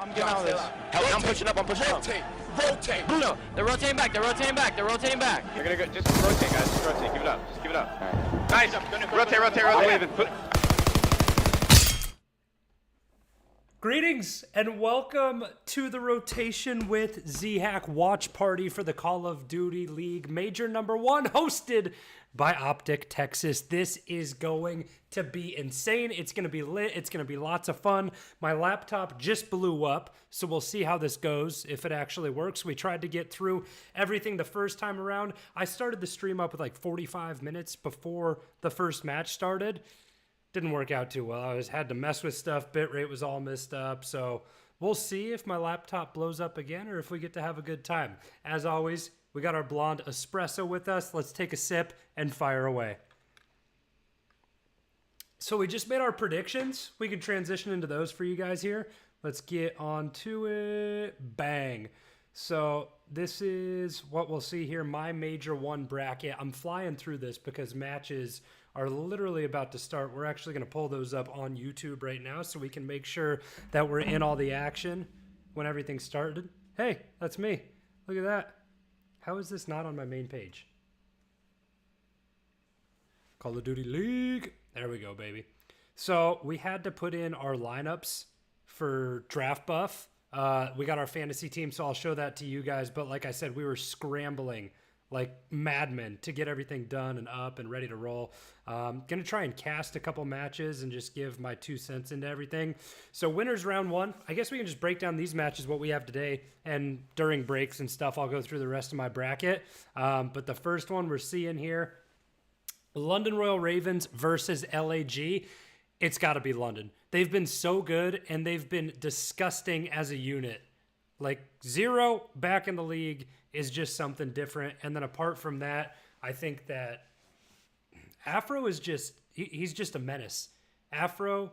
I'm getting out of this. Help, I'm pushing up, I'm pushing up. Rotate. Bruno, they're rotating back, they're rotating back, they're rotating back. You're gonna go, just rotate, guys, just rotate, give it up, just give it up. Right. Nice, rotate. Greetings and welcome to the Rotation with Z-Hack watch party for the Call of Duty League Major Number 1, hosted by Optic Texas. This is going to be insane. It's going to be lit. It's going to be lots of fun. My laptop just blew up, so we'll see how this goes, if it actually works. We tried to get through everything the first time around. I started the stream up with like 45 minutes before the first match started. Didn't work out too well. I had to mess with stuff. Bitrate was all messed up. So we'll see if my laptop blows up again or if we get to have a good time. As always, we got our blonde espresso with us. Let's take a sip and fire away. So we just made our predictions. We can transition into those for you guys here. Let's get on to it. Bang. So this is what we'll see here. My Major 1 bracket. I'm flying through this because matches are literally about to start. We're actually going to pull those up on YouTube right now so we can make sure that we're in all the action when everything started. Hey, that's me. Look at that. How is this not on my main page? Call of Duty League. There we go, baby. So we had to put in our lineups for Draft Buff. We got our fantasy team, so I'll show that to you guys. But like I said, we were scrambling like madmen to get everything done and up and ready to roll. Gonna try and cast a couple matches and just give my 2 cents into everything. So winners round 1. I guess we can just break down these matches, what we have today, and during breaks and stuff, I'll go through the rest of my bracket. But the first one we're seeing here, London Royal Ravens versus LAG. It's got to be London. They've been so good, and they've been disgusting as a unit. Like, Zero back in the league is just something different. And then apart from that, I think that Afro is just, he's just a menace. Afro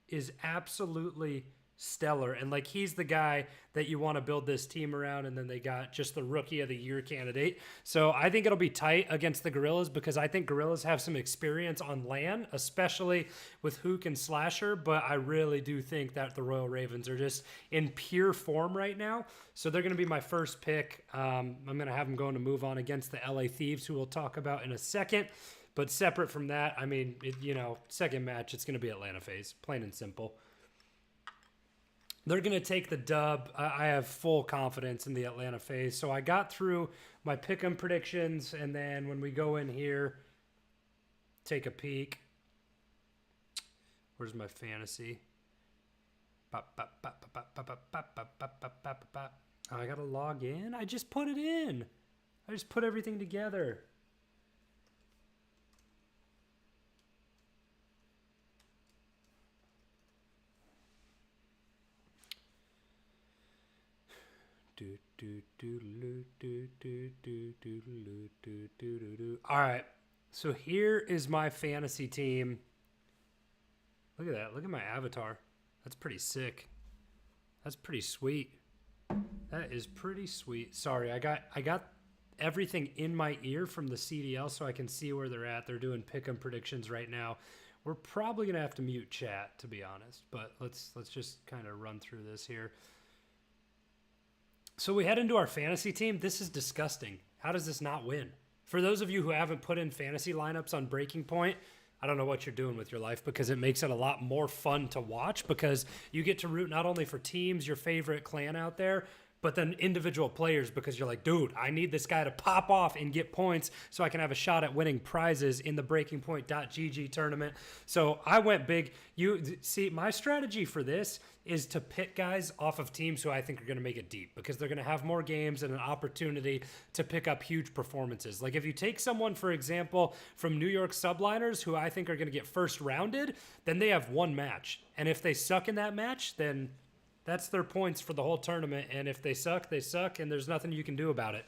is absolutely stellar. And like, he's the guy that you want to build this team around. And then they got just the Rookie of the Year candidate. So I think it'll be tight against the Gorillas because I think Gorillas have some experience on LAN, especially with Hook and Slasher. But I really do think that the Royal Ravens are just in pure form right now. So they're going to be my first pick. I'm going to have them going to move on against the LA Thieves, who we'll talk about in a second. But separate from that, I mean, second match, it's going to be Atlanta FaZe, plain and simple. They're going to take the dub. I have full confidence in the Atlanta FaZe. So I got through my pick'em predictions, and then when we go in here, take a peek. Where's my fantasy? Oh, I got to log in? I just put it in. I just put everything together. All right, so here is my fantasy team. Look at that. Look at my avatar. That's pretty sick. That's pretty sweet. That is pretty sweet. Sorry, I got everything in my ear from the CDL so I can see where they're at. They're doing pick'em predictions right now. We're probably gonna have to mute chat, to be honest, but let's just kind of run through this here. So we head into our fantasy team. This is disgusting. How does this not win? For those of you who haven't put in fantasy lineups on Breaking Point, I don't know what you're doing with your life because it makes it a lot more fun to watch because you get to root not only for teams, your favorite clan out there, but then individual players because you're like, dude, I need this guy to pop off and get points so I can have a shot at winning prizes in the BreakingPoint.gg tournament. So I went big. You see, my strategy for this is to pick guys off of teams who I think are going to make it deep because they're going to have more games and an opportunity to pick up huge performances. Like if you take someone, for example, from New York Subliners who I think are going to get first rounded, then they have one match. And if they suck in that match, then that's their points for the whole tournament. And if they suck, and there's nothing you can do about it.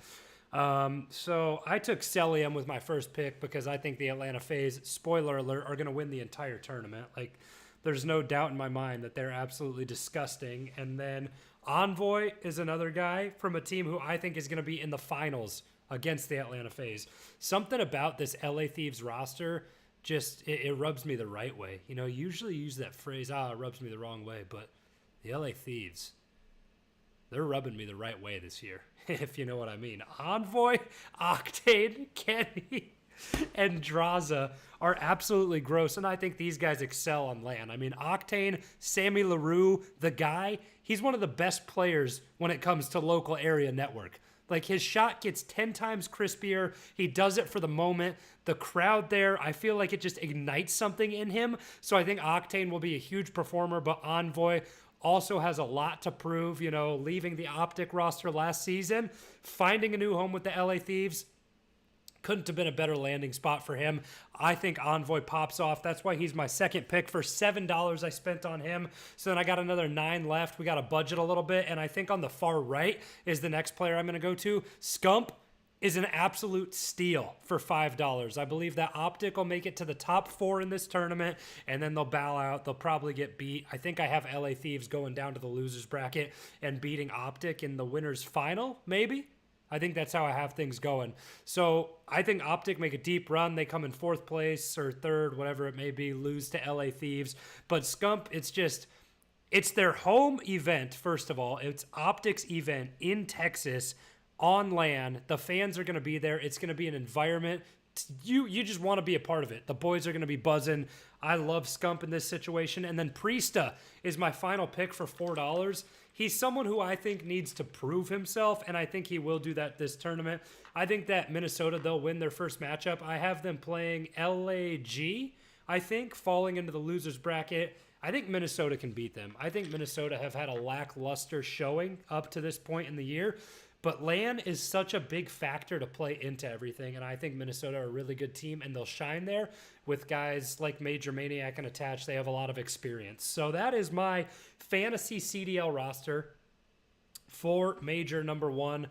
So I took Celium with my first pick because I think the Atlanta FaZe, spoiler alert, are going to win the entire tournament. Like, there's no doubt in my mind that they're absolutely disgusting. And then Envoy is another guy from a team who I think is going to be in the finals against the Atlanta FaZe. Something about this LA Thieves roster just, it rubs me the right way. You know, usually use that phrase, it rubs me the wrong way, but the LA Thieves, they're rubbing me the right way this year, if you know what I mean. Envoy, Octane, Kenny, and Draza are absolutely gross, and I think these guys excel on LAN. I mean, Octane, Sammy LaRue, the guy, he's one of the best players when it comes to local area network. Like, his shot gets 10 times crispier. He does it for the moment. The crowd there, I feel like it just ignites something in him. So I think Octane will be a huge performer, but Envoy also has a lot to prove, you know, leaving the Optic roster last season, finding a new home with the LA Thieves. Couldn't have been a better landing spot for him. I think Envoy pops off. That's why he's my second pick. For $7 I spent on him. So then I got another 9 left. We got to budget a little bit. And I think on the far right is the next player I'm going to go to. Scump is an absolute steal for $5. I believe that Optic will make it to the top 4 in this tournament, and then they'll bow out. They'll probably get beat. I think I have LA Thieves going down to the losers bracket and beating Optic in the winners final, maybe. I think that's how I have things going. So I think Optic make a deep run. They come in 4th place or 3rd, whatever it may be, lose to LA Thieves. But Scump, it's their home event, first of all. It's Optic's event in Texas on LAN. The fans are going to be there. It's going to be an environment. You just want to be a part of it. The boys are going to be buzzing. I love Scump in this situation. And then Priesta is my final pick for $4. He's someone who I think needs to prove himself, and I think he will do that this tournament. I think that Minnesota, they'll win their first matchup. I have them playing LAG, I think, falling into the losers bracket. I think Minnesota can beat them. I think Minnesota have had a lackluster showing up to this point in the year. But LAN is such a big factor to play into everything, and I think Minnesota are a really good team, and they'll shine there with guys like Major Maniac and Attach. They have a lot of experience. So that is my fantasy CDL roster for Major number 1.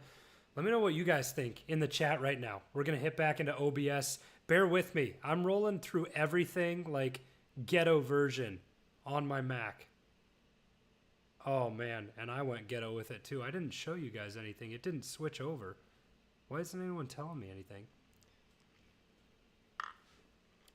Let me know what you guys think in the chat right now. We're going to hit back into OBS. Bear with me. I'm rolling through everything like ghetto version on my Mac. Oh, man, and I went ghetto with it, too. I didn't show you guys anything. It didn't switch over. Why isn't anyone telling me anything?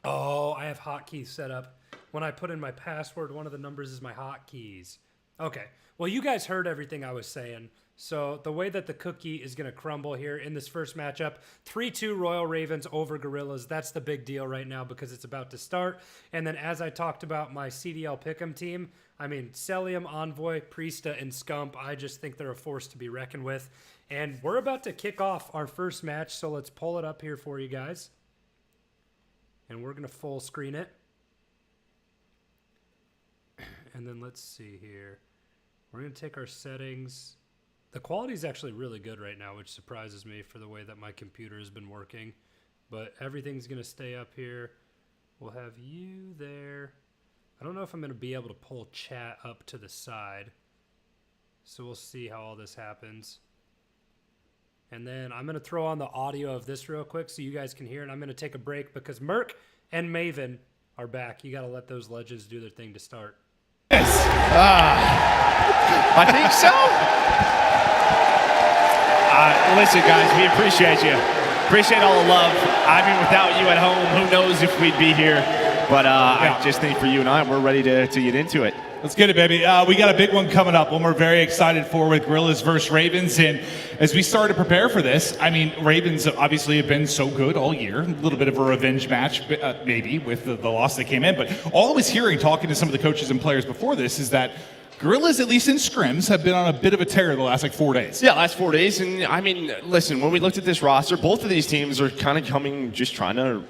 Oh, I have hotkeys set up. When I put in my password, one of the numbers is my hotkeys. Okay, well, you guys heard everything I was saying. So the way that the cookie is going to crumble here in this first matchup, 3-2 Royal Ravens over Gorillas. That's the big deal right now because it's about to start. And then as I talked about my CDL Pick'em team, I mean, Celium, Envoy, Priesta, and Scump, I just think they're a force to be reckoned with. And we're about to kick off our first match, so let's pull it up here for you guys. And we're going to full screen it. And then let's see here. We're going to take our settings. The quality is actually really good right now, which surprises me for the way that my computer has been working. But everything's going to stay up here. We'll have you there. I don't know if I'm going to be able to pull chat up to the side. So we'll see how all this happens. And then I'm going to throw on the audio of this real quick so you guys can hear. And I'm going to take a break because Merc and Maven are back. You got to let those legends do their thing to start. Yes. I think so. Listen, guys, we appreciate you. Appreciate all the love. I mean, without you at home, who knows if we'd be here. But I just think for you and I, we're ready to get into it. Let's get it, baby. We got a big one coming up, one we're very excited for with Gorillas versus Ravens. And as we start to prepare for this, I mean, Ravens obviously have been so good all year. A little bit of a revenge match, maybe, with the loss that came in. But all I was hearing, talking to some of the coaches and players before this, is that Gorillas, at least in scrims, have been on a bit of a tear the last 4 days. Yeah, last 4 days. And I mean, listen, when we looked at this roster, both of these teams are kind of coming, just trying to,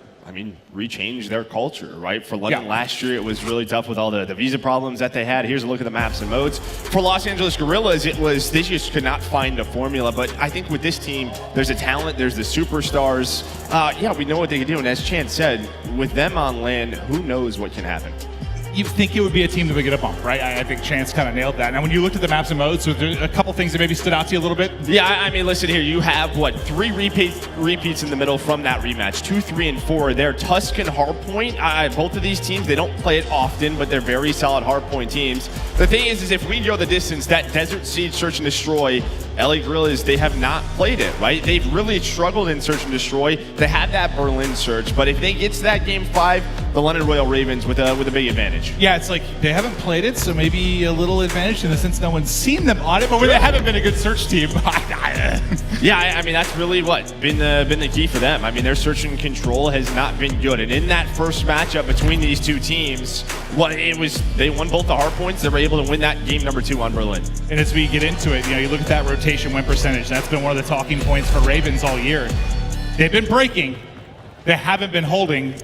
rechange their culture, right? For London last year, it was really tough with all the visa problems that they had. Here's a look at the maps and modes. For Los Angeles Gorillas, they just could not find a formula. But I think with this team, there's a talent, there's the superstars. We know what they can do. And as Chance said, with them on land, who knows what can happen? You think it would be a team that would get a bump, right? I think Chance kind of nailed that. Now, when you looked at the maps and modes, so there's a couple things that maybe stood out to you a little bit? Yeah, I mean, listen here. You have, 3 repeats in the middle from that rematch. 2, 3, and 4. They're Tuscan Hardpoint. Both of these teams, they don't play it often, but they're very solid Hardpoint teams. The thing is if we go the distance, that Desert Siege Search and Destroy LA Gorillas, they have not played it, right? They've really struggled in Search and Destroy. They had that Berlin search, but if they get to that Game 5, the London Royal Ravens with a big advantage. Yeah, it's like they haven't played it, so maybe a little advantage in the sense no one's seen them on it, but they haven't been a good search team. Yeah, I mean, that's really what's been the key for them. I mean, their search and control has not been good. And in that first matchup between these two teams, they won both the hard points. They were able to win that game number 2 on Berlin. And as we get into it, you look at that rotation win percentage. That's been one of the talking points for Ravens all year. They've been breaking. They haven't been holding.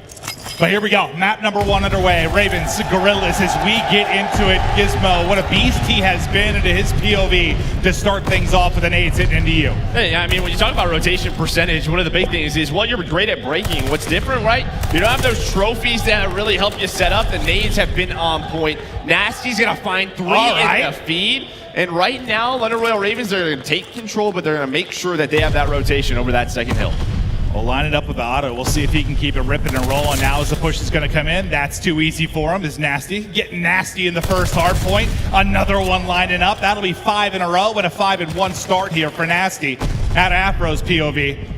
But here we go. Map number 1 underway. Ravens, Gorillas, as we get into it. Gizmo, what a beast he has been into his POV to start things off with an AIDS hitting into you. Hey, I mean, when you talk about rotation percentage, one of the big things is, well, you're great at breaking. What's different, right? You don't have those trophies that really help you set up. The nades have been on point. Nasty's going to find 3 in the feed. And right now, London Royal Ravens are going to take control, but they're going to make sure that they have that rotation over that second hill. We'll line it up with Otto. We'll see if he can keep it ripping and rolling. Now as the push is going to come in, that's too easy for him. Is Nasty getting nasty in the first hard point. Another one lining up. That'll be 5 in a row, but a 5-1 start here for Nasty at Afro's POV.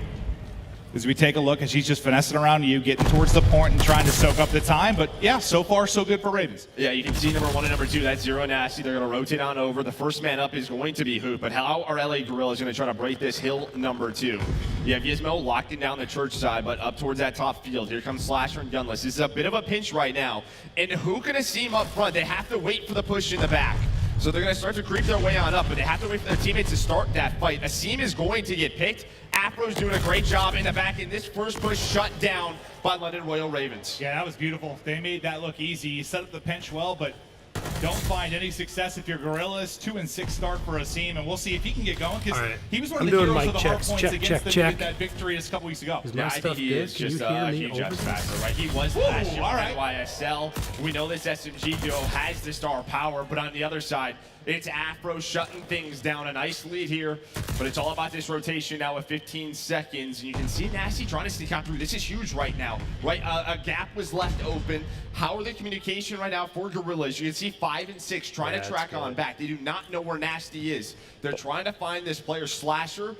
As we take a look, as he's just finessing around you, getting towards the point and trying to soak up the time. But yeah, so far so good for Ravens. Yeah, you can see number 1 and number 2, that's Zero Nasty. They're going to rotate on over. The first man up is going to be Hoop, but how are LA Gorillas going to try to break this hill number 2? You have Gizmo locking down the church side, but up towards that top field. Here comes Slasher and Gunless. This is a bit of a pinch right now. And who can see him up front? They have to wait for the push in the back. So they're going to start to creep their way on up, but they have to wait for their teammates to start that fight. Asim is going to get picked. Afro's doing a great job in the back, and this first push shut down by London Royal Ravens. Yeah, that was beautiful. They made that look easy. You set up the pinch well, but don't find any success if you're Gorillas. 2-6 start for Asim, and we'll see if he can get going, because he was one of the heroes of the hard points against them with that victory a couple weeks ago. Yeah, I think he is just a huge X factor, right? He was last year with NYSL. We know this SMG duo has the star power, but on the other side, it's Afro shutting things down. A nice lead here, but it's all about this rotation now with 15 seconds. And you can see Nasty trying to sneak out through. This is huge right now, right? A gap was left open. How are the communication right now for Gorillas? You can see 5 and 6 trying to track on back. They do not know where Nasty is. They're trying to find this player, Slasher,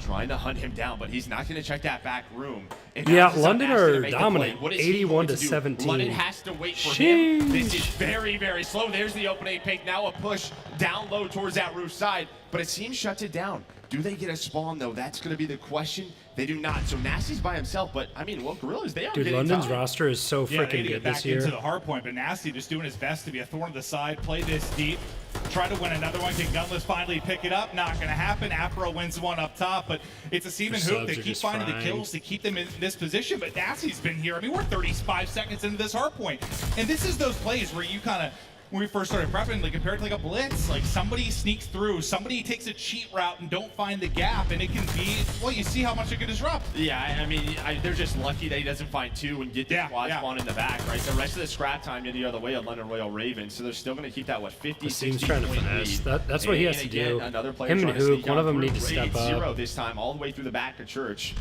trying to hunt him down, but he's not going to check that back room. And yeah, London are dominant, 81-17. London has to wait for him. This is very, very slow. There's the opening pick. Now a push down low towards that roof side, but it seems shuts it down. Do they get a spawn, though? That's going to be the question. They do not. So Nasty's by himself, but I mean, well, Gorillas, they are getting London's time. roster is so freaking good this year. Into the hard point, but Nasty just doing his best to be a thorn in the side, play this deep, try to win another one. Can Gunless finally pick it up? Not going to happen. Afro wins one up top, but it's a Seaman Hoop. They keep finding the kills to keep them in this position, but Nasty's been here. I mean, we're 35 seconds into this hard point, and this is those plays where you kind of, when we first started prepping, like compared to like a blitz, like somebody sneaks through, somebody takes a cheat route and don't find the gap, and it can be, well, you see how much it can disrupt. Yeah, I mean, they're just lucky that he doesn't find 2 and get the quad spawn in the back, right? The rest of the scrap time in the other way of London Royal Ravens, so they're still going to keep that, 50, 60 trying to finesse. That's what he has to do. Another player Him and Hoop, one of them need to step up. 0 this time, all the way through the back of Church.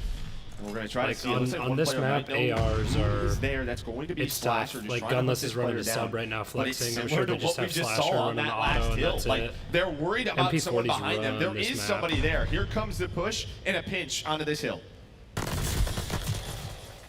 And we're going to try to see on this map, ARs are there. That's going to be Slasher. Like Gunless is running a sub right now, flexing. I'm sure they just have Slasher running an auto, and that's it. They're worried about someone behind them. There is somebody there. Here comes the push and a pinch onto this hill.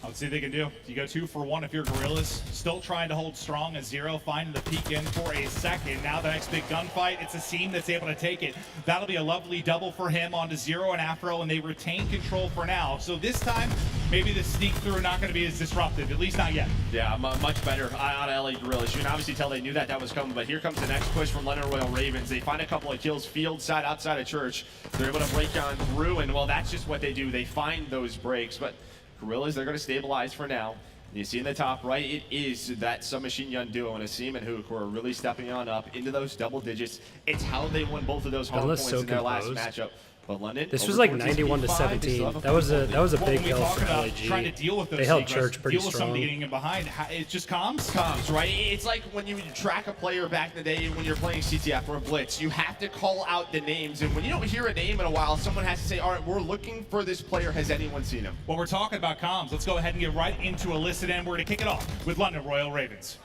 Let's see what they can do. You go 2 for 1 if you're Gorillas. Still trying to hold strong as Zero, finding the peek in for a second. Now the next big gunfight, it's Asim that's able to take it. That'll be a lovely double for him onto Zero and Afro, and they retain control for now. So this time, maybe the sneak through not going to be as disruptive, at least not yet. Yeah, much better on LA Gorillas. You can obviously tell they knew that was coming, but here comes the next push from London Royal Ravens. They find a couple of kills field side outside of Church. They're able to break on through, and well, that's just what they do. They find those breaks, but Gorillas, they're going to stabilize for now. You see in the top right, it is that submachine gun duo and Asim and Hook who are really stepping on up into those double digits. It's how they won both of those hard points in their last matchup. But London, this was like 91-17. That was a big hill for LAG. Trying to deal with those they held Church pretty strong. Somebody getting in behind. It's just comms. Comms, right? It's like when you track a player back in the day when you're playing CTF or Blitz. You have to call out the names, and when you don't hear a name in a while, someone has to say, "All right, we're looking for this player. Has anyone seen him?" Well, we're talking about comms. Let's go ahead and get right into a listen, and we're going to kick it off with London Royal Ravens.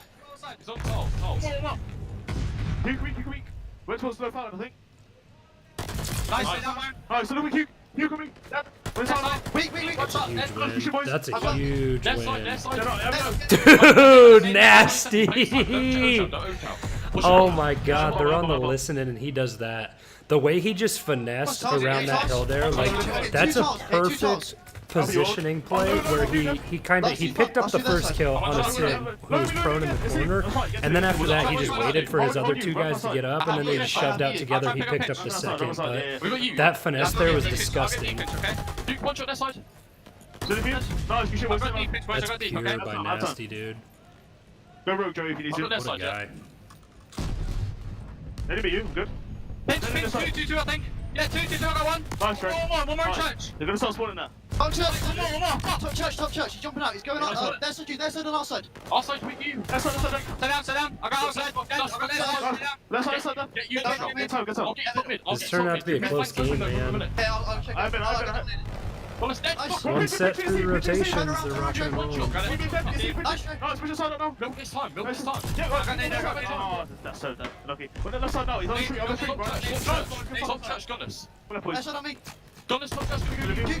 It's on top. Quick. We're supposed to go front, I think. Alright, so look, you coming. Weak. Watch out. Huge win. That's a huge Left win. side. Dude, nasty. Oh my god, they're on the listening and he does that. The way he just finessed around that hill there, like that's a perfect positioning play where he picked up the first kill on a Sim who was prone in the corner, and then after that he just waited for his other two guys to get up, and then they just shoved out together. He picked up the second, but that finesse there was disgusting. One shot that side. That's pure by nasty, dude. Go rogue, Joey, if you need to. What a guy. Anybody you? Good. Two, I think. Yeah, two, I got one. Nice, Trey. One more in church. They're gonna start spawning now. One more. Top church, he's jumping out, he's going out. There's the last side. Outside with you. That's right. Stay down. I got outside. Let's stay down. Get you. Get time. I'll get top mid. This turned out to be a close game, man. Hey, I'll check. I've been. Well, it's dead. One set through rotations, they're rocking and rolling. Nice, Trey. Oh, switch aside now. Milk this time. Yeah, right. Oh, that's so dead. Lucky. Well, then let's start now. He's on the street, bro. Top church, Gunners. Left side on me. Gunners, top church.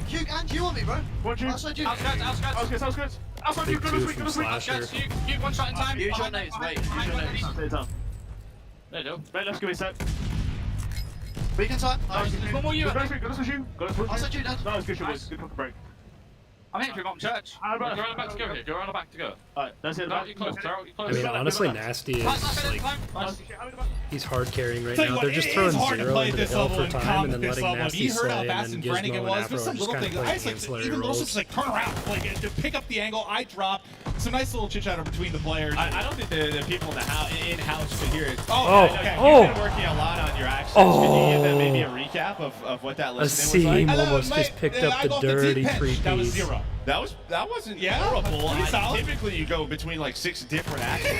Q and you on me, bro. One, two. Outside you. Outskirts. Sounds good. Outside you, Big good two week. from Slasher. You one shot in time. Use your nades, mate. Use your nades. Stay down. There you go. Mate, let's give it a set. Weekend time. There's one more you. Good to you. Outside you, Dad. No, it's good, boys. Good fucking break. I'm here for church. Go around the back to go here. Go around the back to go. Alright, that's it. No, you close. Terrell, you I close. mean, honestly, Nasty is like he's hard carrying right Tell you now. what, They're just it throwing is hard to zero play into the at this hill level for and time, comp and at then this letting level. Nasty You heard how slay, fast and and then frantic it Gizmo and was, but Afro some just little kind things. of I play just game like slayer even those roles. just like turn around, like to pick up the angle. I drop some nice little chit chatter between the players. I don't think the people in-house could hear it. Oh, Okay. oh. You've been working a lot on your actions. Can you give them maybe a recap of what that A listening was seam like? almost just picked up the dirty That was three-piece. 0. That wasn't Yeah, horrible. pretty solid. Typically, you go between like 6 different actions.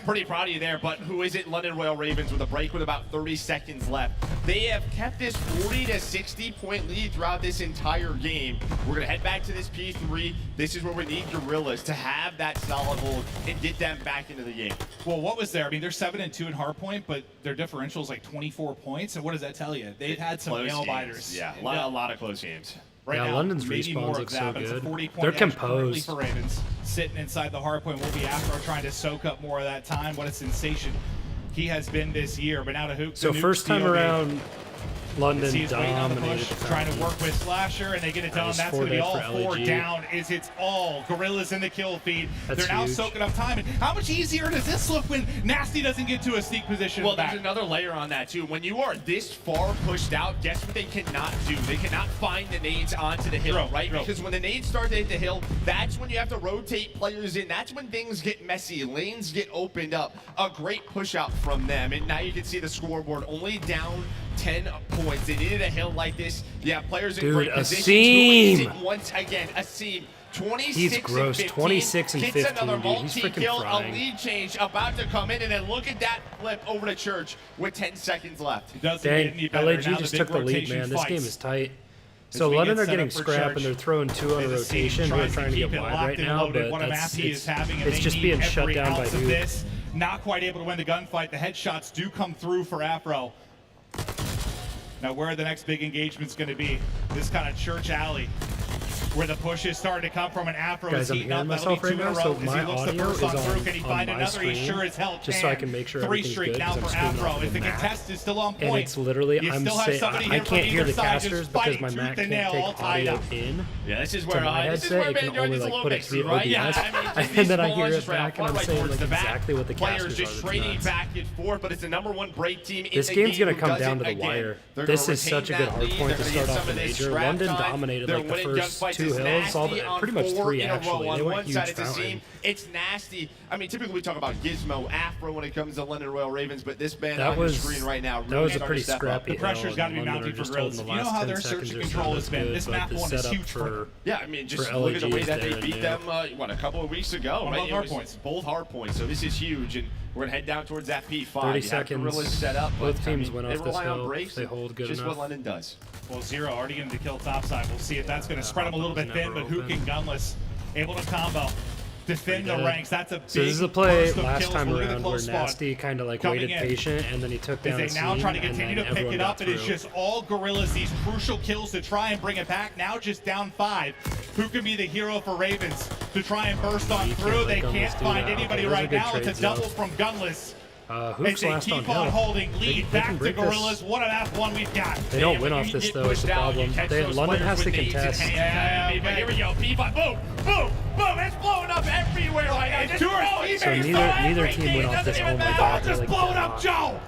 Pretty proud of you there, but who is it? London Royal Ravens with a break with about 30 seconds left. They have kept this 40 to 60 point lead throughout this entire game. We're gonna head back to this P3. This is where we need Gorillas to have that solid hold and get them back into the game. Well, what was there? I mean, they're 7-2 in hardpoint, but their differential is like 24 points. And what does that tell you? They've had some Close nail games. biters. Yeah, a lot of close games. Right Yeah, now, London's maybe respawns more look of so that, but it's a good. 40-point They're edge currently composed. for Ravens. Sitting inside the hard point will be Afro trying to soak up more of that time. What a sensation he has been this year. But now to Hook. So first time around, London He's waiting on the dominated push, the trying to Falcons. work with Slasher, and they get it done. Nice That's going to be forward all for 4 LAG. down. It's all Gorillas in the kill feed. That's They're now huge. soaking up time. And how much easier does this look when Nasty doesn't get to a sneak position Well, back? there's another layer on that too. When you are this far pushed out, guess what they cannot do? They cannot find the nades onto the hill, right? Because when the nades start to hit the hill, that's when you have to rotate players in. That's when things get messy. Lanes get opened up. A great push out from them. And now you can see the scoreboard only down 10 points. They needed a hill like this. Yeah, players in Dude, great a positions. seam. Who is it once again? A seam. 26 He's gross. and 15. 26 and Gets 15, another dude. He's freaking multi-kill, a frying. lead change about to come in, and then look at that flip over to Church with 10 seconds left. It doesn't get any Dang, better. LAG Now just the took big the lead, rotation man. This game fights. is tight. As So we London get are set getting up for scrap, Church. and they're throwing 2 on a The team rotation. We're tries to trying to keep get it wide locked right and now, loaded. but One of that's, Mappy is having, and it's they just need being shut every down by ounce of Hook. this. Not quite able to win the gunfight. The headshots do come through for Afro. Now, where are the next big engagements going to be? This kind of church alley, where the push is starting to come from, an Afro Guys, is I'm heating hearing up. That'll be myself 2 right in a now, row so as he my looks to audio burst is on through. on Can he my find another? He screen, sure as hell just so I can. can make sure 3 everything's streak good, now 'cause for I'm screaming Afro. off If the the Mac. contest is still on And point, it's literally, you I'm still have saying, somebody I here from can't hear either the side casters just because fighting my tooth Mac and can't nail all take tied audio up. in. Yeah, this is To where my this is headset, where it can Van Jordan's only a like little put it mixy, through right? OBS, Yeah, I mean, and then I these hear balls it just ran back, and I'm right saying towards like the back. exactly what the Players casters just are. It's trading nuts. back and forth, but it's the #1 break team. This in the game's game gonna who come does down it to the again. wire. They're This gonna is such a retain good that lead. hard point They're to gonna start get off some the of this major. scrap London time. dominated They're like the winning first gunfights. 2 It's hills, all Nasty the, on pretty much 4 3 in a row actually. on They one went huge side of the fountain. seam. It's nasty. I mean, typically we talk about Gizmo, Afro when it comes to London Royal Ravens, but this band That on was the screen right now that really was a starting pretty to step up. scrappy. The pressure's hill, got to be and London mounting are for just Gorillas. holding You the know how last their 10 search seconds and or control so has is been. good, This but map the one is setup huge for Yeah, I mean, just for look at the LAG way is that they there beat and them, a couple of weeks ago, On right? both It hard was points. both hard points. So this is huge, and we're gonna head down towards that P5. 30 You have seconds. Gorillas set up. Both but, I teams mean, went they off this rely on hill. breaks. They hold good just enough. what London does. Well, 0 already getting to kill topside. We'll see if that's going to spread them a little bit Never thin, but Hook open. and Gunless able to combo. to thin the dead. ranks. That's a big So this is a play burst of last kills. time Look at the around where close spawn. Nasty kind of like Coming waited in. patient, and then he took down a As they now scene, try to and continue then to pick everyone it got up, and it's through. just all Gorillas, these crucial kills to try and bring it back. Now just down 5. Who can be the hero for Ravens to try and burst on You can't through? let They Gunless can't do find that. anybody Okay, those are right good now. It's a trades, though. double from Gunless. As Hooks they last on keep on hill. holding They lead can back to break this. Gorillas. What an F1 we've got. They don't win but off you this get though. Is pushed the out, you problem. catch They, those London players has to with nades in contest. hand. Yeah, But okay. here we go. P5. Boom, boom, boom. It's blowing up everywhere right now. Just blowing So neither team went off this. Oh my god, they're Just like blow it dead up, off. Joe.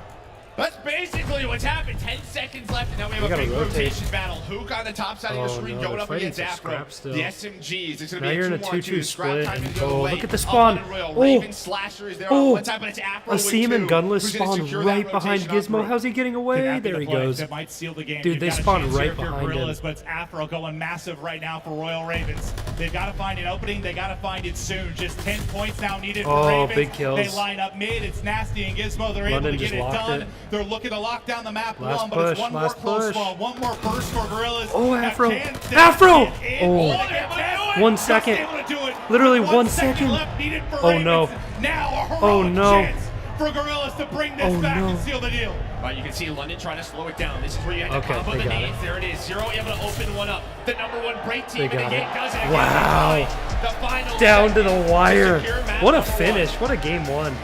That's basically what's happened. 10 seconds left, and now we have We a gotta big rotate. rotation battle. Hook on the top side of your Oh, screen no, going they're up fighting against for Afro. scrap still. The SMGs. It's going Now to be you're in a a 2-1-2. 2-2 Scrap split, time and is oh, away. look at the Up spawn. on Royal. Oh. Raven Slasher is there on Oh. one side, but it's Afro A with Seaman 2. Gunless Who's gonna spawned secure that right behind rotation on Gizmo. Brook? How's he getting Could away? that be There the he play goes. that might seal the game? Dude, You've they got a spawned chance here right if you're behind him. Gorillas, but it's Afro going massive right now for Royal Ravens. They've got to find an opening. They got to find it soon. Just 10 points now needed for Oh, Ravens. big kills. They line up mid. It's Nasty and Gizmo. They're London able to just get it locked done. it. They're looking to lock down the map Last one, but it's push, one more last close push. one. One more burst for Gorillas. Oh, That Afro. can Afro! get in. Oh. They get 10. 1 Just second. able to do it. Literally 1 1 second. left needed for Oh, Ravens. no. Now a heroic Oh, no. chance for Gorillas to bring this Oh, back no. and seal the deal. Right, you can see London trying to slow it down. This is where you had to Okay, combo they the got it. nades. There it is. Zero able to open one up. The number 1 break team They in the got game it. does it. Wow. The final Down to the second wire. to secure match What a number 1. finish. What a game one.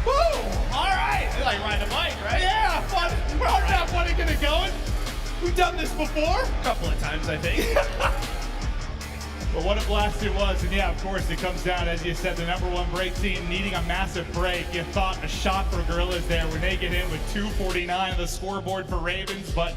Woo! All right. It's like riding a bike, right? Yeah, fun. How's that one gonna go? We've done this before. A couple of times, I think. But what a blast it was. And yeah, of course, it comes down, as you said, the number 1 break team needing a massive break. You thought a shot for Gorillas there when they get in with 2:49 on the scoreboard for Ravens, but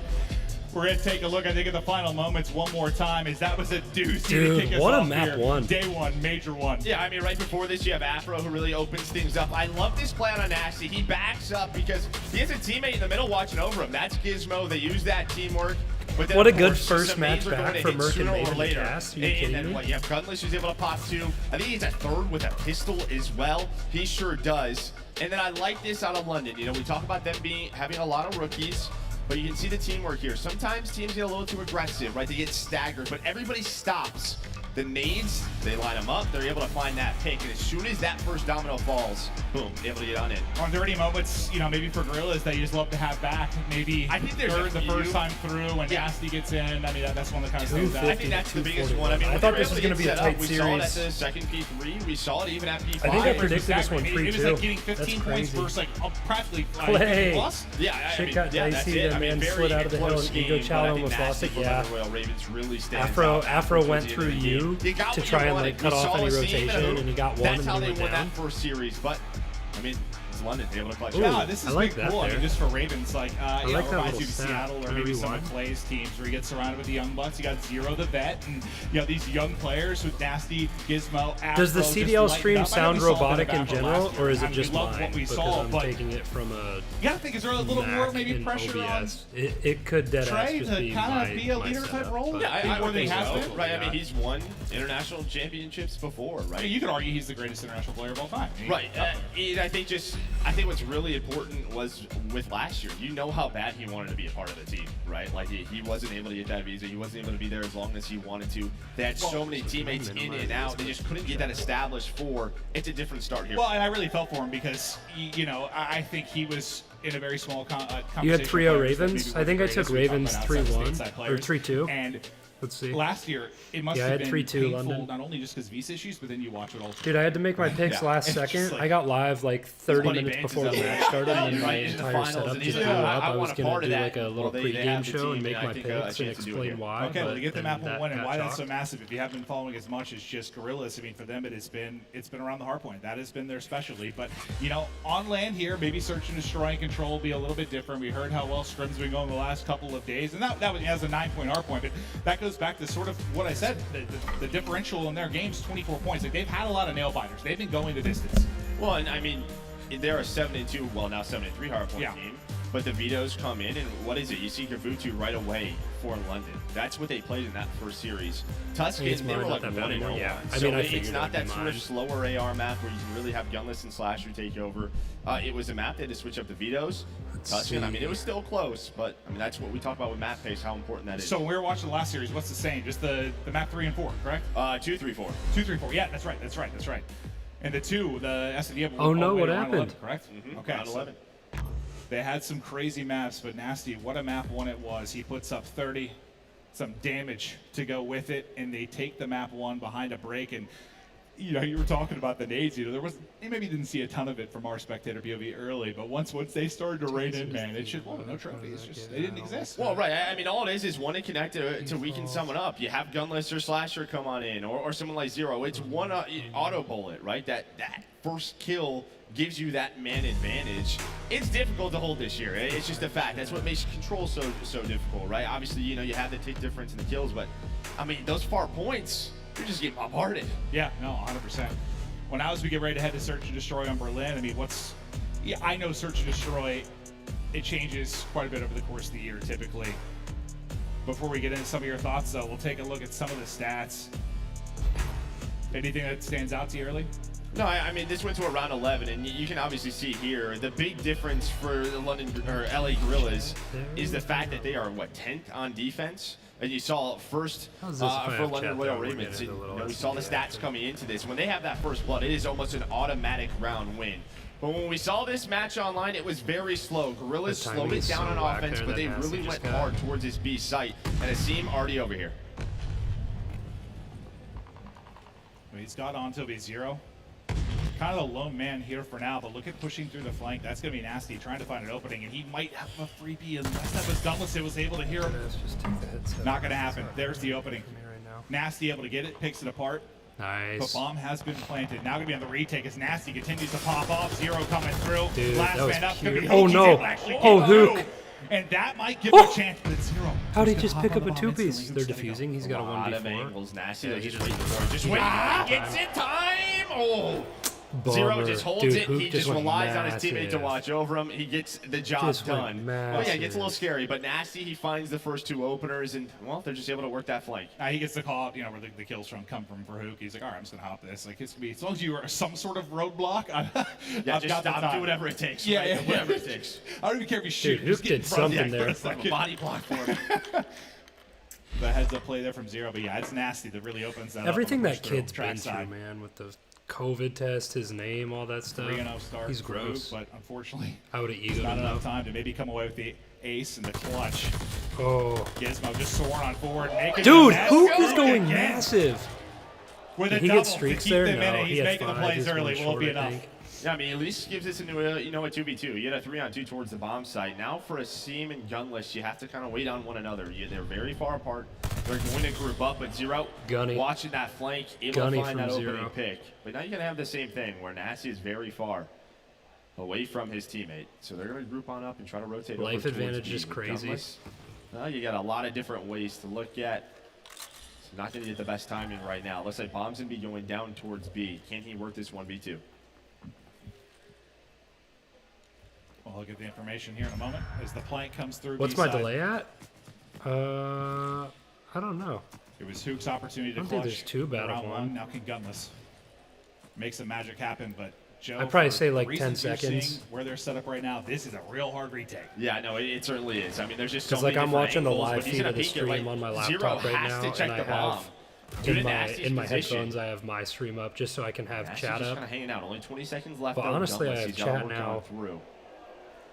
we're going to take a look, I think, at the final moments one more time, as that was a doozy Dude, to kick us what a off map here. one. Day 1, major one. Yeah, I mean, right before this, you have Afro who really opens things up. I love this play on Nasty. He backs up because he has a teammate in the middle watching over him. That's Gizmo. They use that teamwork. But then, What a of good course, first some match nades are going back to for hit Merc and sooner or Maven later. Cast. Are you And kidding then me? what? You have Gunless who's able to pop 2. I think he's a 3rd with a pistol as well. He sure does. And then I like this out of London. You know, we talk about them having a lot of rookies. But you can see the teamwork here. Sometimes teams get a little too aggressive, right? They get staggered, but everybody stops. The nades, they line them up. They're able to find that pick, and as soon as that first domino falls, boom, able to get on it. Are there any moments, you know, maybe for Gorillas that you just love to have back? Maybe I think there's third, a the few. first time through when Yeah. Nasty gets in. I mean, that's one that kind of stands out. I think that's the biggest one. I mean, I when thought they were this able was to gonna be get a set up, tight we saw it at series. the second P3. We saw it even at P5. I think I predicted Exactly. this one It was 3-2. like getting 15 That's points crazy. versus like practically Play. plus. Yeah, I Shit mean, got yeah, dicey, that's it. the I mean, man very slid out of the hill, close and Ego game, Chow but I think almost Nasty lost it, from yeah. the Royal Ravens really stands Afro out went towards the through end of the you game. You got to what try you and wanted. like cut We off saw any a scene, rotation, and he got one, That's and how then they he went won down. that first series, but I mean, it's London able to clutch Ooh. out. Yeah, this is I like big that cool. I there. mean, just for Ravens, like, you like know, that reminds little you of stat. Seattle or Whatever maybe you some want. of Clay's teams where you get surrounded with the young bucks. You got Zero the vet, and you know these young players with Nasty, Gizmo, Afro. Does the just CDL lighten stream up. I know sound we saw a bit robotic of in Afro general, last year. or is I it mean, just we loved mine? what we Because saw, I'm but taking it from a you gotta think, is there a little more Mac maybe in pressure on OBS. It could dead ass Trey just to be kind my, of be a my leader type setup, role? but- Yeah, I More would than he think has so, been? right? I mean, he's won international championships before, I right? mean, you could argue he's the greatest international player of all time. Right. I think what's really important was with last year. You know how bad he wanted to be a part of the team, right? Like he wasn't able to get that visa. He wasn't able to be there as long as he wanted to. They had so many teammates in and out. They just couldn't get that established for. It's a different start here. Well, and I really felt for him because, you know, I think he was in a very small conversation. You had with 3-0 players that Ravens? maybe I think I weren't took great as we Ravens talk about outside 3-1 stateside or players. 3-2. And Let's see. last year, it must Yeah, I have had been 3-2 painful, London. not only just because visa issues, but then you watch it all. Dude, I had to make my picks Yeah. last It's just second. like- I got live like 30 Buddy minutes Vance before is the up match there. started, and then my Right, in the entire finals, setup and just he's blew like, up. I I was want a gonna part do of that. like a little Well, they have pregame the show team, and make and I my think, picks a and chance to do explain it. why. Okay, well, but to get the then map that one and got why that's so chalked. massive. If you haven't been following as much as just Gorillas, I mean, for them it's been around the hard point. That has been their specialty. But you know, on land here, maybe search and destroy and control will be a little bit different. We heard how well Scrim's been going the last couple of days, and that was as a 9-point hard point. But that goes back to sort of what I said. The differential in their games, 24 points. Like they've had a lot of nail biters. They've been going the distance. Well, and I mean, they're a 72, well now 73 hard point Yeah. team. But the vetoes come in, and what is it? You see Kavutu right away for London. That's what they played in that first series. Tuscan, It's they were mine, like not that 1-0. bad. Yeah. I So mean, I it's figured not it'd that be sort of mine. slower AR map where you can really have Gunless and Slasher take over. It was a map that had to switch up the vetoes. Tuscan, I mean, it was still close, but I mean that's what we talk about with map pace, how important that is. So when we were watching the last series, what's the same? Just the map 3 and 4, correct? 2, 3, 4. 2, 3, 4. Yeah, that's right. And the 2, the SD. Oh, no, what round happened? 11, correct? Okay. Round so 11. they had some crazy maps, but Nasty, what a map one it was. He puts up 30, some damage to go with it, and they take the map 1 behind a break. And you know, you were talking about the nades. You know, there was maybe didn't see a ton of it from our spectator POV early, but once they started to rain in, man, it should no trophies. Just they didn't exist. Well, right. I mean, all it is one to connect to weaken someone up. You have Gunless or Slasher come on in, or someone like Zero. It's one auto bullet, right? That first kill gives you that man advantage. It's difficult to hold this year. It's just a fact. That's what makes control so difficult, right? Obviously, you know, you have the take difference in the kills, but I mean, those far points, you're just getting bombarded. Yeah, no, 100%. Well, now as we get ready to head to Search and Destroy on Berlin, I mean, I know Search and Destroy, it changes quite a bit over the course of the year, typically. Before we get into some of your thoughts, though, we'll take a look at some of the stats. Anything that stands out to you early? No, I mean, this went to around 11, and you can obviously see here the big difference for the London or LA Gorillas is the fact that they are, 10th on defense? And you saw first How's this if I for have London chat Royal down? We'll Ravens. get into a little We saw the SCD stats after. coming into this. When they have that first blood, it is almost an automatic round win. But when we saw this match online, it was very slow. Gorillas The timing slowed it is down so on whack offense, there but that they Nasty really just went got. hard towards this B site. And Asim already over here. I mean, he's got on to be 0. Kind of a lone man here for now, but look at pushing through the flank. That's going to be Nasty, trying to find an opening, and he might have a freebie unless that was Gunless. It was able to hear him. Let's just take the headset. Not going to happen. There's the opening. From here right now. Nasty able to get it, picks it apart. But Nice. bomb has been planted. Now going to be on the retake as Nasty continues to pop off. 0 coming through. Dude, Last that was man up. Gonna be cute. Hook. Oh, He's no. able to actually Oh, get Hook. through. And that might give him a chance, but it's 0. How'd he He's just gonna pick hop up a on the bomb two-piece? instantly. They're Who's gonna go? defusing. He's got a lot of 1v4. angles. Nasty, Yeah, like, he just just waiting needs for it. Just waiting. time. He gets in time. Oh. Bummer. Zero just holds Dude, it. Hook He just went relies on his teammate to massive. watch over him. He gets the job Just went done. Well, yeah, it gets a little massive. scary, but Nasty, he finds the first 2 openers, and, well, they're just able to work that flank. He gets the call, you know, where the kills come from for Hook. He's like, all right, I'm just going to hop this. Like, it's going to be, as long as you are some sort of roadblock, Yeah, I've just got the stop, time. do whatever it takes. Yeah, right? yeah, Whatever yeah. it takes. I don't even care if you shoot. Dude, just Hook get in did front of the something guy there. for a Like a second. body block for him. The heads up play there from 0, but yeah, it's Nasty that really opens that Everything up. on the that push through, kid's been trackside. through, man, with the COVID test, his name, all that stuff. 3-0 start. He's for Hook, gross. but unfortunately, I would have egoed not him enough though. time to maybe come away with the ace and the clutch. Oh, Gizmo just soaring on forward. Making dude, the mess. Hook is Hook going again massive. With a Did he double get streaks to keep there? them in No, it. he He's had making the 5, plays just one early. Will it be short, I enough? think. Yeah, I mean, at least gives us into a 2v2. You had a 3-on-2 towards the bomb site. Now for Asim and Gunless, you have to kind of wait on one another. They're very far apart. They're going to group up, but Zero Gunny. watching that flank, able Gunny to find from that opening Zero. pick. But now you're going to have the same thing where Nasty is very far away from his teammate. So they're going to group on up and try to rotate over Life towards advantage B is with crazy. Gunless. Well, you got a lot of different ways to look at. So not going to get the best timing right now. Looks like Bomb's going to be going down towards B. Can he work this 1v2? Well, I'll get the information here in a moment as the plank comes through. What's my B-side. delay at? I don't know. It was Hook's opportunity to I don't clutch. think there's too bad of round one. Now can Gunless make some magic happen, but Joe, I'd probably for say the like 10 reasons you're seconds. seeing Where they're set up right now, this is a real hard retake. Yeah, no, it certainly is. I mean, there's just so Because many like I'm different watching the angles, live but he's feed gonna of the peek it, stream like, on my Zero laptop right has now, to check and I the bomb. have Due to in Nasty's my position. headphones I have my stream up just so I can have Nasty's chat just up kind of hanging out. Only 20 seconds left. But though. honestly, I Gunless, have he's gotta chat work on now. Through.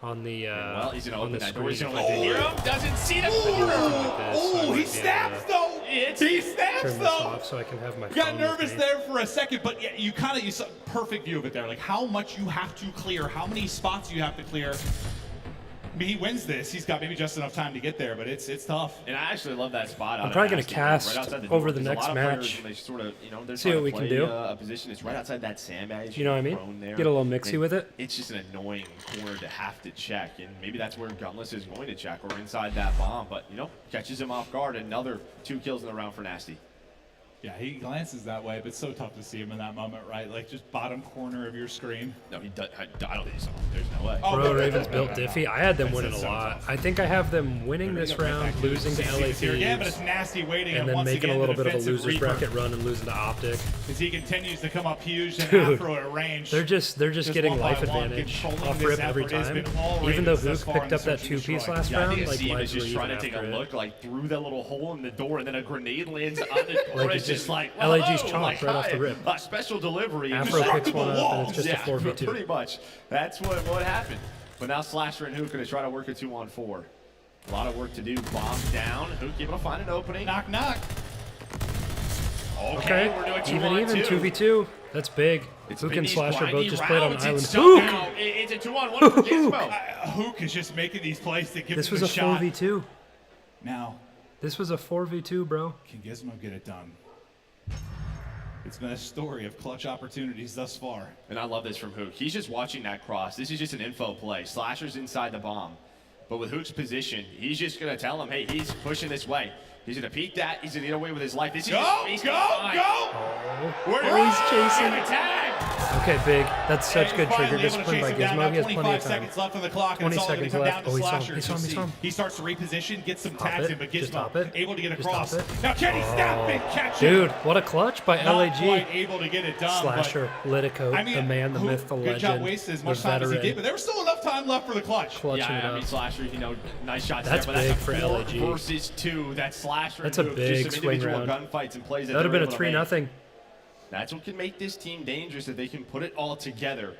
on the Well, he's gonna on open the that door. He's screen. gonna let the hero. Doesn't see the corner. Like this, so I Oh, might he be snaps able to though. He snaps turn this though. off so I can have my Got phone with nervous me. there for a second, but yeah, you saw perfect view of it there. Like how much you have to clear, how many spots you have to clear. I mean, he wins this. He's got maybe just enough time to get there, but it's tough. And I actually love that spot. I'm probably gonna cast over the next match. They sort of, they're See trying what to we can play, do. A position. It's right outside that sandbag. You know what I mean? prone there. Get a little mixy And with it. It's just an annoying corner to have to check, and maybe that's where Gunless is going to check, or inside that bomb. But catches him off guard. Another 2 kills in the round for Nasty. Yeah, he glances that way, but it's so tough to see him in that moment, right? Like just bottom corner of your screen. No, he does. I don't think so. There's no way. Oh, Bro, no, Ravens no, built no, no, Diffie. no. I had them This winning is a so lot. tough. I think I have them winning this round, losing to LA Here again, but Thieves, it's nasty waiting, and then once making again, a little the bit of a defensive loser's Reaper, bracket run and losing to Optic. as he continues to come up huge and Dude, Afro at range. They're just getting one by life one, advantage controlling off this rip every effort has time. been all Even though Ravens thus Hook far in picked the up that Search and 2-piece Destroy. last Yeah, I round, think like Asim lives is were just even trying to take a after it. look like through that little hole in the door, and then a grenade lands on the door. Like, it's just like LAG's whoa, chomped like, right off the hi, rip. a special delivery. and Afro just picks to the one up, wall. and it's just a Yeah, 4v2. Pretty much. That's what happened. But now Slasher and Hook going to try to work a 2-on-4. A lot of work to do. Bomb down. Hook able to find an opening. Knock, knock. Okay, we're doing 2-on-2. 2v2. That's big. It's Hook been and these Slasher both grindy just played on rounds. Island. It's Hook! now, it's a 2-on-1 for Gizmo. Hook is just making these plays to give This him was a a shot. 4v2. Now, This was a 4v2, bro. can Gizmo get it done? It's been a story of clutch opportunities thus far. And I love this from Hook. He's just watching that cross. This is just an info play. Slasher's inside the bomb. But with Hook's position, he's just going to tell him, hey, he's pushing this way. He's going to peek that. He's going to get away with his life. This is Go, just basically fine. go! Where Oh, he's chasing. And a tag. Okay, big. That's such good trigger Finally able to discipline by chase him down. Gizmo. Now He has plenty 25 of time. seconds left on the clock, and 20 it's all going to seconds come left. down to Oh, he saw him. Slasher. He saw him. He See, saw him. he starts to reposition, get some Top tags it. in, but Just top Gizmo it. able to get Just across. top it. Now can he snap it, catch Dude, it? what a clutch by Not LAG. quite able to get it done. but- Slasher, Liticoat, I mean, the man, the Hook, myth, the good job legend, wasting as the much time as he did, veteran, but there was still enough time left for the clutch. clutching Yeah, it I mean, up. Slasher, nice shots That's there, but big that's for a 4 LAG. versus 2. That's Slasher That's and a Hook. big Just some swing individual round. gunfights and plays that That would have they're been a able to make. 3-0. That's what can make this team dangerous, if they can put it all together.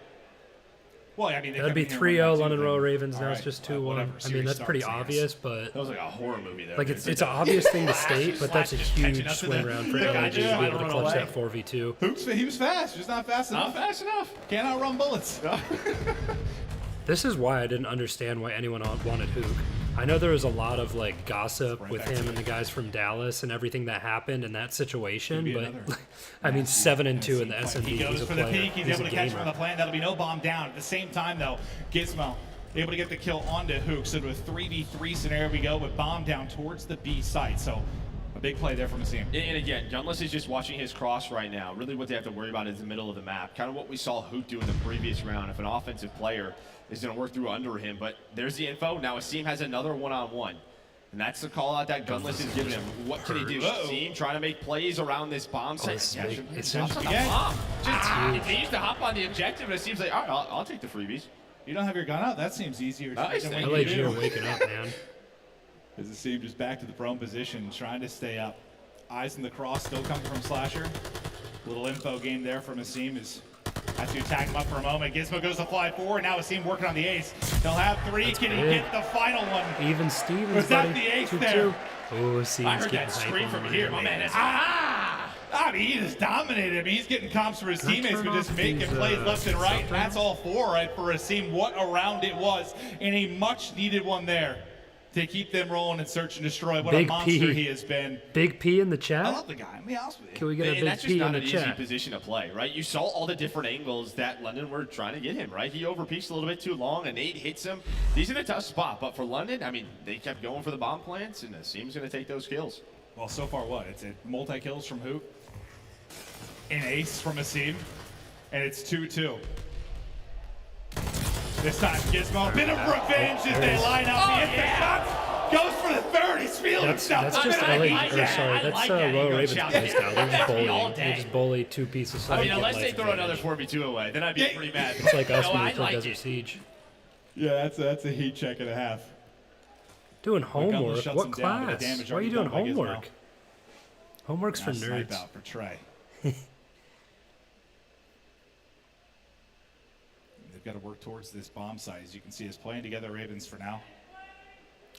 Well, I mean, they That'd come be in here 3-0 winning London two, Royal then, Ravens. all Now right, it's just whatever, 2-1. I mean, series that's pretty starts, I obvious, guess. but That was like a horror movie there. like dude. it's an obvious thing to state, but that's a Slash just catching huge up to swing the- round for the guy LAG to be just trying able to to run clutch away. that 4v2. He was fast, just not fast Not enough. fast enough. Can't outrun bullets. This is why I didn't understand why anyone wanted Hook. I know there was a lot of like gossip Right with back him to and the guys from Dallas and everything that happened in that situation, Could be but another I mean nasty 7-2 in the play. SMB. He goes He's a for the player. peak. He's He's able a to catch him on the gamer. plan. That'll be no bomb down. At the same time, though, Gizmo able to get the kill onto Hook. So to a 3v3 scenario we go with bomb down towards the B site. So a big play there from Asim. And again, Gunless is just watching his cross right now. Really what they have to worry about is the middle of the map. Kind of what we saw Hook do in the previous round. If an offensive player is going to work through under him. But there's the info. Now Asim has another one-on-one. And that's the call out that Gunless is giving him. What can he do? Asim trying to make plays around this bomb site. it's Yeah, big. should- It's hop huge. on the Yeah. bomb. Just continues to hop on the objective, and it seems like, all right, I'll take the freebies. You don't have your gun out? That seems easier. Nice. than what you LAG do. are waking up, man. As Asim just back to the prone position, trying to stay up. Eyes in the cross, still coming from Slasher. Little info game there from Asim is has to tag him up for a moment. Gizmo goes to fly forward. Now Asim working on the ace. They'll have 3. That's Can he big. get the final one? Even Stevens, Was that buddy. the ace 2-2. there? Oh, I Stevens heard getting that hype scream on from the here. My man. man is, I mean, he just dominated. I mean, he's getting comps for his teammates turn who just off making these, plays left and right. something. That's all 4, right, for Asim. What a round it was. And a much-needed one there to keep them rolling and search and destroy. What Big a monster P. he has been. Big P in the I chat. love the guy. I'm be honest with you. Can we get a and big that's just P not in the an easy chat? position to play, right? You saw all the different angles that London were trying to get him, right? He overpeaks a little bit too long, and Nate hits him. He's in a tough spot, but for London, I mean, they kept going for the bomb plants, and Asim's going to take those kills. Well, so far what? It's a multi-kills from Hoop, an ace from Asim, and it's 2-2. This time, Gizmo, a bit of revenge as they line up. He hits the shots, goes for the third. He's feeling himself. That's just I LA, like or that. sorry, I that's like that. Royal Ego Ravens shout. play style. They're just That'd be all bullying. day. They just bully 2 pieces. I mean, unless they throw another 4v2 away, then I'd be Yeah. pretty mad. It's like us No, when we I play like Desert it. Siege. Yeah, that's a heat check and a half. Doing Gunless homework? shuts What him down, but the class? damage Why are you already doing done by Gizmo. homework? Homework's for Now snipe nerds. out for Trey. They've got to work towards this bomb site. As you can see, is playing together Ravens for now.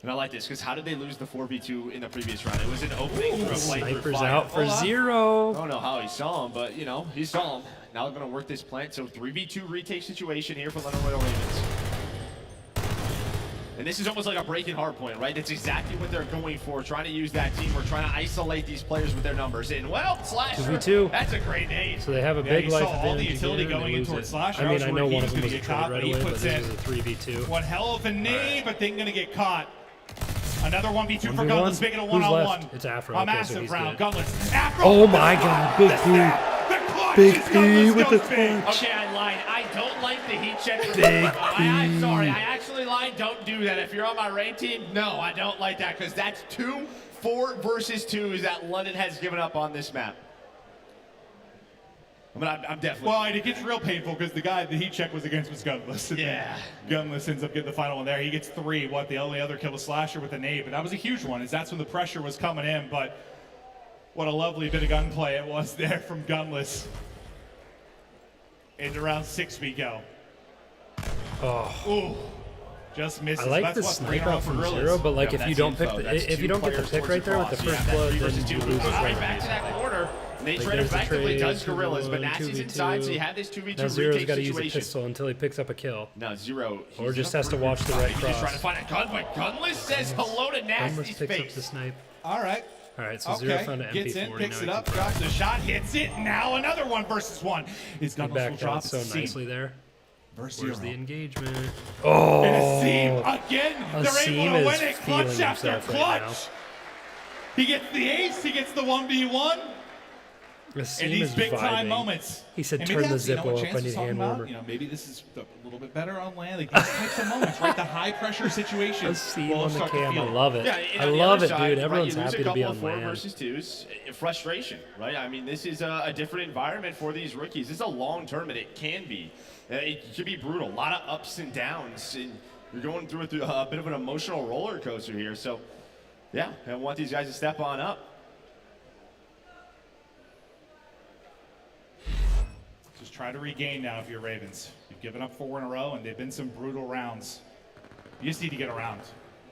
And I like this, because how did they lose the 4v2 in the previous round? It was an opening for a play through Sniper's fire. out for Hold on. 0. I don't know how he saw him, but, you know, he saw him. Now they're going to work this plant. So 3v2 retake situation here for London Royal Ravens. And this is almost like a breaking hard point, right? That's exactly what they're going for, trying to use that team. We're trying to isolate these players with their numbers. And, well, Slasher, 2v2. that's a great nade. So they have a Yeah, big you life saw all the advantage utility again, and going they in lose towards it. Slasher. I I mean, was I know worried he one was of them gonna was a get trade caught, right but he away, but puts this in was a 3v2. One hell of a nade, but they're going to get caught. Another 1v2 for 1v1. Gunless, making a Who's 1-on-1. left? It's Afro. A Okay, so massive he's round. good. Gunless. Afro. Oh my God, Big P. The clutch Big is P Gunless with the goes big. clutch. Okay, I lied. I don't like the heat check. Big I'm sorry. I actually lied. Don't do that. If you're on my raid team, no, I don't like that because that's 4 versus 2s that London has given up on this map. I mean, I'm definitely. Well, and it gets real painful because the guy the heat check was against was Gunless. And Yeah. Gunless ends up getting the final one there. He gets 3. The only other kill was Slasher with a nade, but that was a huge one. That's when the pressure was coming in. But what a lovely bit of gunplay it was there from Gunless. Into round 6 we go. Oh. Ooh, just misses. I like That's the what, snipe 3 in a row out for from Gorillas. Zero, but like Yeah, if you that's don't pick info. the, That's if you 2 don't get the players pick towards right there with the cross. first Yeah, blood, 3 then versus you 2. lose the Right front. back to that corner. And they Like, trade there's the effectively trade, does Gorillas, but 2v1, Nasty's inside, so you have this 2v2 Now Zero's retake got to use a situation. pistol until he picks up a kill. Now Zero. Or he's just up has to for watch the five. right He's just trying to cross. find a gun, but Gunless says hello to Gunless Nasty's picks up the face. snipe. All right. All right, so Zero Okay, found an gets MP40. in, picks now it he up, can drops the shot, hits it. Now another 1 versus 1. His He Gunless will backed drop out so Seam. nicely there. Versus Where's Zero. the engagement? And Oh, a Seam again. They're Asim able to win is it. Clutch feeling after himself right clutch. He gets the ace. He gets the 1v1. In Asim these is big time vibing. moments. He said, And "Turn maybe the that's, you know, what Zippo up, Chance I was need talking hand about. warmer." You know, maybe this is a little bit better on land. Like these types of moments, right? The high pressure situations. Asim will on the start to cam, I feel it. love it. Yeah, and I on the love other it, side, dude. right, Everyone's you lose happy a to be couple on of 4 land. versus 2s. Frustration, right? I mean, this is a different environment for these rookies. This is a long tournament. It can be. It can be brutal. A lot of ups and downs, and you're going through a bit of an emotional roller coaster here. So, yeah, I want these guys to step on up. Just try to regain now if you're Ravens. You've given up 4 in a row, and they've been some brutal rounds. You just need to get around.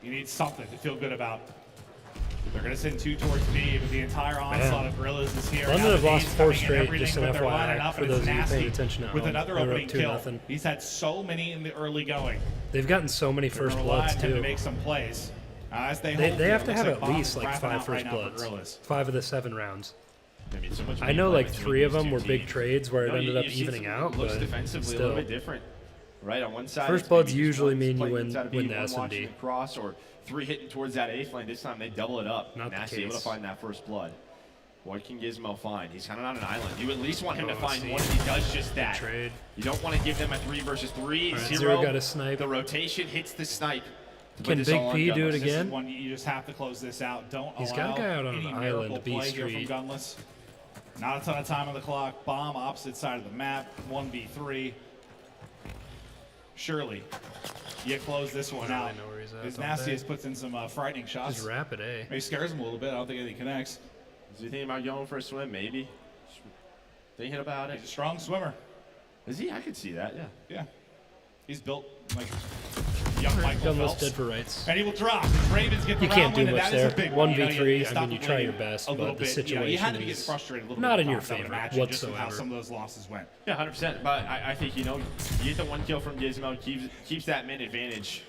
You need something to feel good about. They're going to send 2 towards B, but the entire onslaught of Gorillas is here. London Now have the lost A's 4 coming in, straight, everything, just an but they're lining FYI, up, for and it's those of you paying Nasty attention at with home. another They're up opening 2-0. kill. He's had so many in the early going. They've gotten so many They're first gonna rely bloods on him to too. make some plays. As they They hold have it to looks have like at Bob least is like wrapping 5 out first right now for bloods. Gorillas. 5 of the 7 rounds. I mean, so much I know gameplay like between 3 of these them two were big teams. trades where it No, ended you up see evening some out, looks but defensively a still. little bit different. Right on one side, First it's bloods maybe just usually one mean you playing win- inside of win B, the one S&D. watching it cross, or 3 hitting towards that A lane. This time they double it up. Not the Nasty able to case. find that first blood. What can Gizmo find? He's kind of on an island. You at least want him to Oh, find see. one. He does just that. trade. You don't want to give them a 3 versus 3. All right, Zero Zero got a snipe. The rotation hits the snipe. to put Can this Big all on P do it Gunless. This is again? one you just have to close this out. Don't He's allow got a guy out on any an island, miracle B play here from Street. Gunless. Not a ton of time on the clock. Bomb opposite side of the map. 1v3. Surely, you close this one I don't out. really know where he's at, His don't Nastiest they? puts in some frightening shots. Just rapid, eh? Maybe scares him a little bit. I don't think anything connects. Is he thinking about going for a swim? Maybe. Thinking about it. He's a strong swimmer. Is he? I could see that. Yeah. Yeah. He's built like young Michael Gunless Phelps. dead for rights. And he will drop. The Ravens get the You can't round do win, and much that is a there. big one. You know, 1v3, stop I mean, you try your bleeding best, a but little the bit. situation you had to get is frustrated a little not bit in your with the favor match and just with how whatsoever. some of those losses went. Yeah, 100%. But I think, you get the 1 kill from Gizmo, keeps that min advantage.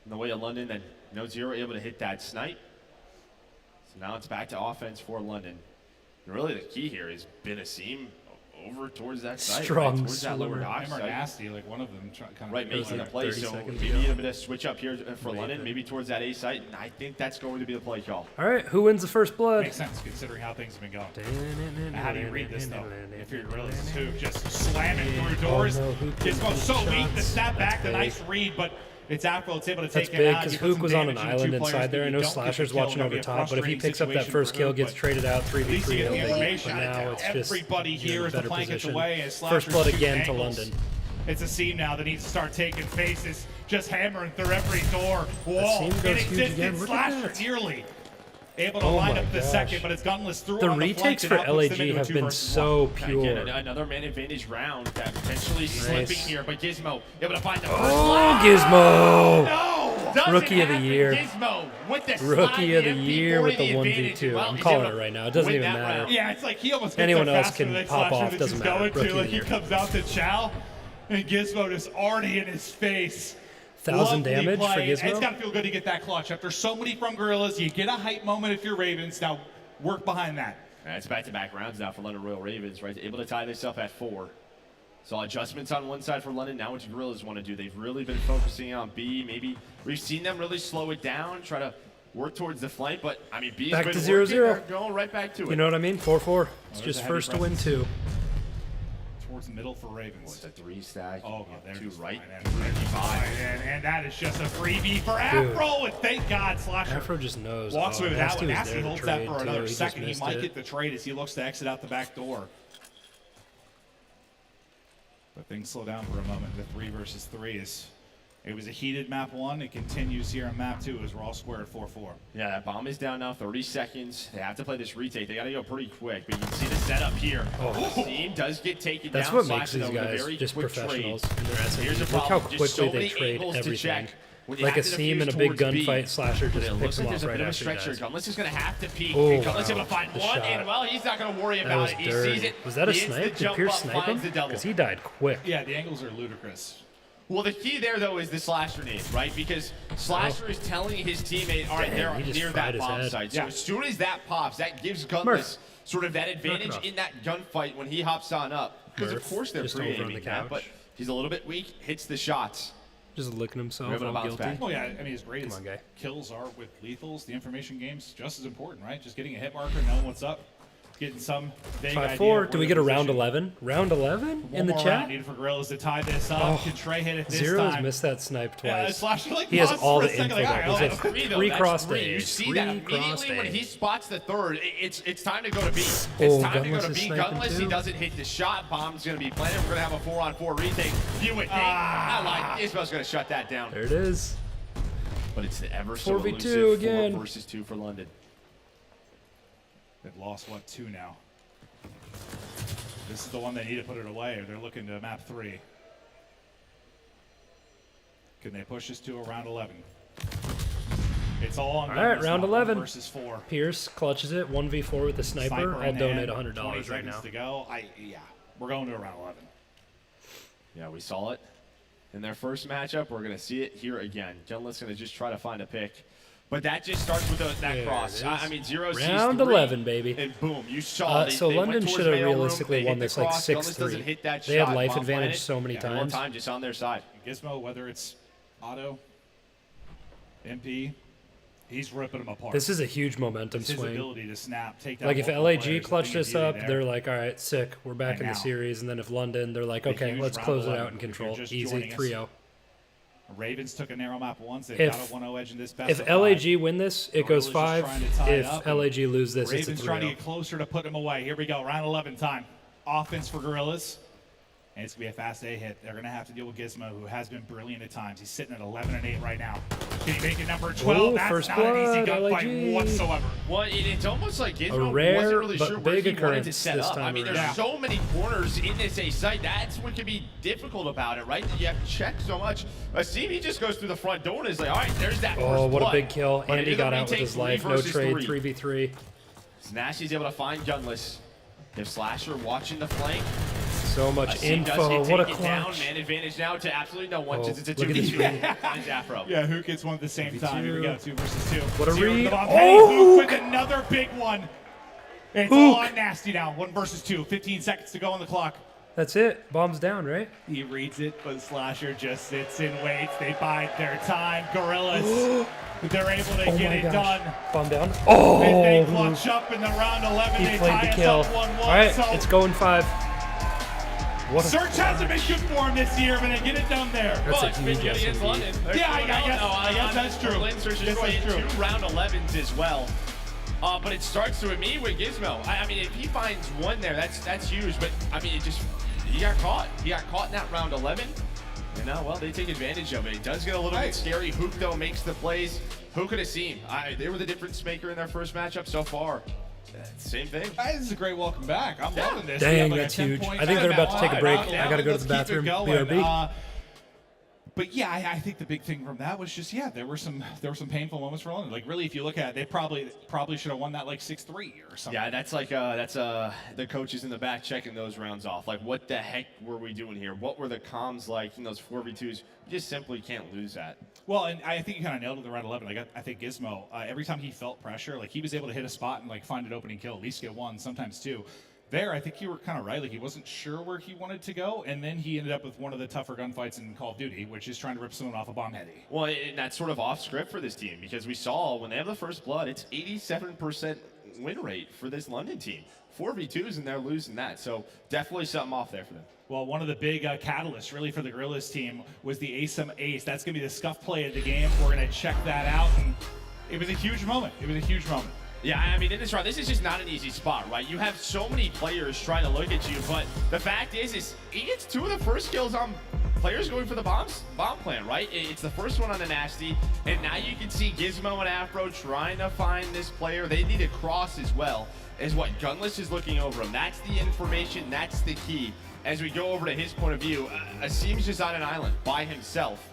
In the way of London, then Zero able to hit that snipe. So now it's back to offense for London. And really the key here has been Asim over towards that side. Strong towards that lower swimmer. dock Him or side. Nasty, like one of them kind of Right, making the like play. 30 So seconds maybe ago. a bit of switch up here for London, maybe towards that A site. And I think that's going to be the play call. All right, who wins the first blood? makes sense considering how things have been going. How do you read this though? If you're Gorillas, who just slamming through doors. Oh, no, Hook Gizmo's with so the weak. The shots. snap back, the That's nice read, but it's Afro. It's able to That's take big him out. because You put Hook some was on an damage into island 2 players, inside there. but I you know don't get the Slasher's kill. watching It'll over be a top, but if he frustrating picks up that situation first for kill, Hook, gets but traded out at least you 3v3. get the But information. now it's just Everybody you're here in a is the better plank gets position. away as First Slasher's blood shooting again to angles. London. It's a seam now that needs to start taking faces, just hammering through every door, seam wall, goes huge inexistent. again. Look at Slasher that. nearly able to Oh line my up the gosh. second, but it's Gunless through The on retakes the for flank, and that puts them LAG into a have 2 been versus so 1. pure. Again, another man advantage round that potentially slipping here, but Gizmo able to find the first Oh, blood. Gizmo! No! Doesn't Rookie of the happen. year. Gizmo with the Rookie slide, of the MP40, year with the advantage. 1v2. Well, I'm he's calling able it to right now. It doesn't win even that matter. round. Yeah, it's like he almost gets Anyone up else faster can than pop Slasher off, that doesn't she's matter. going Rookie to. of Like the he year. comes out to Chow, and Gizmo just already in his face. 1,000 Lovely damage for play. Gizmo? It's got to feel good to get that clutch. After so many from Gorillas, you get a hype moment if you're Ravens. Now work behind that. It's back-to-back rounds now for London Royal Ravens, right? Able to tie this up at 4. So adjustments on one side for London. Now what Gorillas want to do. They've really been focusing on B. Maybe we've seen them really slow it down, try to work towards the flank. But, I mean, B's Back been to working. 0-0. They're going right back to it. You know what I mean? 4-4. It's there's just a heavy first to win presence. 2. Towards the middle for Ravens. It's a 3 stack. Oh, yeah, they're 2 just right. fine. And that is just a freebie for Afro, and thank God Slasher Afro just knows. walks away with that one. was Nasty there to holds that trade, for too. another He just second. He missed might it. get the trade as he looks to exit out the back door. But things slow down for a moment. The 3 versus 3 is. It was a heated map 1. It continues here on map 2 as we're all square at 4-4. Yeah, that bomb is down now. 30 seconds. They have to play this retake. They got to go pretty quick. But you can see the setup here. Oh. Team does get taken That's down. what makes Slasher, these though, with a guys very just quick professionals trade. in their SMGs. Here's the Look how problem. Just so quickly they many trade angles to everything. check. When you Like a have to seam in a defuse big towards B, gunfight, Slasher but just it picks looks them like off there's a right bit of a after he stretcher. dies. Gunless is going to have to peek. Oh, Gunless able wow. to find The one, shot. and well, he's not going to worry That about was it. He dirty. sees it. Was that a He hits the snipe? Did jump Pierce up, snipe finds him? the double. Because he died quick. Yeah, the angles are ludicrous. Well, the key there, though, is the Slasher nade, right? Because Slasher is telling his teammate, all right, Damn, they're he just near fried that his bomb head. site. Yeah. So as soon as that pops, that gives Gunless Murph. sort of that advantage off. in that gunfight when he hops on up. Because, of Murph, course, they're just over on the pre-aiming that, but couch. he's a little bit weak, hits the shots. Just licking himself. We're able to All bounce guilty. back. Well, yeah, I mean, as great Come as on, guy. kills are with lethals, the information game's just as important, right? Just getting a hit marker, knowing what's up, getting some vague idea. 5-4. of Do where we the get a round position- 11? Round 11 One in the more chat? round needed for Gorillas to tie this up. Oh, Can Trey hit it this Zero's time? missed that snipe Yeah, twice. Slasher, like, He has paused all for a the second, info like, back. all He's right, like, Three, though, three that's cross three. You days. see that Three cross immediately when he days. spots the third. It's time to go to B. It's Oh, time to go Gunless to is B. sniping Gunless, he too. doesn't hit the shot. Bomb's going to be planted. We're going to have a 4-on-4 retake. You would think. I like Ismail's going to shut that down. There it is. But it's the ever so 4v2 elusive again. 4 versus 2 for London. They've lost, what, 2 now? This is the one they need to put it away, or they're looking to map 3. Can they push this to a round 11? It's all on All right, Gunless round now, 1 11. versus 4. Pierce clutches it. 1v4 with the sniper. I'll in donate hand, 20 $100 right seconds now. to go. Yeah, we're going to a round 11. Yeah, we saw it in their first matchup. We're going to see it here again. Gunless going to just try to find a pick. But that just starts with that There cross. it I is. mean, 0 sees Round 3, 11, baby. And boom, you saw. So they went London towards should have mail room, realistically they hit won the this like cross. Gunless doesn't 6-3. hit that They had shot. life Bomb advantage planted. so many Yeah, more times. time just on their side. Gizmo, whether it's Otto, MP, he's ripping them apart. This is a huge momentum It's his swing. ability to snap, take down Like if multiple LAG players, clutch the this thing of up, beauty they're there. like, all right, sick, we're back And in the now, series. And then if London, they're like, a okay, huge let's round close it 11. out and If you're control. just Easy, joining us. 3-0. Ravens took a narrow map once. They've If- got a 1-0 edge in this best If of LAG 5. win this, it goes Gorillas just 5. trying to tie it If up, and LAG lose this, it's a Ravens trying to 3-0. get closer to put them away. Here we go, round 11 time. Offense for Gorillas. And it's going to be a fast A hit. They're going to have to deal with Gizmo, who has been brilliant at times. He's sitting at 11 and 8 right now. Can he make it number 12? Ooh, That's first not an easy blood, gunfight LAG. whatsoever. Well, it's almost like Gizmo rare wasn't really but sure where big he wanted to occurrence set this up. time I mean, there's around. so many corners in this A site. That's what can be difficult about it, right? You have to check so much. He just goes through the front door and is like, all right, there's that Oh, first what a blood. big kill. But it Andy is a got out with retake, his life. 3 No versus trade, 3. 3v3. Nashy's able to find Gunless. If Slasher watching the flank. So much He does info. get What a taken down. clutch. Man advantage now to absolutely no one. Oh, Since it's a look at this 2v2. Finds Afro. Yeah, who gets one at the same time? Here we go, 2 versus 2. What a Zero to read. the bomb. Oh, Hey, Hook Hook. with another big one. It's Hook. all on Nasty now. 1 versus 2. 15 seconds to go on the clock. That's it. Bomb's down, right? He reads it, but Slasher just sits and waits. They bide their time. Gorillas, they're able to Oh get my it gosh. done. Bomb down. If they Oh, clutch up in the round 11, he they played tie the us kill. up 1-1. All right, so it's going 5. What a Search hasn't been good for him this year, but they get it done there. That's Well, a it's been huge good against SMG. London. Yeah, I guess that's true. Lynn searches Guess going that's in true. 2 round 11s as well. But it starts to me with Gizmo. I mean, if he finds one there, that's huge. But I mean, he got caught. He got caught in that round 11. And now, well, they take advantage of it. It does get a little bit scary. Hook, though, makes the plays. Who could have seen? They were the difference maker in their first matchup so far. Same thing. Hey, this is a great welcome back. I'm loving this. Dang, We have like that's a huge. 10-point I think they're about to take a break. Yeah, I gotta go to let's the keep it bathroom. going. BRB. But yeah, I think the big thing from that was just there were some painful moments for London. Like really, if you look at it, they probably should have won that like 6-3 or something. Yeah, that's like the coaches in the back checking those rounds off. Like, what the heck were we doing here? What were the comms like in those 4v2s? You just simply can't lose that. Well, and I think you kind of nailed it in round 11. Like I think Gizmo, every time he felt pressure, like he was able to hit a spot and like find an opening kill, at least get one, sometimes two. there, I think you were kind of right. Like, he wasn't sure where he wanted to go, and then he ended up with one of the tougher gunfights in Call of Duty, which is trying to rip someone off a bomb heady. Well, and that's sort of off script for this team because we saw when they have the first blood, it's 87% win rate for this London team. 4v2s and they're losing that. So definitely something off there for them. Well, one of the big catalysts really for the Gorillas team was the ASUM Ace. That's going to be the scuff play of the game. We're going to check that out. And it was a huge moment. It was a huge moment. Yeah, I mean, in this round, this is just not an easy spot, right? You have so many players trying to look at you, but the fact is he gets 2 of the first kills on players going for the bomb plant, right? It's the first one on a nasty, and now you can see Gizmo and Afro trying to find this player. They need a cross as well, as what Gunless is looking over him. That's the information, that's the key. As we go over to his point of view, Asim's just on an island by himself.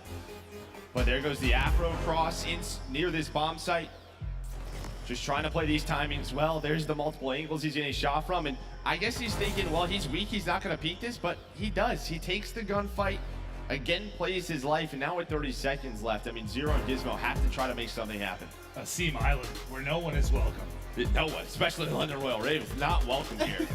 But there goes the Afro cross in near this bomb site. Just trying to play these timings well. There's the multiple angles he's getting shot from. And I guess he's thinking, well, he's weak. He's not going to peek this. But he does. He takes the gunfight, again plays his life. And now with 30 seconds left, I mean, Zero and Gizmo have to try to make something happen. Asim Island, where no one is welcome. No one, especially the London Royal Ravens, not welcome here.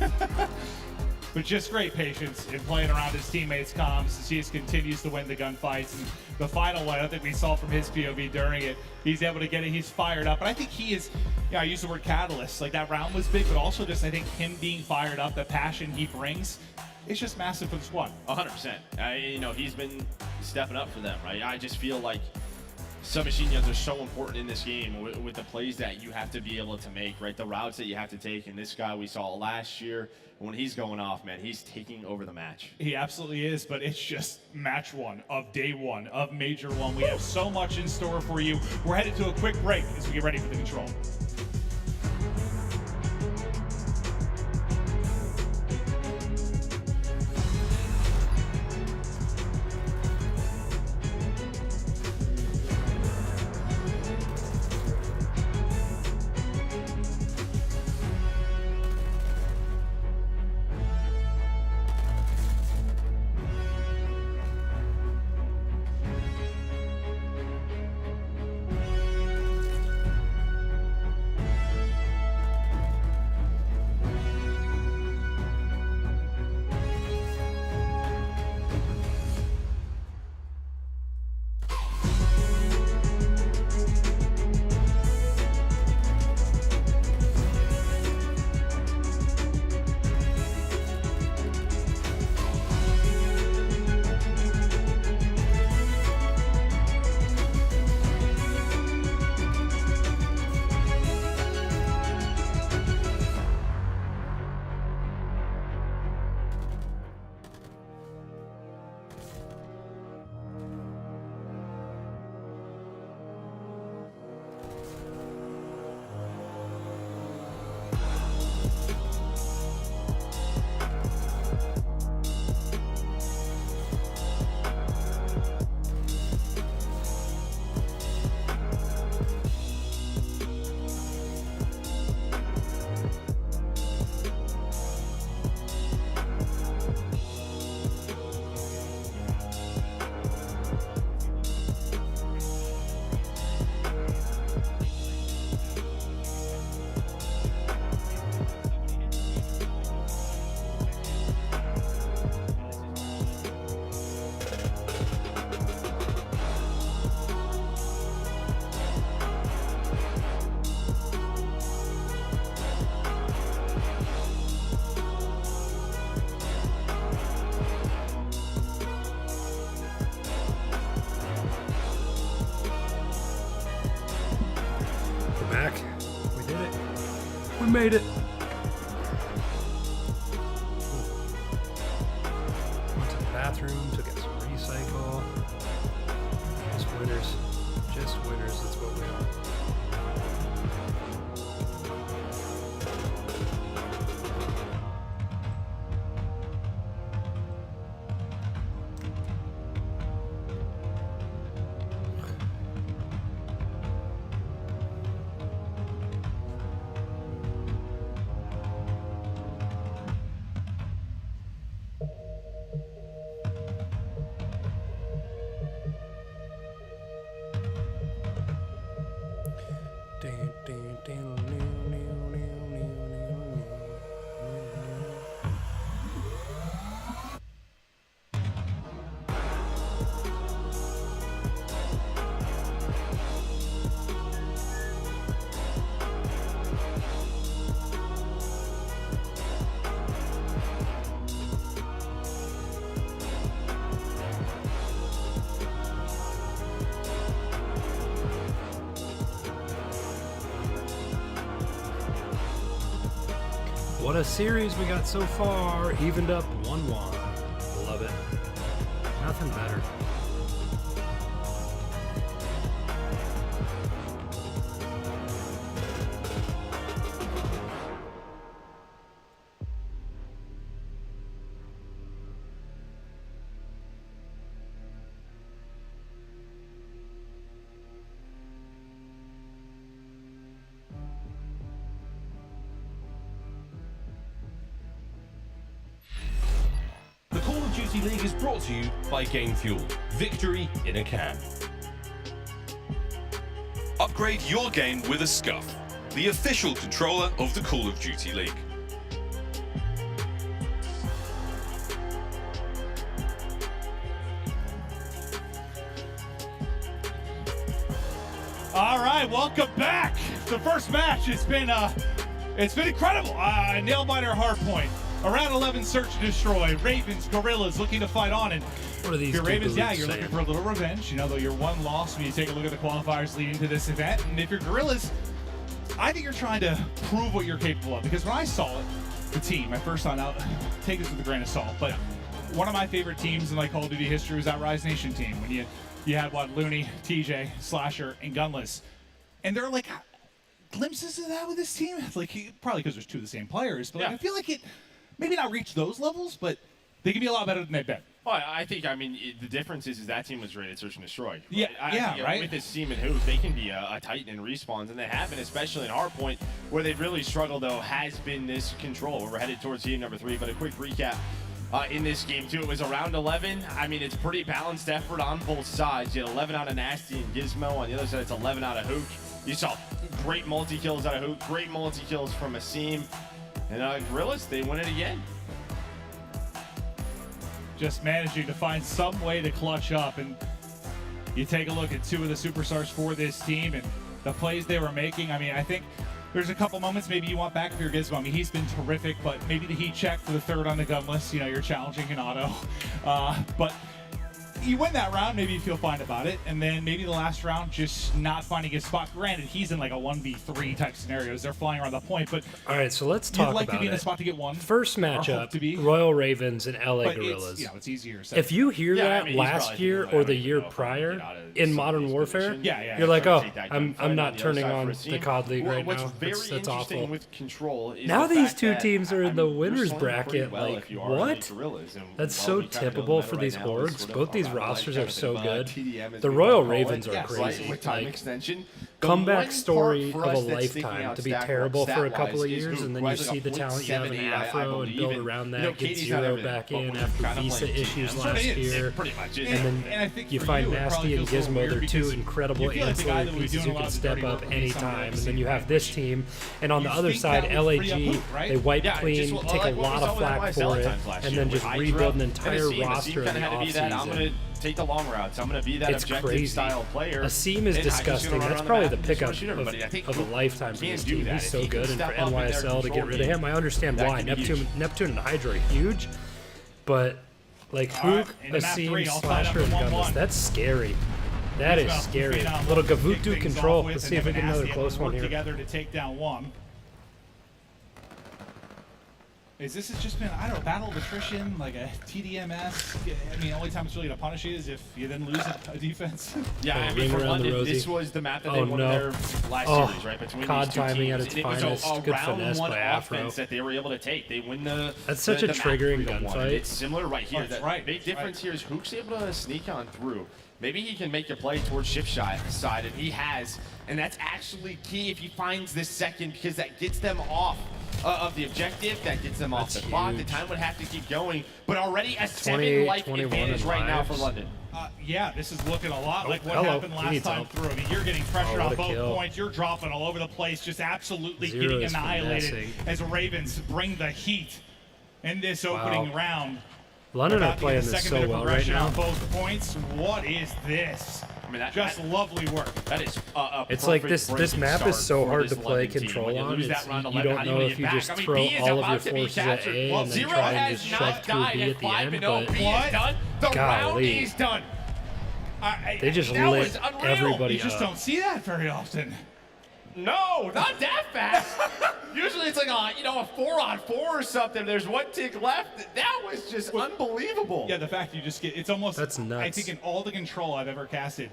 But just great patience in playing around his teammates' comms. He just continues to win the gunfights. And the final one, I think we saw from his POV during it, he's able to get it. He's fired up. And I think he is, I use the word catalyst. Like, that round was big, but also just, I think, him being fired up, the passion he brings, it's just massive for the squad. 100%. He's been stepping up for them, right? I just feel like submachine guns are so important in this game with the plays that you have to be able to make, right? The routes that you have to take. And this guy we saw last year, when he's going off, man, he's taking over the match. He absolutely is, but it's just match one of day one of Major One. We have so much in store for you. We're headed to a quick break as we get ready for the control. We made it. Went to the bathroom, took us some recycle. Just winners. Just winners, that's what we are. What a series we got so far. Evened up 1-1. Love it. Nothing better. The Call of Duty League is brought to you by Game Fuel. Victory in a can. Upgrade your game with a SCUF, the official controller of the Call of Duty League. All right, welcome back. The first match, it's been incredible. Nailbiter Hardpoint. Around 11, search and destroy. Ravens, Gorillas looking to fight on. And What are these if you're two Ravens, yeah, dudes you're saying? looking for a little revenge. You know, though you're one loss when you take a look at the qualifiers leading to this event. And if you're Gorillas, I think you're trying to prove what you're capable of. Because when I saw it, the team, my first time out, take this with a grain of salt, but one of my favorite teams in like Call of Duty history was that Rise Nation team. When you had what, Looney, TJ, Slasher, and Gunless. And there are like glimpses of that with this team. Like probably because there's two of the same players, but like, I feel like it maybe not reach those levels, but they can be a lot better than they've been. Well, I think, the difference is that team was rated search and destroy. Right? Yeah, I think, right. With this team and Hoop, they can be a titan in respawns, and they have been, especially in Hardpoint, where they've really struggled, though, has been this control. We're headed towards game number 3, but a quick recap. In this game, too, it was around 11. It's pretty balanced effort on both sides. You had 11 out of Nasty and Gizmo. On the other side, it's 11 out of Hook. You saw great multi-kills out of Hook, great multi-kills from Asim. And Gorillas, they win it again. Just managing to find some way to clutch up. And you take a look at two of the superstars for this team and the plays they were making. I think there's a couple moments maybe you want back for your Gizmo. He's been terrific, but maybe the heat check for the third on the Gunless. You're challenging an auto. But you win that round, maybe you feel fine about it. And then maybe the last round, just not finding his spot. Granted, he's in like a 1v3 type scenarios. They're flying around the point, but All right, so let's talk you'd like about to be in a it. spot to get one. First or hope matchup, to be. Royal Ravens and LA But Gorillas. it's easier. said. If you hear Yeah, that he's last probably year thinking, or the I don't year even know if I can prior get out of in some Modern of these Warfare, positions. Yeah, you're like, Try to oh, take that I'm gunfight not on the turning other on side for the Asim. COD League right What's now. very That's interesting awful. with Control is Now the these fact two that, teams are in the winners you're slaying pretty bracket, well like, if you are what? elite Gorillas. And That's while so we kinda typical go for right these now is orgs. sort of Both these around like rosters kind are of so a good. TDM, as The we Royal call it. Ravens are Yes, crazy. with time Like, extension. The comeback one story part for of a us that's sticking lifetime out to be stat- terrible for a stat-wise couple of is years, who and then you has, like, see a the talent you have in 0.78, I Afro and believe, build and, around you that, know, get Katie's not Zero everything, back but in when after you're kinda visa playing issues TDM, last it year. pretty much is. And And I think you for find you, it Nasty probably and feels a little Gizmo. weird They're two because incredible you feel like the guy ancillary that would be pieces doing who a lot can of the step dirty up work would be someone anytime. else And then in you have this Cambridge. team. And on You the other think side, that would free up LAG, Hoop, right? they wipe Yeah, clean, just, take a like what we lot saw of with flack NYSL for it, times last and year then with just Hydra rebuild an and entire Asim. roster in Asim the kinda had to be that, I'm offseason. going to take the long routes. I'm going to be that It's objective crazy. style player. Asim is And Hydra's gonna disgusting. run That's around the probably map the and just pickup rush everybody. I think of a Hoop lifetime for can this do team. that. He's If so he can good, and for step up in their NYSL to get control rid of game, him, I understand that why. can be huge. Neptune and Hydra are huge, but like All right, Hook, in the map Asim, three, I'll sign up Slasher, and for Gunless, 1-1. that's scary. That is Gizmo, scary. Phenom, Little kick Gavutu things control. off with, Let's and see if we him get and another Nasty close able to one work here. together to take down one. This has just been, I don't know, battle of attrition, like a TDMS. The only time it's really going to punish you is if you then lose a defense. Yeah, Oh, ring for around the London, Rosie. this was the map that Oh, they won no. their last Oh, series, right? Between COD these two timing teams. at its And it was finest. a Good round finesse one by Afro. offense that they were able to take. They win the. That's such the a map triggering 3-1. gunfight. It's similar right here. That's The right, big that's difference right. here is Hook's able to sneak on through. Maybe he can make a play towards shift side, and he has. And that's actually key if he finds this second, because that gets them off of the objective, that gets them off That's the clock. The huge. time would have to keep going, but already a 28, 7-life 21 advantage in right now for lives. London. Yeah, this is looking a lot like what hello. happened He last needs time help. through. You're getting pressure Oh, on what a both kill. points. You're dropping all over the place, just absolutely Zero getting is annihilated finessing. as the Ravens bring the heat in this opening round. London are About to get playing the this second so bit of well right progression now. on both points. What is this? Just lovely work. That is a It's like perfect this breaking map start is so for hard this to play London team. control When you on. lose It's, that round you 11, don't how do you know win if it you back? just I mean, throw B is all of about your to be forces at captured. A Well, and then Zero try and has just not shove through died B at at the 5-0. end. B But is done. The round golly. is done. they just that lit was unreal. everybody You just up. don't see that very often. No, not that fast. Usually it's like a 4-on-4 or something. There's 1 tick left. That was just unbelievable. Yeah, the fact you just get, it's almost, That's nuts. I think in all the control I've ever casted,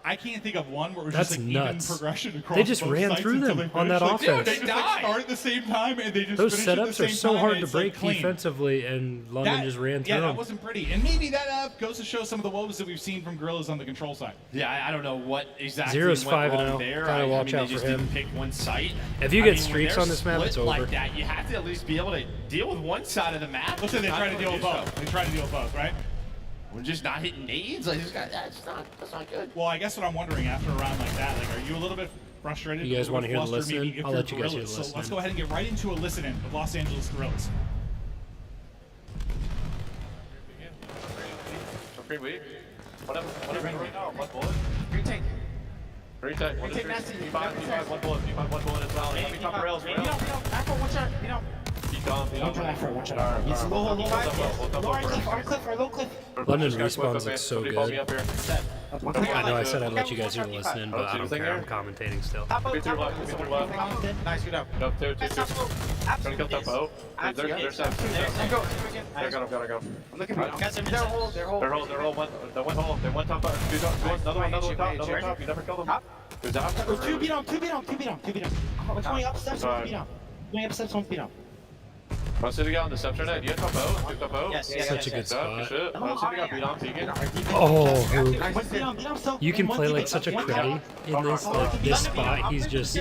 I can't think of one where it was That's just like nuts. even progression across They just both ran sites through until them they on that finished. Like, offense. they just like died. start at the same time and they just Those finish at the setups are same so time, hard and to it's, like, break clean. defensively, and London just ran through Yeah, them. that wasn't pretty. And maybe that goes to show some of the woes that we've seen from Gorillas on the control side. Yeah, I don't know what exactly Zero's went 5-0. wrong there. Gotta watch they out just for him. didn't pick one site. If you I get mean, when streaks they're on this map, it's split like over. that, you have to at least be able to deal with one side of the map. Listen, they Not try to deal with doing both. They try to deal with both, right? We're just not hitting nades. Like this guy, that's not good. Well, I guess what I'm wondering after a round like that, like, are you a little bit frustrated? You guys a little wanna bit hear the flustered, maybe listen-in? if I'll you're let you guys hear the Gorillas? So let's listen-in. go ahead and get right into a listen-in of Los Angeles Gorillas. Green weak. Whatever right now. 1 bullet. Green tank. Green tank. Green tank nasty. You find 1 bullet. You find 1 bullet as well. Heavy top rails. Beat up. Afro, one shot. Beat up. Keep going. One shot afro, one shot afro. He's low, low, low cliff, or low cliff. London respawns look so Somebody follow good. me up here. I know I said I'd let you guys hear the listen, but I don't care. I'm commentating still. Be through left. Nice, good up. Up 2, 2, 2. Trying to kill that boat. They're set. There, go. I got him. I'm looking for guys. They're hold. They're hole. They went hole. They went top. Another one top. You never killed them. Who's out? Two beat up. We're going up steps, one beat up. Going up steps, one beat up. Want to see the guy on the center net? You have top boat? Take top boat? Yes, Such a good Good spot. shit. Want to see the guy beat on Tegan? Oh, Hook. One beat up, so. You can play like such a creddy in this spot. He's just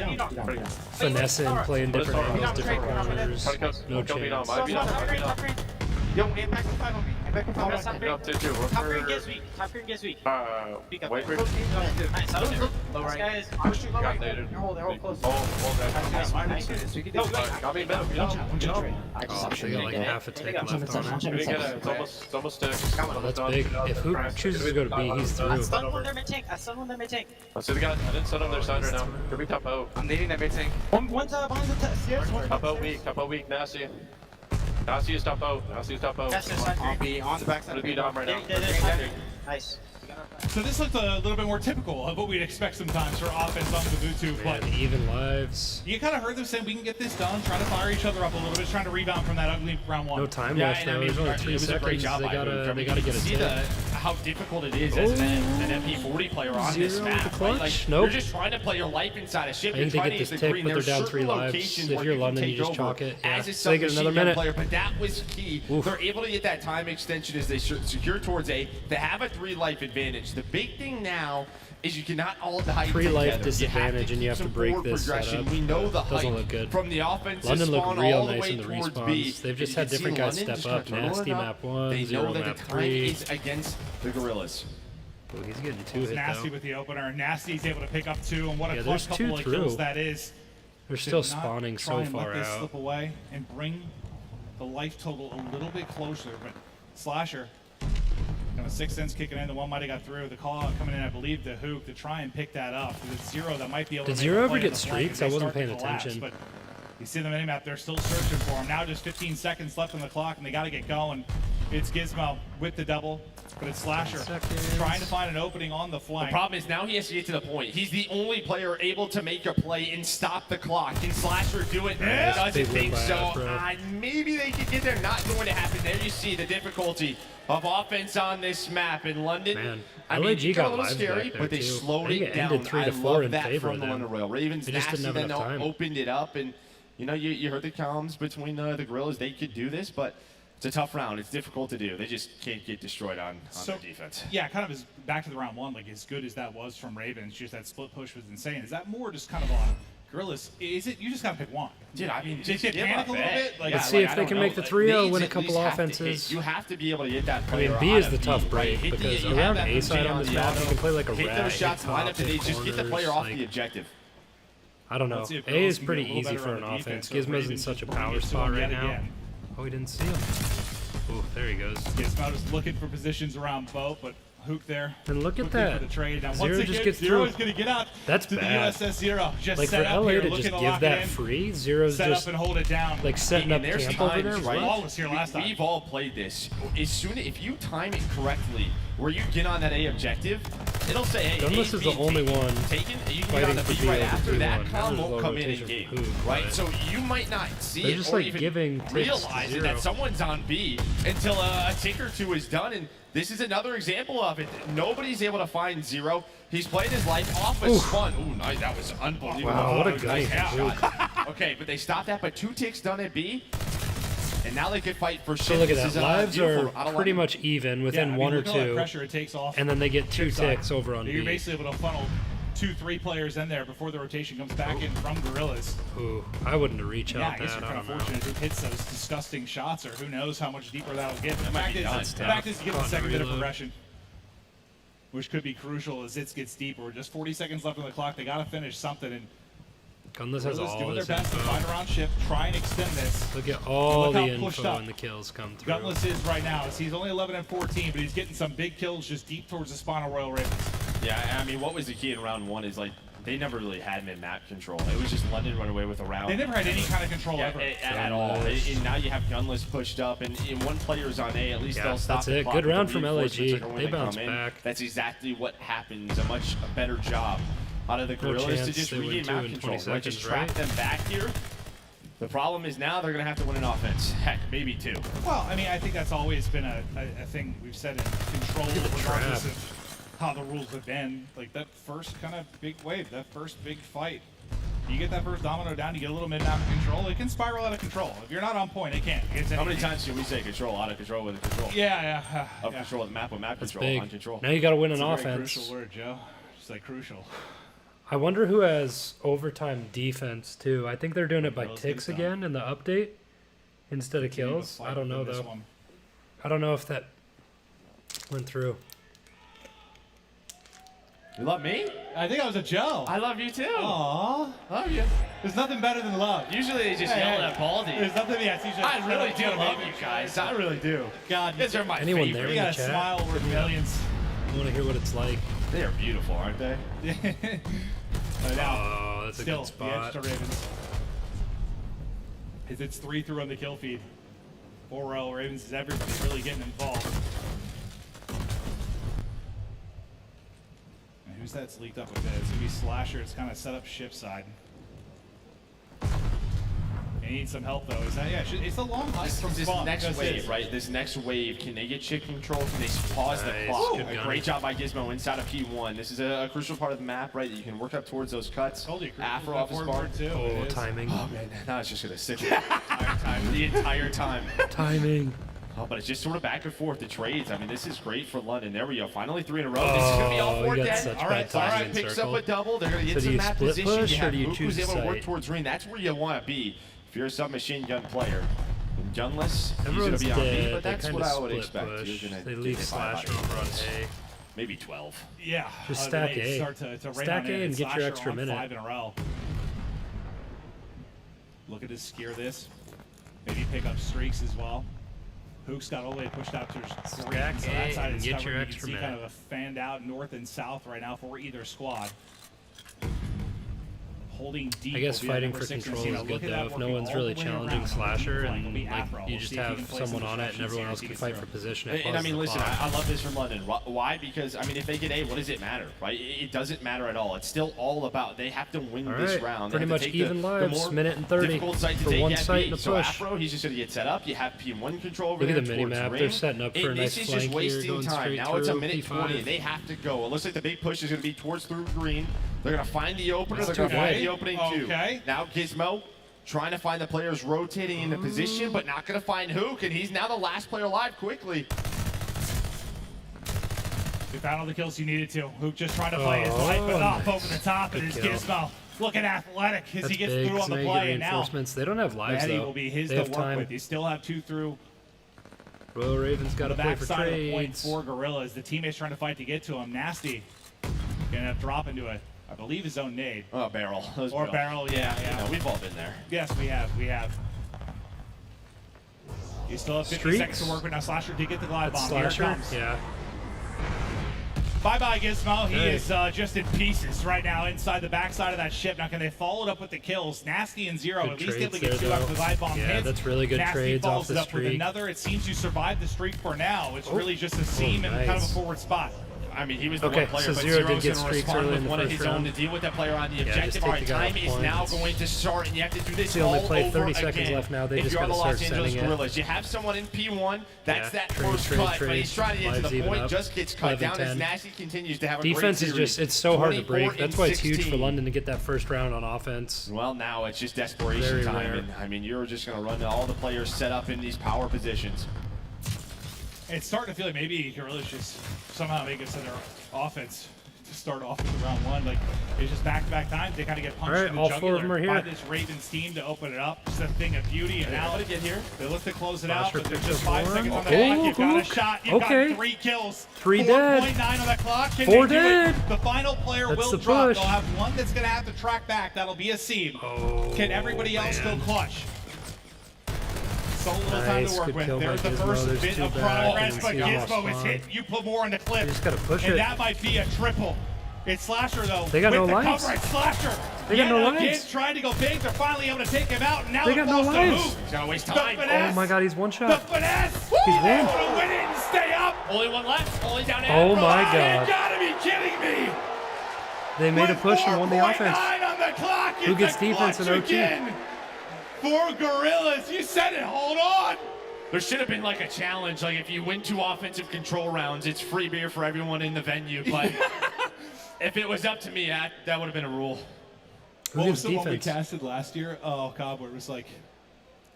finessing, playing different angles, different corners. No chance. I beat on. Yo, impact 5 on me. Impact 5 on me. Beat on 2, 2. Top green gets weak. Top green gets weak. Wait for Nice, I was low right. Guys, push you low right. Got nated. They're hold close. Nice. Nice. We can do it. Got me in middle. Beat on. Oh, they got like half a tick left on him. We didn't get it. It's almost sticks. Oh, that's big. If Hook chooses to go to B, he's through. Stun one their mid tank. I stun one their mid tank. Let's see the guy. I didn't set on their side right now. Could be top boat. I'm needing that mid tank. One's behind the stairs. Top boat weak. Nasty. Nasty is top boat. That's their side. I'll be on the back side. Gonna beat on right now. Nice. So this looked a little bit more typical of what we'd expect sometimes for offense on Gavutu, but And even lives. you kind of heard them saying we can get this done, trying to fire each other up a little bit, trying to rebound from that ugly round one. No time Yeah, left and I though. mean, There's only it 3 was a great seconds. job They by Hook. I gotta mean, get you a can see tip. how difficult it is as an MP40 player on this Zero map. with the Right? clutch? Like, Nope. You're just trying to play your life inside a ship. I You're think they trying get to use this the tick, green. but they're There's down certain 3 lives. locations If where you're you can London, you take just over chalk it. Yeah. as a They get another submachine gun minute. player, but that was key. Oof. They're able to get that time extension as they secure towards A. They have a 3 life advantage. The big thing now is you cannot all die 3 together. life disadvantage, and you have to keep some break forward this progression. setup. We know the Doesn't height look good. from the offensive London looked spawn real all the nice way in the towards respawns. B. They've just You had can see different guys London step just up. kinda Nasty turning map up. 1, They Zero know that map the time 3. is against the Gorillas. Oh, he's getting 2 hit Nasty though. with the opener. Nasty's able to pick up 2, and what a Yeah, clutch there's couple 2 of kills through. that is. They're still Did not spawning try so and far let this out. slip away and bring the life total a little bit closer, but Slasher, kind of 6 cents kicking in. The one might have got through. The call out coming in, I believe, to Hook to try and pick that up. Because it's Zero that might be able Did to make Zero a ever play get on the flank streaks? if they I wasn't start to paying collapse, attention. But you see the minimap, they're still searching for him. Now just 15 seconds left on the clock, and they got to get going. It's Gizmo with the double, but it's Slasher trying to find an opening on the The flank. problem is now he has to get to the point. He's the only player able to make a play and stop the clock. Can Slasher do it? Doesn't Big win think by so. Afro. Maybe they could get there. Not going to happen. There you see the difficulty of offense on this map in London. Man, I mean, LAG it got got a little lives scary, back there, but they too. slowed I think it it down. ended 3 to 4 love in that favor from of the them. London Royal. Ravens They just nasty didn't have then enough time. opened it up, and you heard the comms between the Gorillas. They could do this, but it's a tough round. It's difficult to do. They just can't get destroyed on their defense. Yeah, kind of as back to the round one, like as good as that was from Ravens, just that split push was insane. Is that more just kind of on Gorillas? Is it you just gotta pick one? Dude, I mean, Just just get panic a little bit? Like, Let's see if I they don't can know. make the Like, 3-0, Leeds win a at couple least have to offenses. hit- You have to be able to get that I player mean, B out is the of tough right? break Hit the- because you have around that A side position on this the map, you auto. can play like a Hit rat, those shots, hit line top, up to hit these, just get the corners, player off like- the objective. I don't know. Let's see if A Gorillas is can pretty get a little easy better for on an the offense. defense, so Gizmo's in Ravens such a just bring power it to spot him right yet now. again. Oh, he didn't see him. Oh, there he goes. Gizmo just looking for positions around both, but Hook there. And look at looking that. For the trade. Now, Zero once just again, gets Zero through. is going to get out That's to bad. the USS Zero. Just Like for set up LA here, to looking just to give lock that it in, free, Zero's set just up and hold it down. like setting up And there's camp over times, there. right? Flawless here last time. We've all played this. As soon if you time it correctly, where you get on that A objective, it'll say, hey, Gunless A, is B, the only taken, one taken, and you can get on the fighting for B right B over after B1. that. Now Column there's won't low come in and rotation game, for Poog, right? but So you might not see they're it just or like even giving ticks to realize zero. that someone's on B until a tick or two is done. And this is another example of it. Nobody's able to find Zero. He's playing his life off a spun. Ooh, nice. That was unbelievable. Wow, what a Nice gunny from headshot. Okay, but they stopped that. But 2 ticks done at B. And now they could fight for shit. So look at This that. is, Lives beautiful. are Out of pretty line. much even within Yeah, I mean, one or look at all that two, pressure it takes off. and then they get 2 chip side. ticks over on You're B. basically able to funnel 2-3 players in there before the rotation comes back in from Gorillas. Ooh, I wouldn't reach Yeah, out I guess that. you're I kind of don't know. fortunate who hits those disgusting shots, or who knows how much deeper that'll get. But the might fact be is, nuts, the fact is, you get the Caught in second bit of reload. progression, which could be crucial as it gets deeper. Just 40 seconds left on the clock. They got to finish something, and Gunless has Gorillas all doing their this best to info. find around ship, try and extend this. Look at all Look how the pushed info up and the kills come through. Gutless is right now. As he's only 11 and 14, but he's getting some big kills just deep towards the spawn of Royal Ravens. Yeah, I mean, what was the key in round 1 is like they never really had mid-map control. It was just London run away with a round. They never had any kind of control Yeah, ever. at all. And now you have Gunless pushed up, and one player's on A. At least Yeah, they'll stop that's the it. clock Good with the round from reinforcements LAG. are going They to come bounced in. back. That's exactly what happens. A much better job out of the Gorillas to chance just they win regain 2 map in control. 20 Right? Just seconds, trap them back here. The problem is now they're going to have to win an offense. Heck, maybe 2. Well, I mean, I think that's always been a thing we've said in control, regardless trap. of how the rules have been. Like that first kind of big wave, that first big fight. You get that first domino down, you get a little mid-map control, it can spiral out of control. If you're not on point, it can't. It's How many anything. times should we say control, out of control, with control? Yeah. Of yeah. control with map That's control, big. on control. Now you got to win It's an a very offense. crucial word, Joe. Just like crucial. I wonder who has overtime defense too. I think they're doing it by Gorillas get ticks it done. again in the update instead of Continue to kills. fight I don't know within this though. one. I don't know if that went through. You love me? I think that was a Joe. I love you too. Aww. Love you. There's nothing better than love. Usually they just Hey, yell hey. at Baldy. There's nothing. Yeah, it's usually I really do Joe, love baby. you guys. I really do. God, You guys are my Anyone favorite. there? you in got the a chat? smile worth millions. I want to hear what it's like. They are beautiful, aren't they? Now, Oh, that's a still, good the edge spot. to Ravens. As it's 3 through on the kill feed. For Royal Ravens is everybody really getting involved. And who's that's leaked up with it? It's gonna be Slasher. It's kind of set up shift side. They need some help though. Is that it's a long hike from This spawn. next because wave, it's- right? This next wave, can they get chip control? Can they pause the Nice. clock? Good A gun. great job by Gizmo inside of P1. This is a crucial part of the map, right? That you can work up towards those cuts. Told you, Afro off his important bar. word, too. Oh, It is. timing. Oh man, now it's just gonna sit there the entire time. Timing. Oh, but it's just sort of back and forth the trades. I mean, this is great for London. There we go. Finally 3 in a row. This is gonna be all Oh, 4 you got dead. such All bad right, timing in picks circle. up a double. They're gonna get So do some you map split position. push You or have do you Mook who's choose able to work site? towards Green. That's where you want to be if you're a submachine gun player. And Gunless, he's gonna Everyone's be on B, dead. but They that's kind what of I would split expect. push. You're gonna They get leave hit by Slasher about over on 8. A. Maybe 12. Yeah. Just they stack A. Start to rain Stack on A in, and get your Slasher extra on minute. 5 in a row. Looking to skeer this. Maybe pick up streaks as well. Hook's got all the way pushed out to Green, Stack so A that side and is get covered. your You can extra see kind minute. of a fanned out north and south right now for either squad. Holding deep. I guess will be fighting number for 6 control and is look good at that though. If no working one's all really the way challenging around. Slasher Flank will and be like Afro. you We'll just see if he have can play someone some on it and disruptions everyone here else as he can gets fight through. for position. It And I pauses mean, the listen, clock. I love this from London. Why? Because, I mean, if they get A, what does it matter, right? It doesn't matter at all. It's still all about they have to win All this right, round. They pretty have to much take even the lives, more minute and 30 difficult site to for take one at site B. and a So push. Afro, he's just going to get set up. You have P1 control over Look there at the towards mini-map. Ring. They're setting up for a This nice is flank just here, wasting going time. straight Now it's a through minute P5. 20, and they have to go. It looks like the big push is going to be towards through Green. They're going to find the opener. They're going to find the opening too. Okay. Now Gizmo trying to find the players rotating into position, but not going to find Hook, and he's now the last player alive quickly. You found all the kills you needed to. Hook just trying to play his life, but off over the top. And Good his kill. Gizmo looking athletic as That's he gets big. through on So the now you get play. And now reinforcements. They don't have lives Eddie though. will be his They to have work time. with. You still have 2 through Royal Ravens got to the play back for side of the point trades. for Gorillas. The teammates trying to fight to get to him. Nasty. Gonna end up dropping to I believe his own nade. Oh, barrel. That was Or barrel, yeah. No, we've all been there. Yes, we have. You still have 50 Streaks? seconds to work with. Now Slasher did get the glide That's bomb. Here it Slasher. comes. Yeah. Bye-bye, Gizmo. He Hey. is just in pieces right now inside the backside of that ship. Now, can they follow it up with the kills? Nasty and Zero, Good at least able to trades get two there, after the though. dive bomb Yeah, hits. that's really good Nasty trades follows off the it up with streak. another. It seems you survived the streak for now. It's really just a seam and kind of a nice. forward spot. I mean, he was the Okay, one player, so but Zero did Zero's get going to streaks respond early with in the one of first his own round. to deal with that player on the just objective. take All the right, guy time off is point. now going to start, and you have to do this They only all played over 30 seconds again. left now. They if just you are gotta the Los start Angeles sending it. Guerrillas, you have someone in P1. That's Yeah, that trade, first trade, cut, but trade. he's trying to get to Lives the even point. up. Just gets cut 11, down as 10. Nasty continues to have a Defense great is series. just, it's so hard to break. 24 That's why it's huge for 16. London to get that first round on offense. Well, now it's just desperation Very time. rare. And, I mean, you're just going to run all the players set up in these power positions. It's starting to feel like maybe Guerrillas just somehow make it to their offense to start off with the round one. Like, it's just back-to-back times. They kind of get punched All right, in the all jugular four of them are by here. this Ravens team to open it up. Just a thing of beauty. And now How to get here? they look to close it out, Flasher but there's picks just up 5 one. seconds on the Okay. clock. You've got a Hook. shot. You've Okay. got 3 kills. 3 dead. 4.9 on that clock. Can 4 they do dead. it? The final player That's will the drop. push. They'll have one that's going to have to track back. That'll be a seam. Oh, Can everybody else man. still clutch? So little time Nice, to work good with. kill by There's the Gizmo. first There's bit two of back, progress, and but see him Gizmo is spawn. hit. You put more on the clip. You just gotta push and it. that might be a triple. It's Slasher though. They got with no the lives. cover. It's Slasher. They got Yet no again, lives. trying to go big. They're finally able to take him out. And now They it got no falls to lives. Hoop. He's got to waste The time. finesse. Oh my god, he's one The shot. finesse. He's Able won. to win it and stay up. Only one left. Only down to Oh Afro. my You god. gotta be kidding me. They made a With push and won the 4.9 offense. on the clock, Who it's gets a defense in clutch OT? again. For Guerrillas. You said it. Hold on. There should have been like a challenge, like if you win 2 offensive control rounds, it's free beer for everyone in the venue. But if it was up to me, that would have been a rule. Who What gets was the one we defense? casted last year? Oh God, where it was like,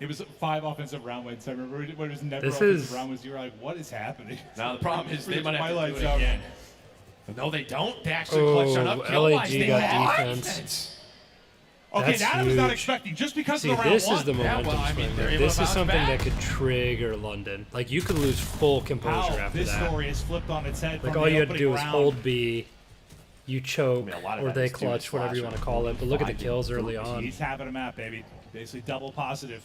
it was 5 offensive round wins. I remember when it was never This offensive is- round wins. You were like, what is happening? Now the problem is they It's might have to Twilight do it Zone. again. But no, they don't. They actually clutched on up. Kill wise, LAG they got have defense. Okay, That's that I was not huge. expecting just because See, of the round this one. is the Yeah, momentum well, I mean, swing. they're there. able This to is bounce something back. that could trigger London. Like, you could lose full composure How after this that. story is flipped on its head. Like, from all the you had to opening do was round. hold B, you choke, I mean, a lot of or that they is due to clutch, whatever you Slasher. want to call it. But look at the 5 kills early on. He's having a map, baby. Basically double positive.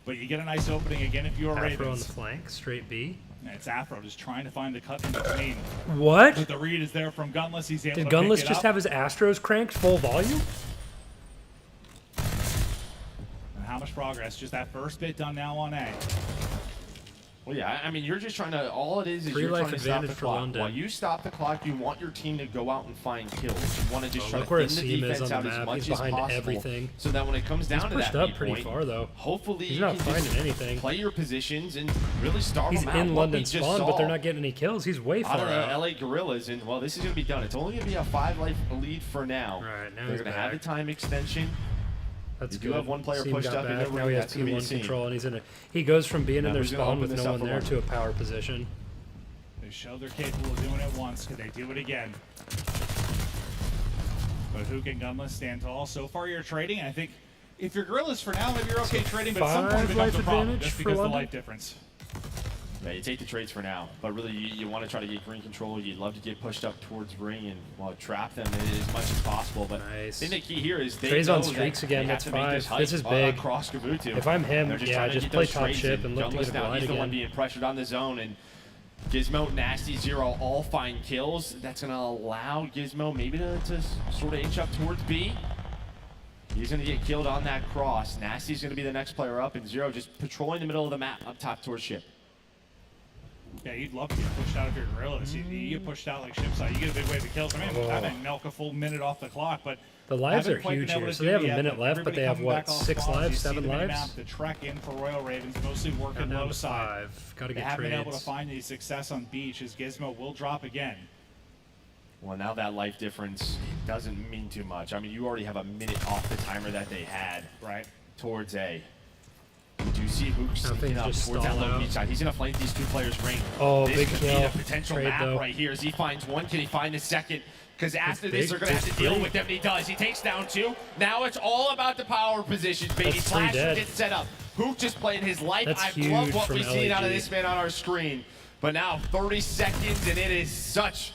But you get a nice opening again if you're Afro on Ravens. the flank, straight B. And it's Afro just trying to find the cut in between. What? But the read is there from Gunless. He's able Did to pick Gunless it just up. have his Astros cranked full volume? And how much progress? Just that first bit done now on A. Well, yeah, I mean, you're just trying to, all it is Free you're life trying to stop advantage the for clock. London. While you stop the clock, you want your team to go out and find kills. You want to just try Look to where thin the Asim is defense on out the as map. much He's as behind possible. everything. So that when it comes down to pushed that up B pretty point, far, though. hopefully He's you not can finding just anything. play your positions and really starve He's them out. in What London we just spawn, but they're saw not getting any kills. He's way out far of the out. LA Guerrillas, and well, this is going to be done. It's only going to be a 5-life lead for now. Right, now They're he's going to have the back. time extension. That's You do good. have one player Seam pushed got up in back. the Now room. he has That's gonna be P1 Seam. control, and he's in a. He goes from being Now in their who's gonna spawn open with this no up one for there one? to a power position. They show they're capable of doing it once. Could they do it again? But Hook and Gunless stand tall. So far, you're trading. I think if you're Guerrillas for now, maybe you're okay trading, but at some point it 5 becomes life a problem advantage just for because of the London? life difference. Yeah, you take the trades for now, but really you want to try to get green control. You'd love to get pushed up towards ring and trap them as much as possible. But Nice. I think the key here is they Trades know on that streaks they again, have that's to make 5. hype, This is big. across Kabuto. If I'm him, They're yeah, trying to just get play those top trades ship in. and look to Gunless get a now, glide he's the one again. being pressured on the zone, and Gizmo, Nasty, Zero all find kills. That's going to allow Gizmo maybe to sort of inch up towards B. He's going to get killed on that cross. Nasty's going to be the next player up, and Zero just patrolling the middle of the map up top towards ship. Yeah, you'd love to get pushed out of your Guerrillas. You get pushed out like ship side. You get a big wave of kills. I mean, Oh. I think milk a full minute off the clock, but The lives haven't are quite been huge able here. to So do they have it a yet, minute left, but everybody they have coming what, back off 6 spawns. lives, You see 7 the mini lives? map, the trek in for Royal Ravens, mostly working Down low to side. 5. Got to They get haven't been able to trades. find any success on beach as Gizmo will drop again. Well, now that life difference doesn't mean too much. I mean, you already have a minute off the timer that they had Right. towards A. We do see Hook Now sneaking things up just towards that stall low out. beach side. He's going to flank these 2 players' ring. Oh, this big could kill. be the potential Trade, map though. right here. As he finds one, can he find the second? Because after this, big. they're going to have That's to deal three. with them, and he does. He takes down 2. Now it's all about the power positions, baby. That's 3 Flasher dead. gets set up. Hook just playing his life. That's I huge love what from we've seen out of LAG. this man on our screen. But now 30 seconds, and it is such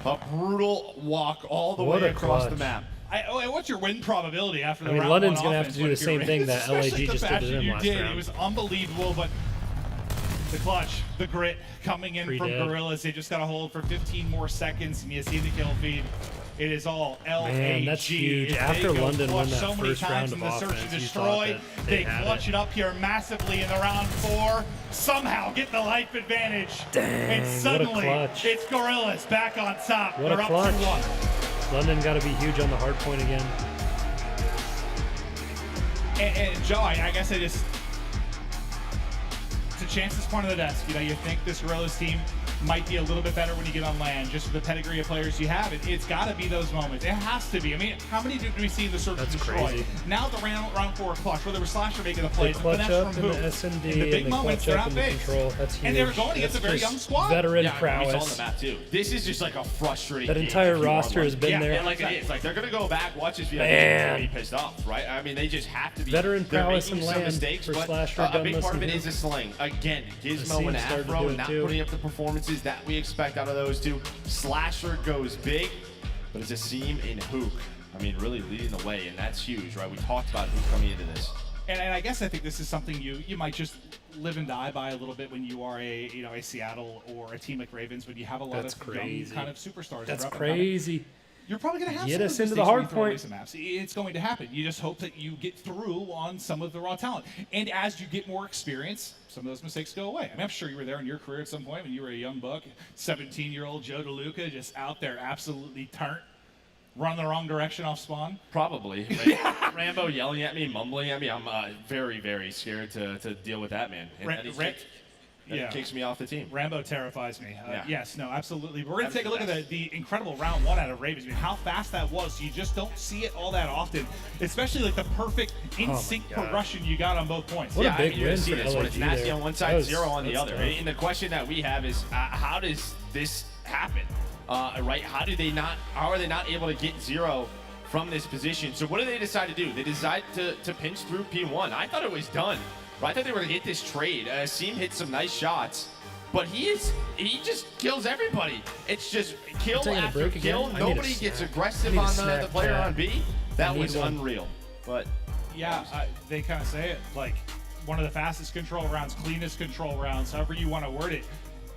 a brutal walk all the What way a across the clutch. map. What's your win probability after the I mean, round London's one gonna have to offense? do the What if you're same thing that Ravens? LAG Especially the just did to fashion them you last did. round. It was unbelievable, but The clutch, the grit coming in from Pre-dead. Gorillas. They just got to hold for 15 more seconds, and you see the kill feed. It is all LAG. Man, that's huge. If they After go London won clutch that so many first times round in of the search offense, and you thought destroy, that they they had clutch it. it up here massively in the round 4. Somehow get the life advantage. Dang, and what a suddenly clutch. it's Gorillas back on top. What They're a up clutch. 2-1. London got to be huge on the hard point again. And Joe, I guess it's a chance this point of the desk. You know, you think this Gorillas team might be a little bit better when you get on land, just with the pedigree of players you have. It's got to be those moments. It has to be. I mean, how many do we see in the search and That's destroy? crazy. Now the round 4 clutch, where there was Slasher making the They plays, clutch finesse up from in the Hoop. S&D, In the big and they moments, clutch they're up not in the big. control. That's huge. And they were going against That's a very just young squad. Veteran Yeah, I mean, he's on prowess. the map too. This is just like a frustrating. That game entire if you are roster has London. been Yeah, there. And like it is, like they're gonna go back, watch this video, Man. and be pissed off, right? I mean, they just have to be. Veteran they're prowess making and some land mistakes, for but Slasher, a big Gunless, part of it and is the slang. Again, Gizmo Seam and started to Afro do it not too. putting up the performances that we expect out of those two. Slasher goes big, but it's a Seam and Hook. I mean, really leading the way, and that's huge, right? We talked about Hook coming into this. And I guess I think this is something you might just live and die by a little bit when you are a Seattle or a team like Ravens, when you have a lot That's of crazy. young kind of superstars. That's that are up and coming. crazy. You're probably going to have Get some us of those into the mistakes hard when you throw away point. some maps. It's going to happen. You just hope that you get through on some of the raw talent. And as you get more experience, some of those mistakes go away. I mean, I'm sure you were there in your career at some point when you were a young buck, 17-year-old Joe DeLuca, just out there absolutely turnt, run the wrong direction off spawn. Probably. Like, Rambo yelling at me, mumbling at me. I'm very, very scared to deal with that, man. And then he kicks me off the team. Rambo terrifies me. Yeah. Yes, no, absolutely. But we're going That's to take a the look at best. the incredible round 1 out of Ravens. I mean, how fast that was. You just don't see it all that often, especially like the perfect in-sync God. progression you got on both points. What a Yeah, big I mean, you're win gonna see for this when it's LAG nasty there. on one That side, was- 0 on the that's other. tough. And the question that we have is, how does this happen? Right? How are they not able to get 0 from this position? So what do they decide to do? They decide to pinch through P1. I thought it was done. Right? I thought they were gonna get this trade. Seam hit some nice shots, but he just kills everybody. It's just kill taking a after break again? kill. I need a Nobody gets snack. I aggressive need a on the snack, player Pat. on B. That need was one. unreal. But Yeah, they kind of say it like one of the fastest control rounds, cleanest control rounds, however you want to word it.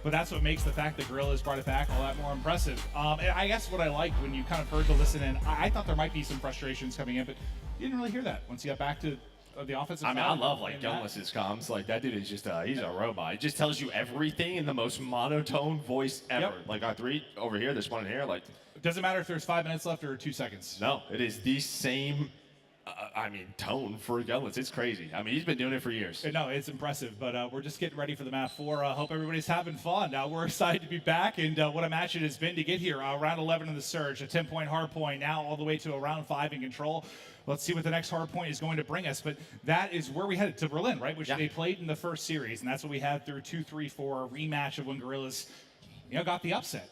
But that's what makes the fact that Gorillas brought it back all that more impressive. And I guess what I liked when you kind of heard the listen in, I thought there might be some frustrations coming in, but you didn't really hear that once you got back to the offensive I mean, side. I love like And that- Gunless's comms. Like that dude is just he's a robot. It just tells you everything in the most monotone voice ever. Yep. Like our 3 over here, this one in here. Like It doesn't matter if there's 5 minutes left or 2 seconds. no, it is the same. Tone for Gunless. It's crazy. I mean, he's been doing it for years. No, it's impressive, but we're just getting ready for the map 4. Hope everybody's having fun. We're excited to be back, and what a match it has been to get here. Round 11 in the Surge, a 10-point hard point, now all the way to a round 5 in control. Let's see what the next hard point is going to bring us, but that is where we headed to Berlin, right? Which they played in the first series, and that's what we had through 2, 3, 4, a rematch of when Gorillas, got the upset.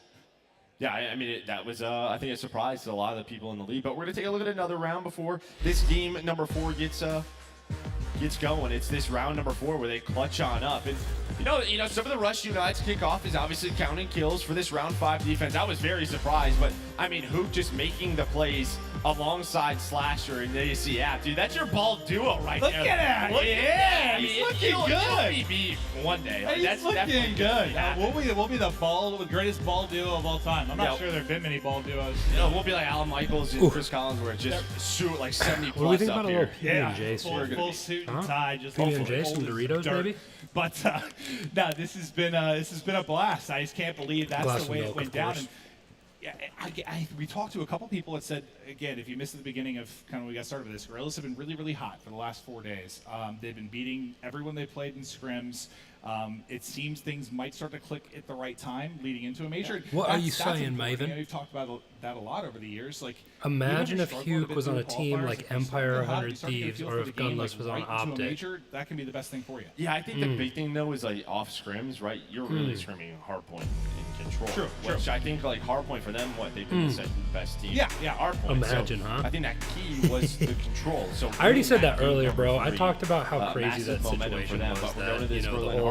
Yeah, I mean, that was, I think, a surprise to a lot of the people in the league. But we're going to take a look at another round before this game number 4 gets going. It's this round number 4 where they clutch on up. And, you know, some of the Rush Unites kickoff is obviously counting kills for this round 5 defense. I was very surprised, but, I mean, Hoop just making the plays alongside Slasher and the AC app. Dude, that's your ball duo right Look there. at that. Look Yeah, at that. he's looking He'll good. be one day. Like, He's that's looking definitely good. happen. We'll be the greatest ball duo of all time. I'm not Yeah. sure there have been many ball duos. We'll be like Al Michaels and Chris Collins, where it just shoot like 70 What do we plus think up about a here. little PB&J streak? full suit and Huh? tie, just PB&J, some old as Doritos, dirt. maybe? But no, this has been a blast. I just can't believe that's Glass the of way milk, it went of down. course. And yeah, we talked to a couple people that said, again, if you missed at the beginning of kind of when we got started with this, Gorillas have been really, really hot for the last 4 days. They've been beating everyone they played in scrims. It seems things might start to click at the right time leading into a major. What are That's- you that's saying, important. Maven? We've talked about that a lot over the years. Like, Imagine even if you're struggling a Hugh bit was on through a team qualifiers, like if you start Empire to get hot, 100 you start to get a Thieves, feel or for if the game, Gunless was on right into a Optic. major, that can be the best thing for you. Yeah, I think the big thing though is like off scrims, right? You're really scrimming hardpoint in control. True, Which true. I think like hardpoint for them, they've been the second best team. Yeah. Hardpoint. Imagine, so huh? I think that key was the control. So I already winning said that game earlier, number bro. I 3, talked about how crazy massive that momentum for situation them, was. but we're That, going to this the Berlin whole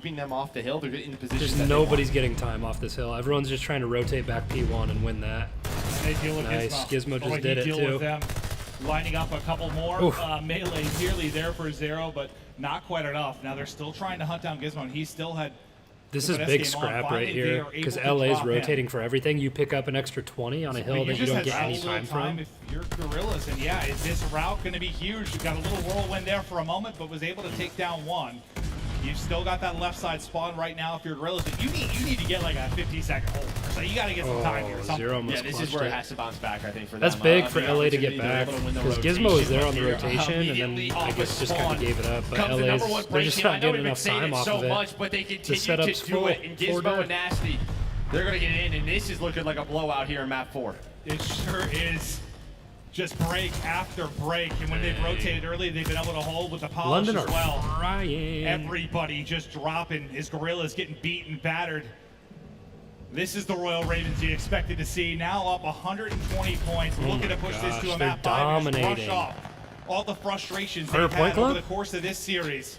keeping them off the hill. They're in the position. Just that nobody's getting time off this hill. Everyone's just trying to rotate back P1 and win that. They deal with Nice. Gizmo Or just he did it deal too. with them. lining up a couple more melees nearly there for 0, but not quite enough. Now they're still trying to hunt down Gizmo, and he still had. This is big scrap right here because LA is rotating for everything. You pick up an extra 20 on a hill that you don't get any time from. If you're Gorillas, and yeah, is this route going to be huge? You've got a little whirlwind there for a moment, but was able to take down one. You've still got that left side spawn right now. If you're Gorillas, but you need to get like a 50-second hold. So you got to get some time here. Zero Yeah, this is where it has to bounce back, I think, for them. That's big for the LA to get opportunity back be able to win the because Gizmo was there on the rotation rotation, and immediately then I off guess of just kind spawn of gave it up. But comes the number one LA's they're break just team. I not know getting we've been enough saying time it off so of it. much, but they continue setup's to do full. it. And 4 Gizmo dead. and Nasty, they're going to get in, and this is looking like a blowout here in map 4. It sure is. Just break after break, and when they've rotated early, they've been able to hold with the polish London as are well. frying. Everybody just dropping. His Gorillas getting beaten, battered. This is the Royal Ravens you expected to see. Now up 120 points, looking to push this to gosh, a they're map 5 and just dominating. brush off all the frustrations 100 they've point had over club? the course of this series.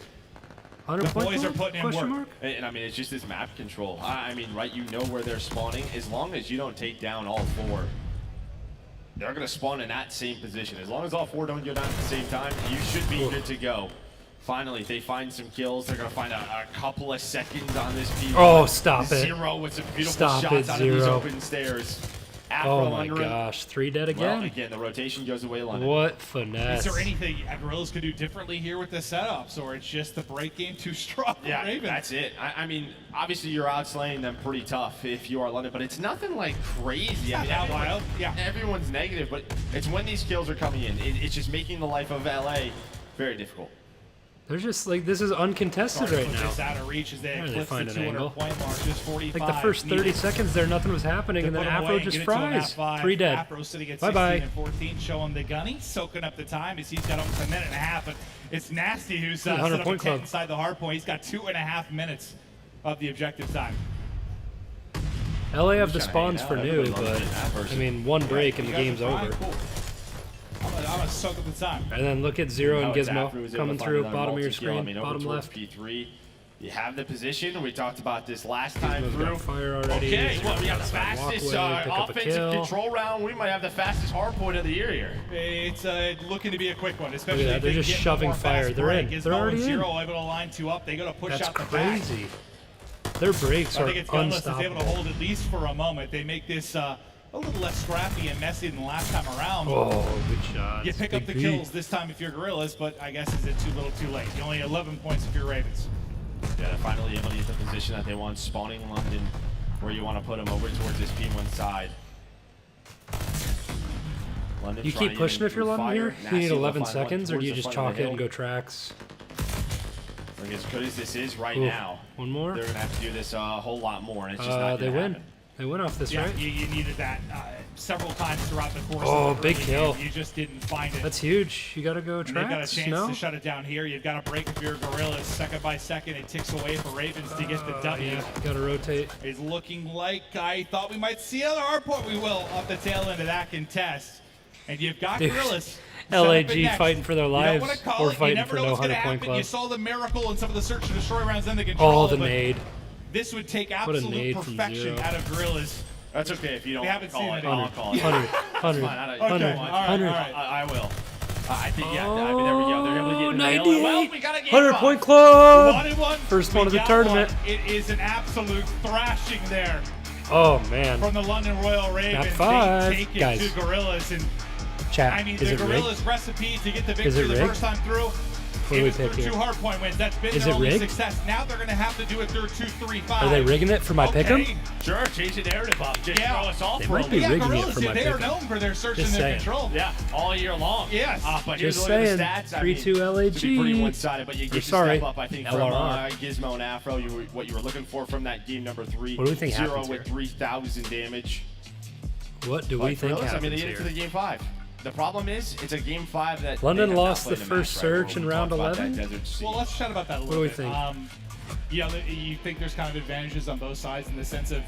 100 The point boys club? are putting in Question work. mark? And I mean, it's just this map control. I mean, right, you know where they're spawning. As long as you don't take down all 4, they're going to spawn in that same position. As long as all 4 don't go down at the same time, you should be good to go. Finally, if they find some kills, they're going to find a couple of seconds on this P1. Oh, stop it. Zero with some beautiful Stop shots it, out of these Zero. open stairs. Afro Oh my under him. gosh, 3 dead Well, again? again, the rotation goes away, London. What finesse. Is there anything Gorillas could do differently here with the setups, or it's just the break game too strong for Yeah, Ravens? that's it. I mean, obviously you're outslaying them pretty tough if you are London, but it's nothing like crazy. I mean, Not that wild. Yeah. everyone's negative, but it's when these kills are coming in. It's just making the life of LA very difficult. They're just like, this is uncontested Starting right to put now. this out of reach as they How do they eclipse the find an 200 angle? point mark, just 45. Like the first 30 needed seconds there, nothing was happening, to and then put 'em away Afro and just get it to a map fries. 5. 3 dead. Afro sitting at Bye-bye. 16 and 14, showing the gunny, soaking up the time as he's got almost a minute and a half. But it's Nasty who's set 100 up a point tent club. inside the hard point. He's got 2.5 minutes of the objective time. LA have the Kinda spawns hanging for out. new, Everybody loves but getting that I person. mean, one break and the You guys game's are fine? over. Cool. I'm gonna soak up the time. And then look at Zero and How Afro was Gizmo able coming to find through, another bottom of your multi-kill. I screen, mean, over bottom towards left. P3. You have the position. We talked about this last time Gizmo's through. got fire already. Okay, Zero's well, we got the outside fastest walkway, pick up a offensive kill. control round. We might have the fastest hard point of the year here. It's looking to be a quick one, especially that, if they're they just get shoving more fire. fast They're break. in. Gizmo They're already and Zero in. able to line 2 up. They got to push That's out the back. crazy. Their breaks I are think it's Gunless that's able to unstoppable. hold at least for a moment. They make this a little less scrappy and messy than the last time around. Oh, good shot. You pick up the kills this time if you're Gorillas, but I guess is it too little too late? You only 11 points if you're Ravens. Yeah, they're finally able to get the position that they want, spawning London, where you want to put them over towards this P1 side. London You trying keep to pushing get if you're in London fire. here? You need Nasty will 11 find one seconds, or do towards you the just front of chalk the it and hill. go tracks? Like, as good as this is right Ooh, now, one more? they're going to have to do this a whole lot more, and it's just not They going to win. happen. They win off this, Yeah, right? you needed that several times throughout the course Oh, of the big early kill. game. You just didn't find it. That's huge. You got to go And they've got a tracks, chance no? to shut it down here. You've got to break if you're Gorillas. Second by second, it ticks away for Ravens to get the W. Yeah, got to rotate. It's looking like I thought we might see another hard point. We will off the tail end of that contest. And you've got Dude, Gorillas. set up LAG it next. fighting for their You don't lives wanna call or it. You fighting never for know no what's gonna 100 point happen. club. You saw the miracle in some of the search and destroy rounds in the control. Oh, the but nade. This would take a absolute nade from perfection Zero. out of Gorillas. That's okay if you don't We haven't call seen it. it. I'll call it. 100, That's 100, fine. I don't- 100, you know what? all right, 100. all right. I will. I think, yeah, I mean, there we go. They're able to get in the nail. 98. Well, we got a game 100 5. point club. 1-1. First We one of the got tournament. one. It is an absolute thrashing there Oh, man. from the London Royal Ravens. Map 5, They take it guys. to Gorillas. And Chat, I mean, is the it rigged? Gorillas' recipe to get the Is victory it the rigged? first time through. What do It we was through pick here? 2 hard point wins. That's been Is their it only rigged? success. Now they're going to have to do it through 2-3-5. Are they rigging it for my pick'em? Sure, change the narrative up. Just Yeah. throw us off They for might a be week. Yeah, rigging it Gorillas, for my they are pick'em. known for their search Just and their saying. control. Yeah, all year long. Yes. But here's Just a look at saying. the stats. 3-2 To be pretty LAG. one-sided, but you Or get to sorry, step up, I think, from LRR. Gizmo and Afro. What you were looking for from that game number 3. What do we think 0 happens with here? 3,000 damage. What do we But think Gorillas, I mean, happens they get to the here? game 5. The problem is, it's a game 5 that London they have not lost played the a first match, right, where search we in round talked about that 11? Desert Sea. Well, let's chat about that a little do we bit. think? You think there's kind of advantages on both sides in the sense of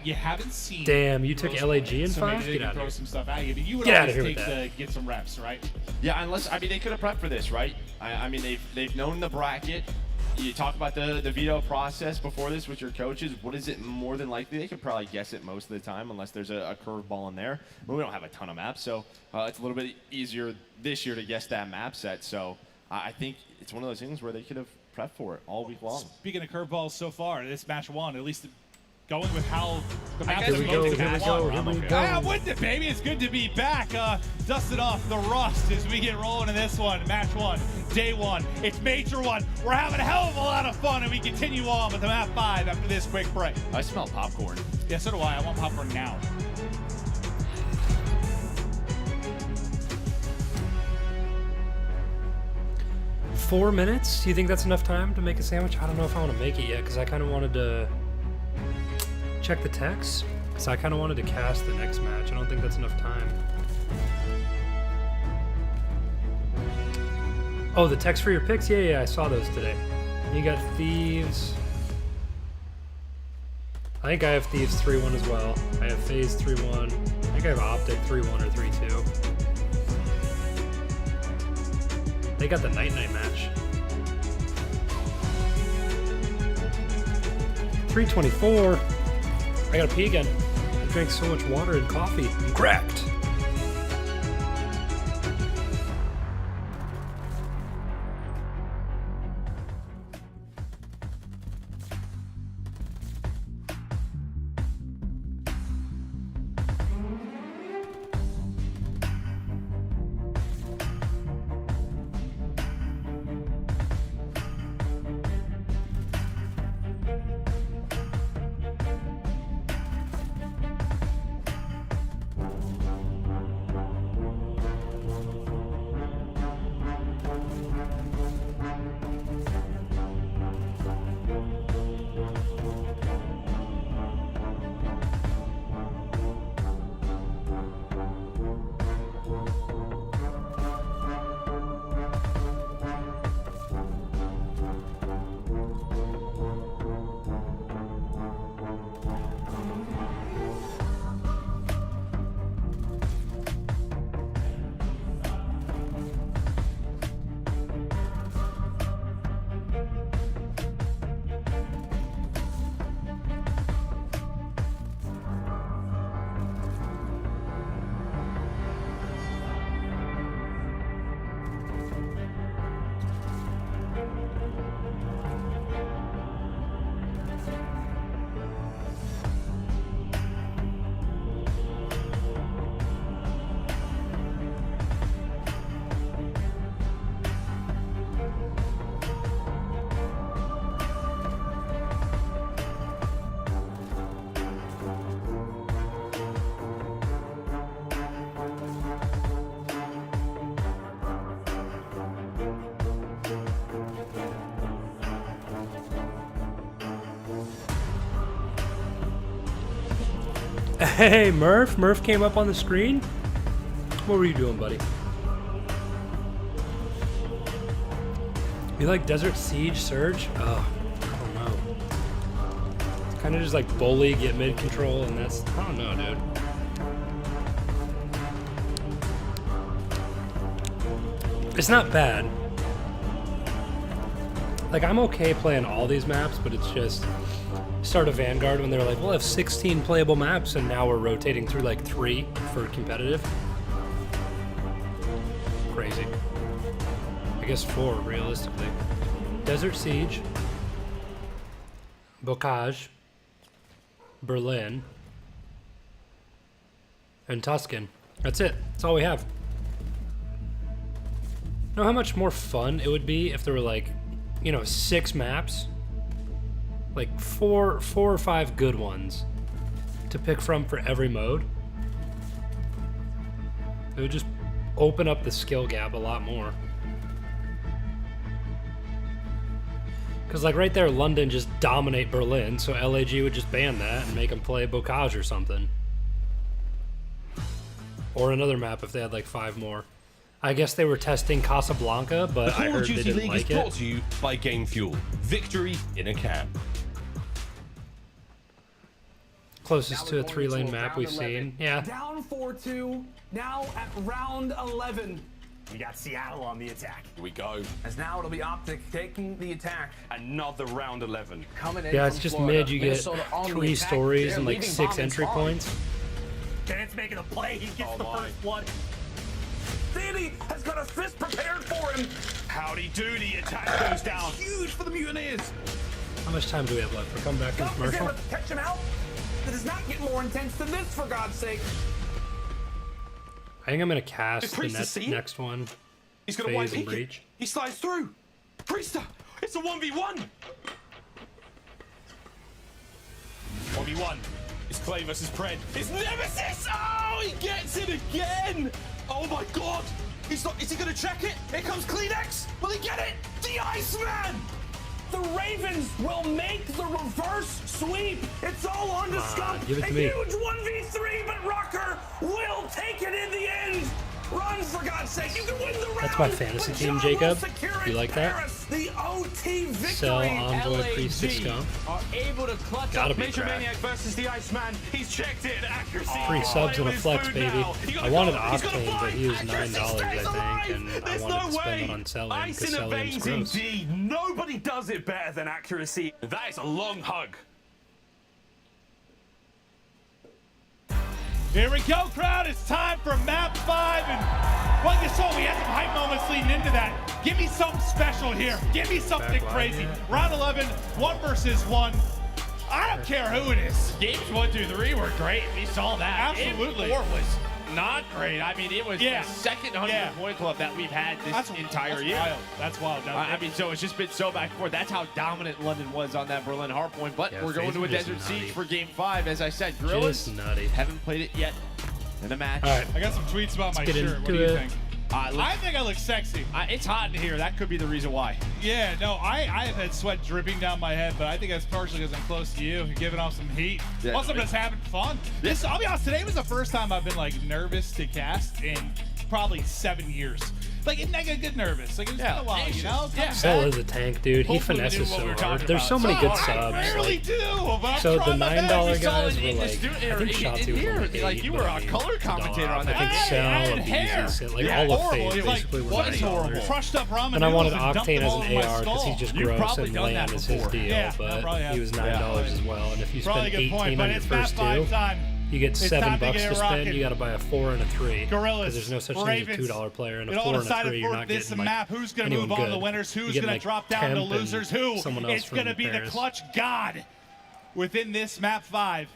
you haven't seen. Damn, you took Gorillas LAG in play, so 5? maybe they Get can out throw of here. some stuff at you. But you would Get outta always here with take that. to get some reps, right? Yeah, unless, I mean, they could have prepped for this, right? I mean, they've known the bracket. you talk about the veto process before this with your coaches. What is it more than likely? They could probably guess it most of the time unless there's a curveball in there. But we don't have a ton of maps, so it's a little bit easier this year to guess that map set. So I think it's one of those things where they could have prepped for it all week long. Speaking of curveballs so far, this match one, at least going with how the match Here we go, here we go, here we go. I'm with it, baby. It's good to be back. Dusted off the rust as we get rolling in this one. Match one, day one. It's major one. We're having a hell of a lot of fun, and we continue on with the map 5 after this quick break. I smell popcorn. Yeah, so do I. I want popcorn now. Four minutes? Do you think that's enough time to make a sandwich? I don't know if I want to make it yet because I kind of wanted to check the text. So I kind of wanted to cast the next match. I don't think that's enough time. Oh, the text for your picks? Yeah, I saw those today. You got Thieves. I think I have Thieves 3-1 as well. I have FaZe 3-1. I think I have Optic 3-1 or 3-2. They got the night-night match. 324. I gotta pee again. I drank so much water and coffee. I'm cracked. Hey, Murph. Murph came up on the screen. What were you doing, buddy? You like Desert Siege Surge? Oh, I don't know. It's kind of just like bully, get mid control, and that's, I don't know, dude. It's not bad. Like, I'm okay playing all these maps, but it's just start a Vanguard when they're like, we'll have 16 playable maps, and now we're rotating through like 3 for competitive. Crazy. I guess 4 realistically. Desert Siege, Bocage, Berlin, and Tuscan. That's it. That's all we have. Know how much more fun it would be if there were like, you know, 6 maps? Like 4 or 5 good ones to pick from for every mode. It would just open up the skill gap a lot more. Because like right there, London just dominate Berlin, so LAG would just ban that and make them play Bocage or something. Or another map if they had like 5 more. I guess they were testing Casablanca, but I heard they didn't League like is it. brought to you by Game Fuel. Victory in a can. Closest to a 3-lane map we've seen. Yeah. Down 4-2, now at round 11. We got Seattle on the attack. Here we go. As now it'll be Optic taking the attack. Another round 11. Coming in Yeah, it's from just Florida. mid. You get Minnesota on the 3 attack. stories They're and like leaving 6 bomb entry and points. Chance making a play. He gets the my. first blood. Sandy has got a fist prepared for him. Howdy doody. Attack goes down. Huge for the Mutineers. How much time do we have left? We're coming back from Is commercial. able to catch him out. It does not get more intense than this, for God's sake. I think I'm gonna cast Is the Priest see? next one. He's going to Phase white and peek it. breach. He slides through. Priester, it's a 1v1. 1v1. It's Clay versus Pred. It's Nemesis! Oh, he gets it again! Oh my god! He's not. Is he going to check it? Here comes Kleenex! Will he get it? The Iceman! The Ravens will make the reverse sweep. It's all on to Scump. give it to a me. huge 1v3, but Rocker will take it in the end. Run, for God's sake. You can win the round. That's my fantasy but team, John Jacob. will secure You it. like that? Paris, the OT victory. Sell Envoy, Priest, to Scum. Are able to clutch Gotta up be Major cracked. Maniac versus the Iceman. He's checked it. Accuracy. 3 subs and a flex, baby. I wanted Octane, but he was $9, Accuracy I stays think, alive. and I There's wanted no to spend it way. on selling Ice because in the selling's veins gross. indeed. Nobody does it better than accuracy. That is a long hug. Here we go, crowd. It's time for map 5. And like you saw, we had some hype moments leading into that. Give me something special here. Give me something Backline, crazy. yeah. Round 11, 1 versus 1. I don't care who it is. Games 1 through 3 were great. We saw that. Absolutely. Game 4 was not great. I mean, it was Yeah. the second 100-point club that we've had this entire that's year. Wild. That's wild. I mean, so it's just been so back and forth. That's how dominant London was on that Berlin hardpoint. But Yeah, we're going to a Phaser just Desert nutty. Siege for Game 5. As I said, Gorillas Just nutty. haven't played it yet in a match. All right. I got some tweets about my get shirt. What into do you it. think? Look, I think I look sexy. it's hot in here. That could be the reason why. Yeah, no, I have had sweat dripping down my head, but I think that's partially because I'm close to you. You're giving off some heat. Yeah, Also, I'm no, just having fun. This, I'll be honest, today was the first time I've been like nervous to cast in probably 7 years. Like, I get nervous. Like, it's been a while, you know? Yeah. Cell is a tank, dude. He Hopefully we knew finesses what we so were hard. talking There's so about. many good I subs. rarely like- do, but I'm So the trying my best. $9 We saw guys it were in the like, stu- I or think in Shotzi was here, on like 8, like, you but were I a mean, color it's $1 commentator off. on I that. think Yeah, Cell, and Abusi, hair. Sin, like Yeah, all of horrible. Phase It was basically like, was was $9. horrible. Crushed up ramen And I wanted noodles and dumped Octane them as all an in my AR because skull. he's just You've gross probably and done that land is his before. deal. Yeah, I but probably have. he was $9 as well. And if you Probably spend a good 18 point, on but your it's map first 5 two, time. you get It's $7 time to to get spend. rocking. You got to buy a 4 and a 3. Gorillas, Because there's no such thing as a Ravens. $2 player and a It all 4 and a decided 3. You're for not this getting like map. Who's going to anyone move on good. the winners? You Who's get, going to like, drop down to Temp and losers? Who? someone else It's going to from be the Paris. clutch god within this map 5.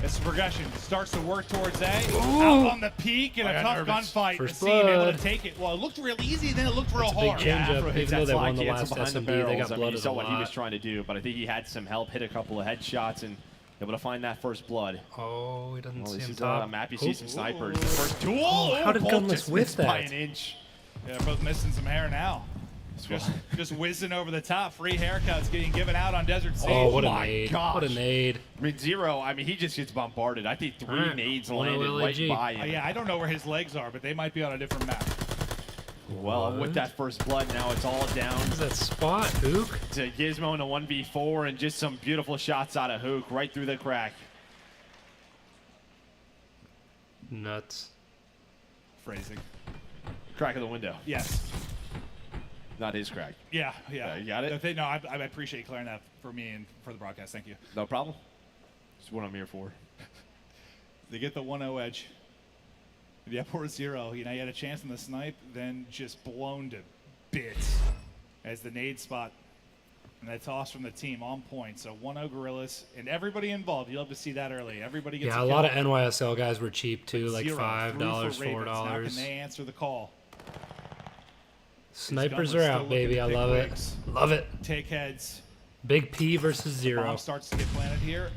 This progression starts to work towards A. Out on the peak in I a got tough nervous. gunfight. First Nassim able to blood. take it. Well, it looked real easy, then it looked real That's a big hard. change up. Afro hits Even though that they won slide the cancel last behind the SMB, they barrels. got I mean, blooded you a saw what he was lot. trying to do, but I think he had some help, hit a couple of headshots, and able to find that first blood. Oh, he doesn't Well, see this him is top. a map. You see Oh. some snipers. The first duel. Oh, how did Bolt Gunless just whiff missed by that? an inch. Yeah, both missing some hair now. Just whizzing over the top. Free haircuts getting given out on Desert Siege. Oh, what a my nade. gosh. What a nade. I mean, Zero, I mean, he just gets bombarded. I think 3 Alright, nades one landed right LAG. by him. Yeah, I don't know where his legs are, but they might be on a different map. Well, with that first blood, now it's all down What's that spot, Hook? to Gizmo in a 1v4 and just some beautiful shots out of Hook right through the crack. Nuts. Phrasing. Crack of the window. Yes. Not his crack. Yeah. You got it? No, I appreciate you clearing that for me and for the broadcast. Thank you. No problem. That's what I'm here for. They get the 1-0 edge. Yeah, poor Zero. You know, he had a chance in the snipe, then just blown to bits as the nade spot and that toss from the team on point. So 1-0 Gorillas and everybody involved. You'll have to see that early. Everybody gets Yeah, a lot of NYSL guys were cheap too, like Zero $5, through for Ravens. Now $4. can they answer the call? Snipers Gunless are still out, looking baby. to I pick love wigs. it. Love it. Take heads. Big P versus Zero. Bomb starts to get planted here.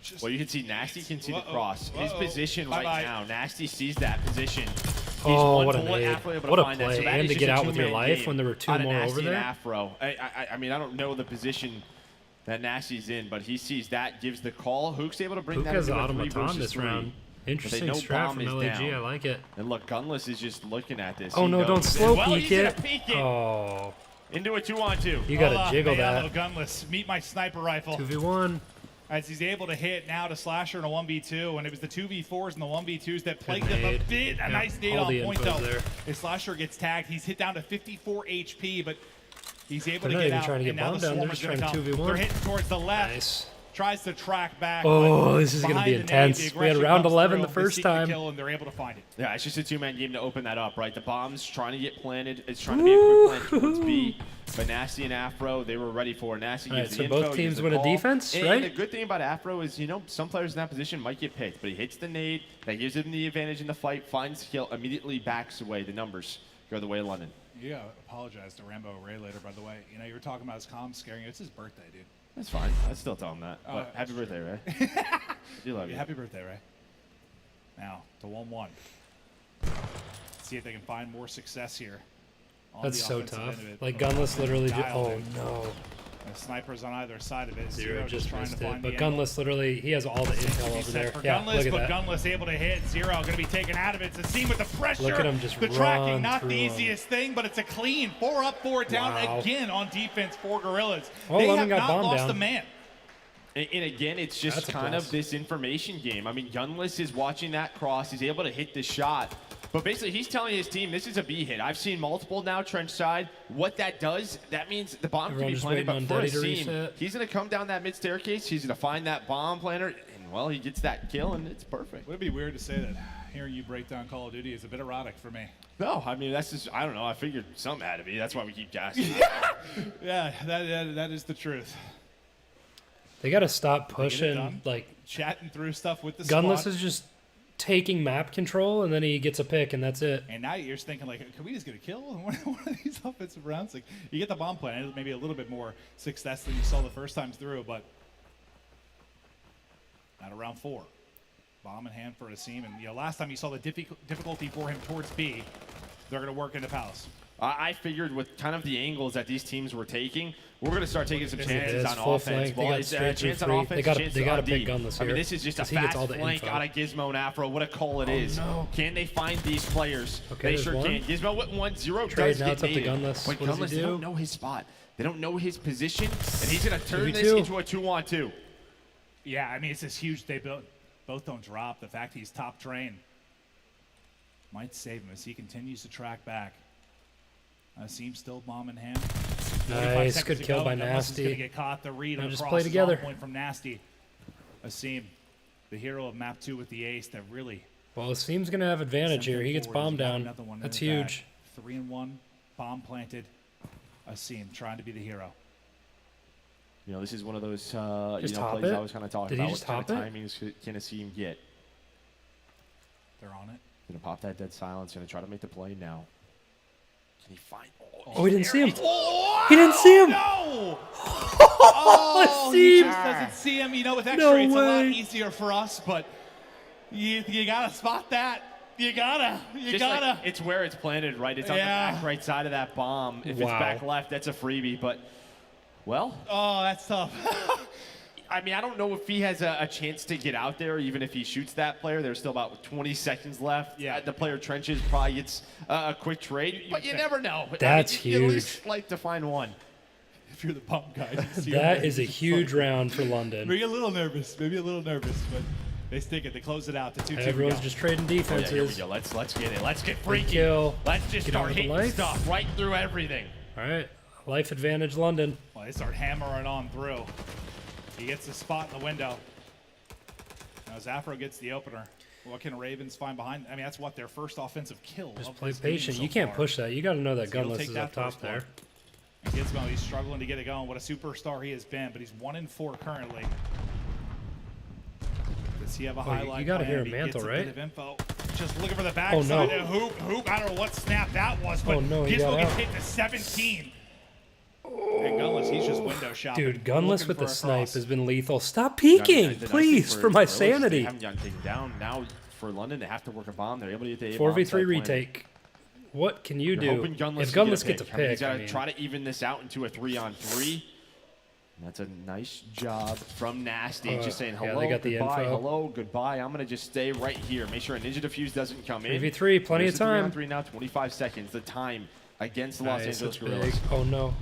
Just Well, you can see Nasty can see the Uh-oh. cross. His Uh-oh. position right Bye-bye. now. Nasty sees that position. He's Oh, one what a bullet nade. after able to What a find that. play. So that And is to just get a out with your two-man life game when there were two out of more Nasty over and there. Afro. I mean, I don't know the position that Nasty's in, but he sees that, gives the call. Hook's able to bring Hook that has into an a 3 automaton versus this 3. round. But Interesting they know strat bomb from is LAG. down. I like it. And look, Gunless is just looking at this. Oh He no, don't knows slow well, peek he's gonna it. peek it. Oh, Into a 2-on-2. you gotta Hola, jiggle hey, that. hello, Gunless. Meet my sniper rifle. 2v1. as he's able to hit now to Slasher in a 1v2, and it was the 2v4s and the 1v2s that plagued him a nade. bit. A nice nade all on the point, info's though. there. As Slasher gets tagged, he's hit down to 54 HP, but he's able They're to not get even out, trying to get and now bombed the down, they're Swarmer's just gonna trying to come. 2v1. They're hitting towards the left. Nice. Tries to track back. Oh, but this is gonna behind be the nade, intense. the We had aggression round comes 11 through, the first seek the time. kill, and they're able to find it. Yeah, it's just a two-man game to open that up, right? The bomb's trying to get planted. It's trying to be a quick plan towards B. But Nasty and Afro, they were ready for it. Nasty All gives right, the so both info, teams gives the win a call. defense, And right? the good thing about Afro is, some players in that position might get picked, but he hits the nade. That gives him the advantage in the fight, finds the kill, immediately backs away. The numbers go the way of London. Yeah, apologize to Rambo Ray later, by the way. You were talking about his comms scaring you. It's his birthday, dude. That's fine. I'd still tell him that. But happy birthday, Ray. I do love you. Happy birthday, Ray. Now, to 1-1. See if they can find more success here. on That's the so offensive tough. end of it. Like Gunless literally just. Dialed Oh in. no. The snipers on either side of it. Zero just trying missed to it. find But the angle. Gunless literally, he has all the intel over Set there. for Yeah, Gunless, look at but that. Gunless able to hit. Zero going to be taken out of it. It's a scene with the pressure. Look at him just the tracking, run not the through him. easiest thing, but it's a clean 4 up, 4 down Wow. again on defense for Gorillas. Oh, They London have got not bombed lost down. a man. And again, it's just That's a kind plus. of this information game. I mean, Gunless is watching that cross. He's able to hit the shot. But basically, he's telling his team, this is a B hit. I've seen multiple now trench side. What that does, that means the bomb Everyone can be just planted, waiting but on for a Daddy to seam, reset. he's going to come down that mid staircase. He's going to find that bomb planter, and, well, he gets that kill, and it's perfect. Would it be weird to say that hearing you break down Call of Duty is a bit erotic for me? No, I mean, that's just, I don't know. I figured something had to be. That's why we keep gassing. Yeah, that is the truth. They got to stop done. pushing. Like, Chatting through stuff with the Gunless squad. is just taking map control, and then he gets a pick, and that's it. And now you're just thinking, like, can we just get a kill on one of these offensive rounds? Like, you get the bomb plan, maybe a little bit more success than you saw the first time through, but not around 4. Bomb in hand for a seam, and last time you saw the difficulty for him towards B, they're going to work into Palace. I figured with kind of the angles that these teams were taking, we're going to start taking some It chances is on full offense. flank. They got it's straight through chance on free. offense, They gotta- chance they gotta on pick D. Gunless I mean, here, this is just a 'cause he gets fast all the flank info. out of Gizmo and Afro. What a call it is. no. Can they find these players? Okay, They there's sure one. can. Gizmo with 1-0 Trade, does now get it's up to needed. Gunless. But What does he Gunless, they do? don't know his spot. They don't know his position, and he's going to turn this 2v2. into a 2-on-2. Yeah, I mean, it's just huge. They both don't drop. The fact he's top train might save him as he continues to track back. Seam still bomb in hand. 45 Nice, seconds good to kill go. by Gunless is gonna Nasty. get caught. The read Now across just play the together. long point from Nasty. Asim, the hero of map 2 with the ace that really Well, Asim's going to have advantage sent here. him He gets forward. bombed He's got down. another one in That's his bag. huge. 3-1, bomb planted. Asim trying to be the hero. This is one of those Just plays hop I it? was kind of talking Did he about. just What kind hop of it? timings can a team get? They're on it. Gonna pop that dead silence. Gonna try to make the play now. Can he find? Oh, he didn't see him. Oh, He didn't see him. No! Oh, he Asim. just doesn't see him. With X-ray, No it's a lot way. easier for us, but you gotta spot that. You gotta. Just like, it's where it's planted, right? It's on the Yeah. back right side of that bomb. If it's Wow. back left, that's a freebie. But, well, Oh, that's tough. I mean, I don't know if he has a chance to get out there, even if he shoots that player. There's still about 20 seconds left. Yeah. The player trenches probably gets a quick trade, but you never know. That's you at huge. least like to find one. If you're the bump guy, you see That him, is a it's huge like- round for London. Maybe a little nervous, but they stick it. They close it out to 2-2. Everyone's just trading Oh, yeah, here we defenses. go. Let's get it. Let's get freaky. kill. Let's just Get on start with the hitting life. stuff right through everything. All right. Life advantage, London. Well, they start hammering on through. He gets the spot in the window. Now Zafro gets the opener. What can Ravens find behind? I mean, that's what their first offensive kill. Just of play this game patient. so You can't far. push that. You got to know that So he'll Gunless take is that up top first one. there. And Gizmo, he's struggling to get it going. What a superstar he has been, but he's 1-4 currently. Does he have a highlight? you gotta plan? hear He Mantle, gets a right? bit of info. Just looking for the Oh, backside. no. Hoop. I don't know what snap that was, but Oh, no, he got Gizmo gets out. hit to 17. And Gunless, he's just window shopping. Dude, Gunless looking with for the a snipe cross. has been lethal. Stop I mean, peeking, the nice thing please, for my Gorillas is They sanity. haven't gotten taken down. Now for London, they have to work a bomb. They're able to get the 4v3 A-bomb type plan. retake. What can you You're do? hoping Gunless If can Gunless gets a I mean, he's pick, got I to mean, try to even this out into a 3-on-3. And that's a nice job from Nasty. Just saying yeah, hello, they got the goodbye, info. hello, goodbye. I'm going to just stay right here. Make sure a Ninja Diffuse doesn't come in. 3v3, plenty There's of the time. 3-on-3 now, 25 seconds. The time against the Los nice, Angeles that's big. Gorillas. Oh no.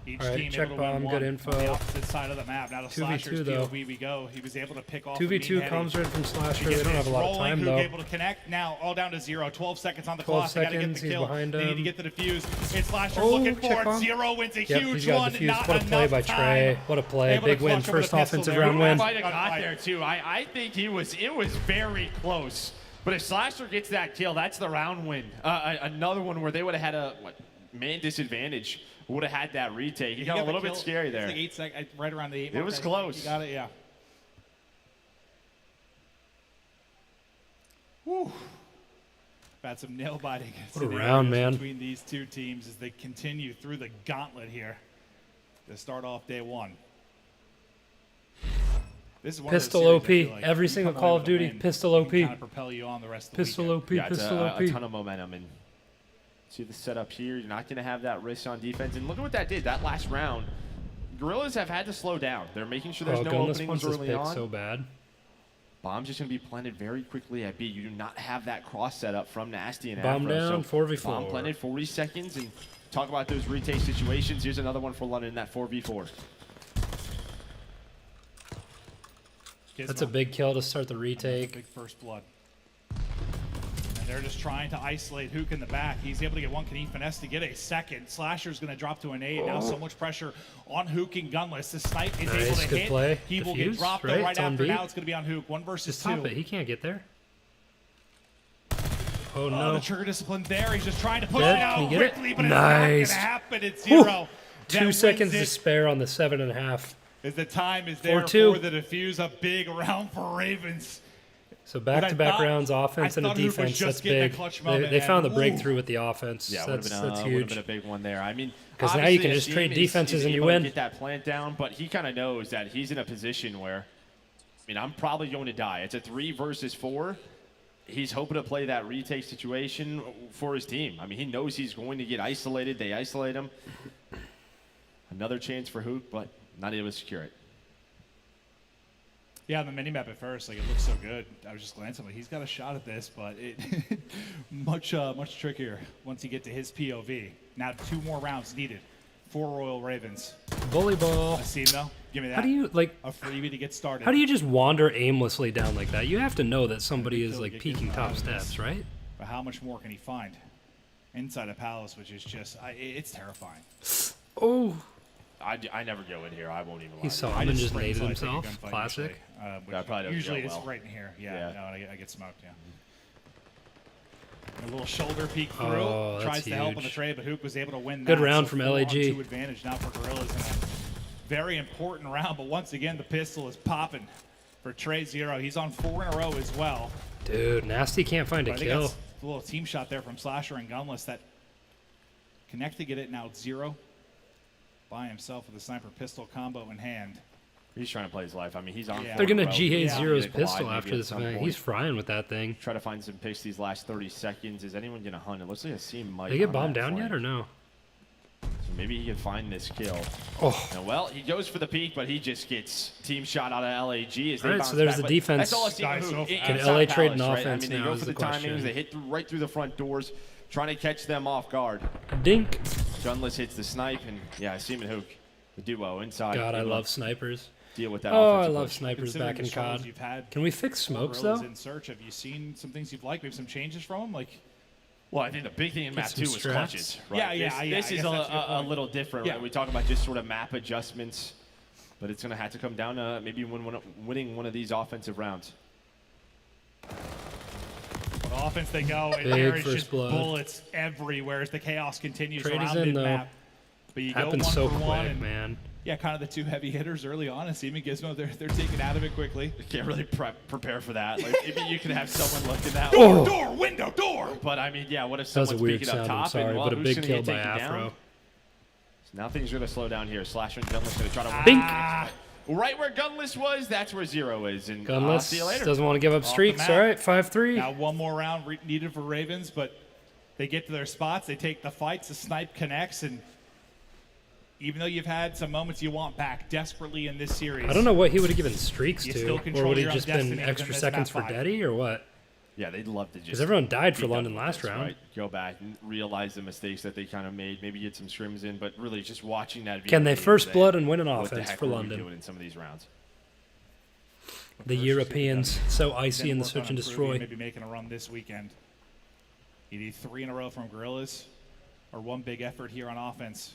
Each All right, team check able to win bomb, one good on info. the opposite side of the map. Now to 2v2 Slasher's though. POV we go. He was able to pick off 2v2 comes right from Slasher. They don't have a lot of time Hook though. able to connect. Now all down to 0. 12 seconds on the 12 clock. They gotta get seconds, the he's kill. behind They need to him. get the defuse. It's Slasher Oh, looking check for it. bomb. 0 wins a Yep, huge he's got one. defused. Not What a play enough by Trey. time. What a play. Able to Big win. clutch over the First pistol offensive there. round win. Might have got there too. I think it was very close. But if Slasher gets that kill, that's the round win. Another one where they would have had a man disadvantage. Would have had that retake. It got a little bit scary there. It's like 8 seconds, right around the 8 It mark. was I think. close. You got it, yeah. Whew. Had some nail biting. What a round, man. Between these two teams as they continue through the gauntlet here to start off day one. This is one Pistol of those series I OP. feel like Every you single come Call away of with a Duty, win, pistol it can OP. kind of propel you on the rest of the Pistol weekend. OP. Yeah, it's Pistol a OP. ton of momentum. And see the setup here. You're not going to have that risk on defense. And look at what that did. That last round, Gorillas have had to slow down. They're making sure there's Oh, no Gunless openings wants this early pick on. so bad. Bomb's just going to be planted very quickly at B. You do not have that cross setup from Nasty and Bomb Afro. down, So 4v4. Bomb planted 40 seconds. And talk about those retake situations. Here's another one for London in that 4v4. That's a big kill to start the Another retake. Big first blood. And they're just trying to isolate Hook in the back. He's able to get one. Can he finesse to get a second? Slasher's going to drop to an 8. Now so much pressure on Hook and Gunless. The snipe is Nice, able to good hit. play. He will get Defuse, dropped right? though right It's on after. B. Now it's going to be on Hook. 1 versus Just 2. top it. He can't get there. Oh Oh, no. the trigger discipline there. He's just trying to push Dead. it out Can you get it? quickly, but Nice. it's not going to happen. It's Whew. 0. That 2 wins seconds it. to spare on the 7.5. As the time is there 4-2. for the defuse. A big round for Ravens. So back-to-back thought- rounds, offense I and a thought Hoop was defense. just That's getting a big. clutch They moment, found the and breakthrough with the offense. Yeah, that's would have huge. been a big one there. I mean, 'Cause now you can obviously just trade Asim defenses is and you able to win. Get that plant down, but he kind of knows that he's in a position where, I mean, I'm probably going to die. It's a 3 versus 4. He's hoping to play that retake situation for his team. I mean, he knows he's going to get isolated. They isolate him. Another chance for Hook, but not able to secure it. Yeah, on the minimap at first, like it looks so good. I was just glancing, like he's got a shot at this, but it much trickier once you get to his POV. Now 2 more rounds needed for Royal Ravens. Bully ball. Asim though, give me that. How do you like? a freebie to get started? How do you just wander aimlessly down like that? You have to know that somebody is kill, like get peeking killed top out of this. steps, right? But how much more can he find inside a palace, which is just it's terrifying. Oh, I never go in here. I won't even lie. he saw I him and just sprint naded until I take a himself. gunfight Classic. Usually, which That probably doesn't usually go it's well. right in here. Yeah, Yeah. no, I get smoked. Yeah. A little shoulder peek through. Oh, that's Tries to help on the huge. trade, but Hook was able to win Good that. round So from 4-on-2 LAG. advantage now for Gorillas in a very important round. But once again, the pistol is popping for Trey 0. He's on 4 in a row as well. Dude, Nasty can't find a But I think kill. that's a little team shot there from Slasher and Gunless that connect to get it now 0 by himself with a sniper pistol combo in hand. He's trying to play his life. I mean, he's on. Yeah. They're gonna four, GA Yeah. Zero's Maybe they pistol glide after maybe at this some event. point. He's frying with that thing. Try to find some picks these last 30 seconds. Is anyone going to hunt? It looks like Asim might. They get on bombed that down yet flank. or no? So maybe he can find this kill. Oh, And well, he goes for the peak, but he just gets team shot out of LAG as they All right, bounce so there's back. the But defense. That's all I see. Guys, so Can Inside LA trade an Palace, right? offense I mean, they now go is for the the timings. question. They hit right through the front doors, trying to catch them off guard. dink. Gunless hits the snipe, and yeah, Asim and Hook, the duo inside. God, I able to love snipers. deal with that. Oh, I offensive love push. snipers Considering back in the struggles COD. you've had Can we fix smokes Gorillas though? in search. Have you seen some things you've liked? Maybe some changes from them? Like, Well, I think the big thing in map some 2 was strats. clutches. Right? Yeah, This, I this is guess that's a good a point. little different. Yeah. Right? We talk about just sort of map adjustments, but it's going to have to come down to maybe winning one of these offensive rounds. what offense they go, and Big there is first just blood. bullets everywhere as the chaos continues Trade is around in, mid-map. But you go Happens one so for quick, one, and man. yeah, kind of the 2 heavy hitters early on. And Seam and Gizmo, they're taken out of it quickly. You can't really prepare for that. Like maybe you can have someone looking that Oh. way. Door, window, door. But I mean, yeah, what if That was a someone's weird peeking up sound. I'm top sorry, and well, but a who's big gonna kill get by taken Afro. down? So nothing's going to slow down here. Slasher and Gunless going to try to Bink. right where Gunless was. That's where 0 is. And Gunless see you later. doesn't want to give up the streaks. map. All right, 5-3. Now one more round needed for Ravens, but they get to their spots. They take the fights. The snipe connects, and even though you've had some moments you want back desperately in this series, I don't know what he would have given streaks You to, still or control would he your own just been destiny extra within this seconds map for 5. Daddy, or what? Yeah, they'd love to just. Because everyone died for be done London with last this, round. Right? Go back and realize the mistakes that they kind of made. Maybe get some scrims in, but really just watching that. Can they video first today, blood and win an what the offense heck for were we London? doing in some of these rounds? The Europeans, so icy Then in the work search on and improving, destroy. Maybe making a run this weekend. You need 3 in a row from Gorillas, or one big effort here on offense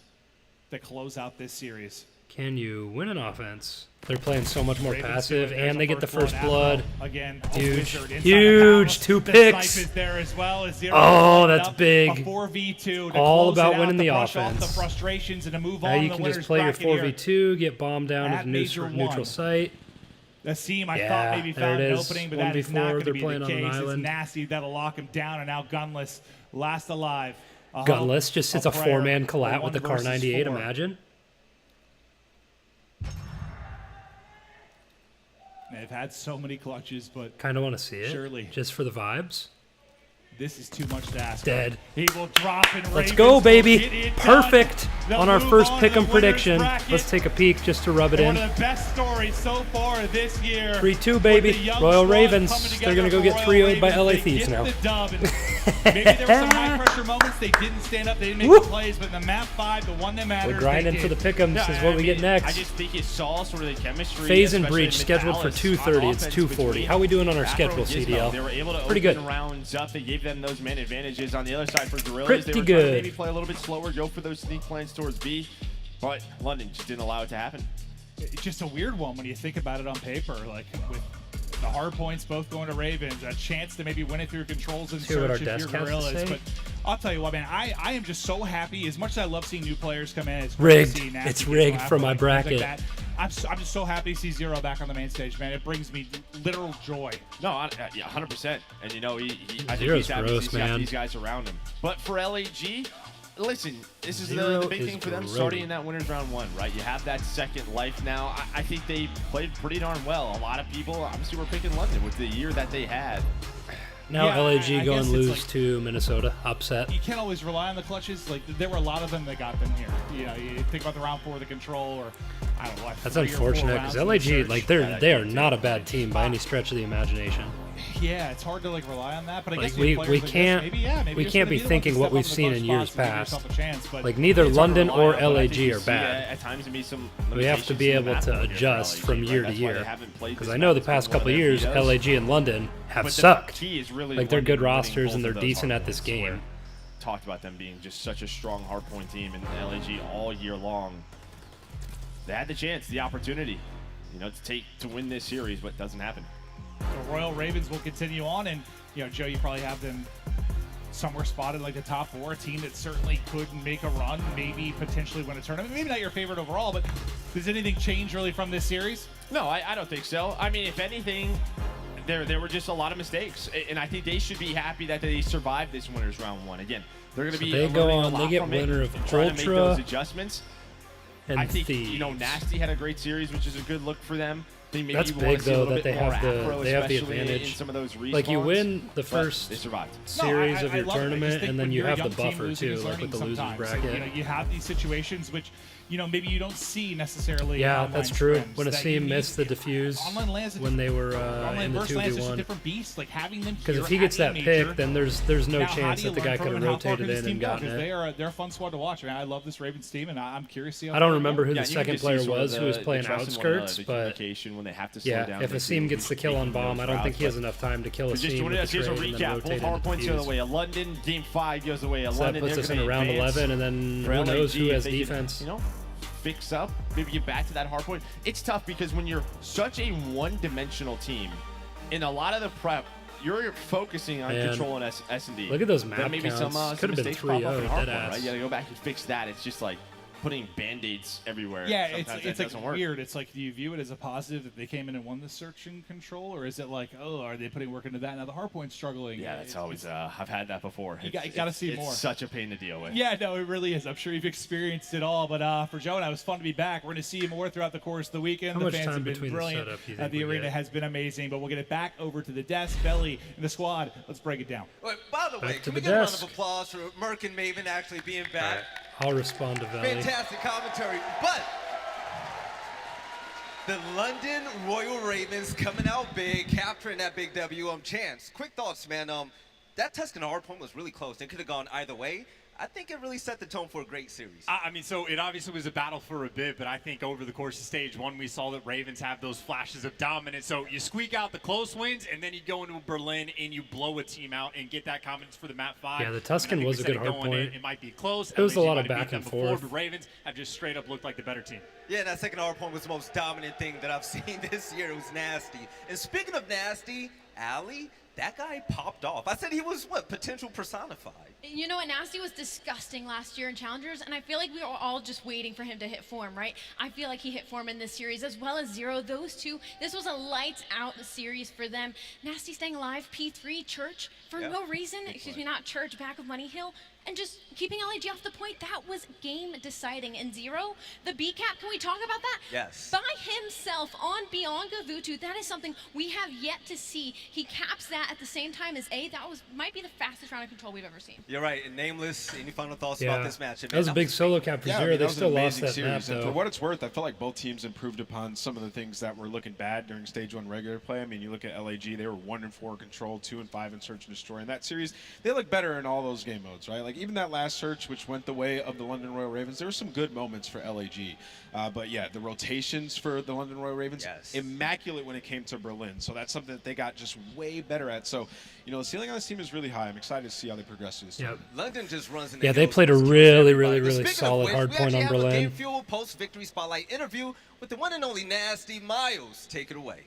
to close out this series. Can you win an offense? They're playing so much more Ravens do passive, it. There's and a they get the first blood. Again, Huge, Wizard inside huge, the 2 The picks. snipe is there as well as Zero Oh, lined that's up. big. A 4v2 to All close about it out, winning to the brush off offense. the frustrations and to move Now on. you the can just winners play your bracket here. 4v2, get bombed down At into Major neutral one. site. The seam I Yeah, thought maybe there found it an is. opening, but that is 1v4, not going to they're be playing the on an case. It's island. nasty. That'll lock him down, and now Gunless, last alive. Gunless just sits a prayer 4-man for collat with one the Car versus 98, 4. imagine. They've had so many clutches, but Kind of want to see it. Surely. Just for the vibes. this is too much to ask. Dead. He will drop and Let's Ravens go, will baby. get it Perfect done. They'll on our move first on to the pick'em winners prediction. bracket. Let's take a peek just to rub it One in. of the best stories so far this year. 3-2, baby. With the young Royal squad Ravens. coming They're going to together go for get Royal 3-0'd by Ravens. LA They Thieves get now. the dub, and maybe there were some high pressure moments. They didn't stand up. They didn't make the plays, but in the map 5, the one that matters. We're grinding they for the did. pick'ems is what we get I next. just think it saw sort of the chemistry. Phase and especially Breach in scheduled for Dallas 2:30. on It's offense 2:40. between How we doing on our Afro schedule, and Gizmo. CDL? They were able to Pretty open good. rounds up. They gave them those man advantages on the other side for Gorillas. Pretty they were trying good. to maybe play a little bit slower, go for those sneak plans towards B, but London just didn't allow it to happen. It's just a weird one when you think about it on paper. Like with the hard points both going to Ravens, a chance to maybe win it through controls and hear what our search if desk you're has to Gorillas. say. But I'll tell you what, man, I am just so happy. As much as I love seeing new players come in, it's Rigged. great to see Nasty It's get rigged some for my Afro and things bracket. Like that. I'm just so happy to see Zero back on the main stage, man. It brings me literal joy. No, yeah, 100%. And you know, I think Zero's he's happy gross, he's got man. these guys around him. But for LAG, listen, this is Zero the big is thing for them grody. starting in that winners round 1, right? You have that second life now. I think they played pretty darn well. A lot of people obviously were picking London with the year that they had. Now Yeah, LAG I guess going it's lose like- to Minnesota. Upset. You can't always rely on the clutches. Like there were a lot of them that got them here. You know, you think about the round 4 of the control, or I don't know. What, That's 3 or 4 unfortunate rounds because in the LAG, search. like they are not a bad team by any stretch of the imagination. Yeah, it's hard to like rely on that, but I Like, guess we- with players we like this, can't- maybe, yeah, maybe we there's can't gonna be the one thinking to what step we've up in the seen clutch in years spots and give past. yourself a chance, but Like neither It's hard to London rely or on, but I think LAG you are see bad. At times, to be some We have to be able to adjust from year to year. Because I know the past couple of years, LAG and London have But the sucked. key is really Like they're good London winning rosters both and they're of those decent hard at this points, game. where talked about them being just such a strong hardpoint team in LAG all year long. They had the chance, the opportunity, to win this series, but it doesn't happen. The Royal Ravens will continue on, and Joe, you probably have them somewhere spotted like the top 4, a team that certainly could make a run, maybe potentially win a tournament. Maybe not your favorite overall, but does anything change really from this series? No, I don't think so. I mean, if anything, there were just a lot of mistakes, and I think they should be happy that they survived this winners round 1. Again, they're going to be they go learning a on, they lot get from it winner of and trying to make Ultra those adjustments. and I think Thieves. Nasty had a great series, which is a good look for them. I think maybe That's you wanna big see a though little that bit they more have the Afro, they have the especially advantage. in some of those Like you respawns, win the but first they survived. series of I your love it. I just tournament, think and then when you you're a have the young team, buffer losing too, is like with the learning losers sometimes. bracket. You have these situations which maybe you don't see necessarily. Yeah, in that's online true. scrims When a that team you missed need- the defuse Online lands when they were online in the versus lands is just a 2v1. different beast. Like having them Because here if he at gets the that major, pick, then there's no now, how chance do you that the learn guy from could it, have and how far rotated can this in team and go? gotten 'Cause it. they're a fun squad to watch. I love this Ravens team, and I'm curious to see. How I don't far they remember go. who Yeah, the you can second just see player sort of was who was the playing trust in one another, outskirts, the but communication when they have to slow yeah, down, if they a seam do gets the kill on making bomb, those I don't think he routes, has enough time to kill a but just seam doing with it, the here's a trade and then recap. rotate Both into hard points go the defuse. way of London. Game 5 goes the way of So that London. puts They're us in gonna round advance. 11, and then For who knows LAG, who if has they can, defense. fix up, maybe get back to that hard point. It's tough because when you're such a one-dimensional team, in a lot of the prep, you're focusing on Man. controlling S&D. Look at those map Then maybe counts. some Could have been mistakes pop up in 3-0, hard dead point, ass. right? You gotta go back and fix that. It's just like putting band-aids everywhere. Yeah, Sometimes it's that like doesn't work. weird. It's like, do you view it as a positive that they came in and won the search and control, or is it like, oh, are they putting work into that? Now the hard point's struggling. Yeah, that's always. I've had that before. You gotta see more. It's such a pain to deal with. Yeah, no, it really is. I'm sure you've experienced it all. But for Joe and I, it was fun to be back. We're going to see you more throughout the course of the weekend. How the much fans time have been between the brilliant. setup you think The we arena get? has been amazing. But we'll get it back over to the desk, Belly, and the squad. Let's break it down. Wait, by the way, to can the we get a round desk. of applause for Merc and Maven actually being back? I'll respond to Valley. Fantastic commentary. But The London Royal Ravens coming out big, capturing that big W. Chance, quick thoughts, man. That Tuscan hardpoint was really close. It could have gone either way. I think it really set the tone for a great series. I mean, so it obviously was a battle for a bit, but I think over the course of stage one, we saw that Ravens have those flashes of dominance. So you squeak out the close wins, and then you go into Berlin and you blow a team out and get that confidence for the map 5. Yeah, the Tuscan was a good hard point. It might be close. It was a LAG lot of might have back beat and them before, forth. but Ravens have just straight up looked like the better team. Yeah, that second hardpoint was the most dominant thing that I've seen this year. It was nasty. And speaking of nasty, Ali, that guy popped off. I said he was, what, potential personified. You know what, Nasty was disgusting last year in Challengers, and I feel like we were all just waiting for him to hit form, right? I feel like he hit form in this series, as well as Zero. Those two, this was a lights-out series for them. Nasty staying alive, P3, Church, for no reason. Excuse me, not Church, back of Money Hill. And just keeping LAG off the point, that was game deciding. And Zero, the B cap, can we talk about that? Yes. By himself on Beyond Gavutu, that is something we have yet to see. He caps that at the same time as A. That might be the fastest round of control we've ever seen. You're right. And Nameless, any final thoughts Yeah. about this match? That was a big solo cap for Zero. They still lost that map, And for though. what it's worth, I felt like both teams improved upon some of the things that were looking bad during Stage 1 regular play. I mean, you look at LAG, they were 1-4 control, 2-5 in Search and Destroy. In that series, they look better in all those game modes, right? Like, even that last Search, which went the way of the London Royal Ravens, there were some good moments for LAG. But yeah, the rotations for the London Royal Ravens, immaculate when it came to Berlin. So that's something that they got just way better at. So, you know, the ceiling on this team is really high. I'm excited to see how they progress through this. Yep. London just runs in the Yeah, they hills played a and kills really, everybody. really Speaking of solid which, hard we point actually on have a Berlin. Game Fuel post-victory spotlight interview with the one and only Nasty Miles. Take it away.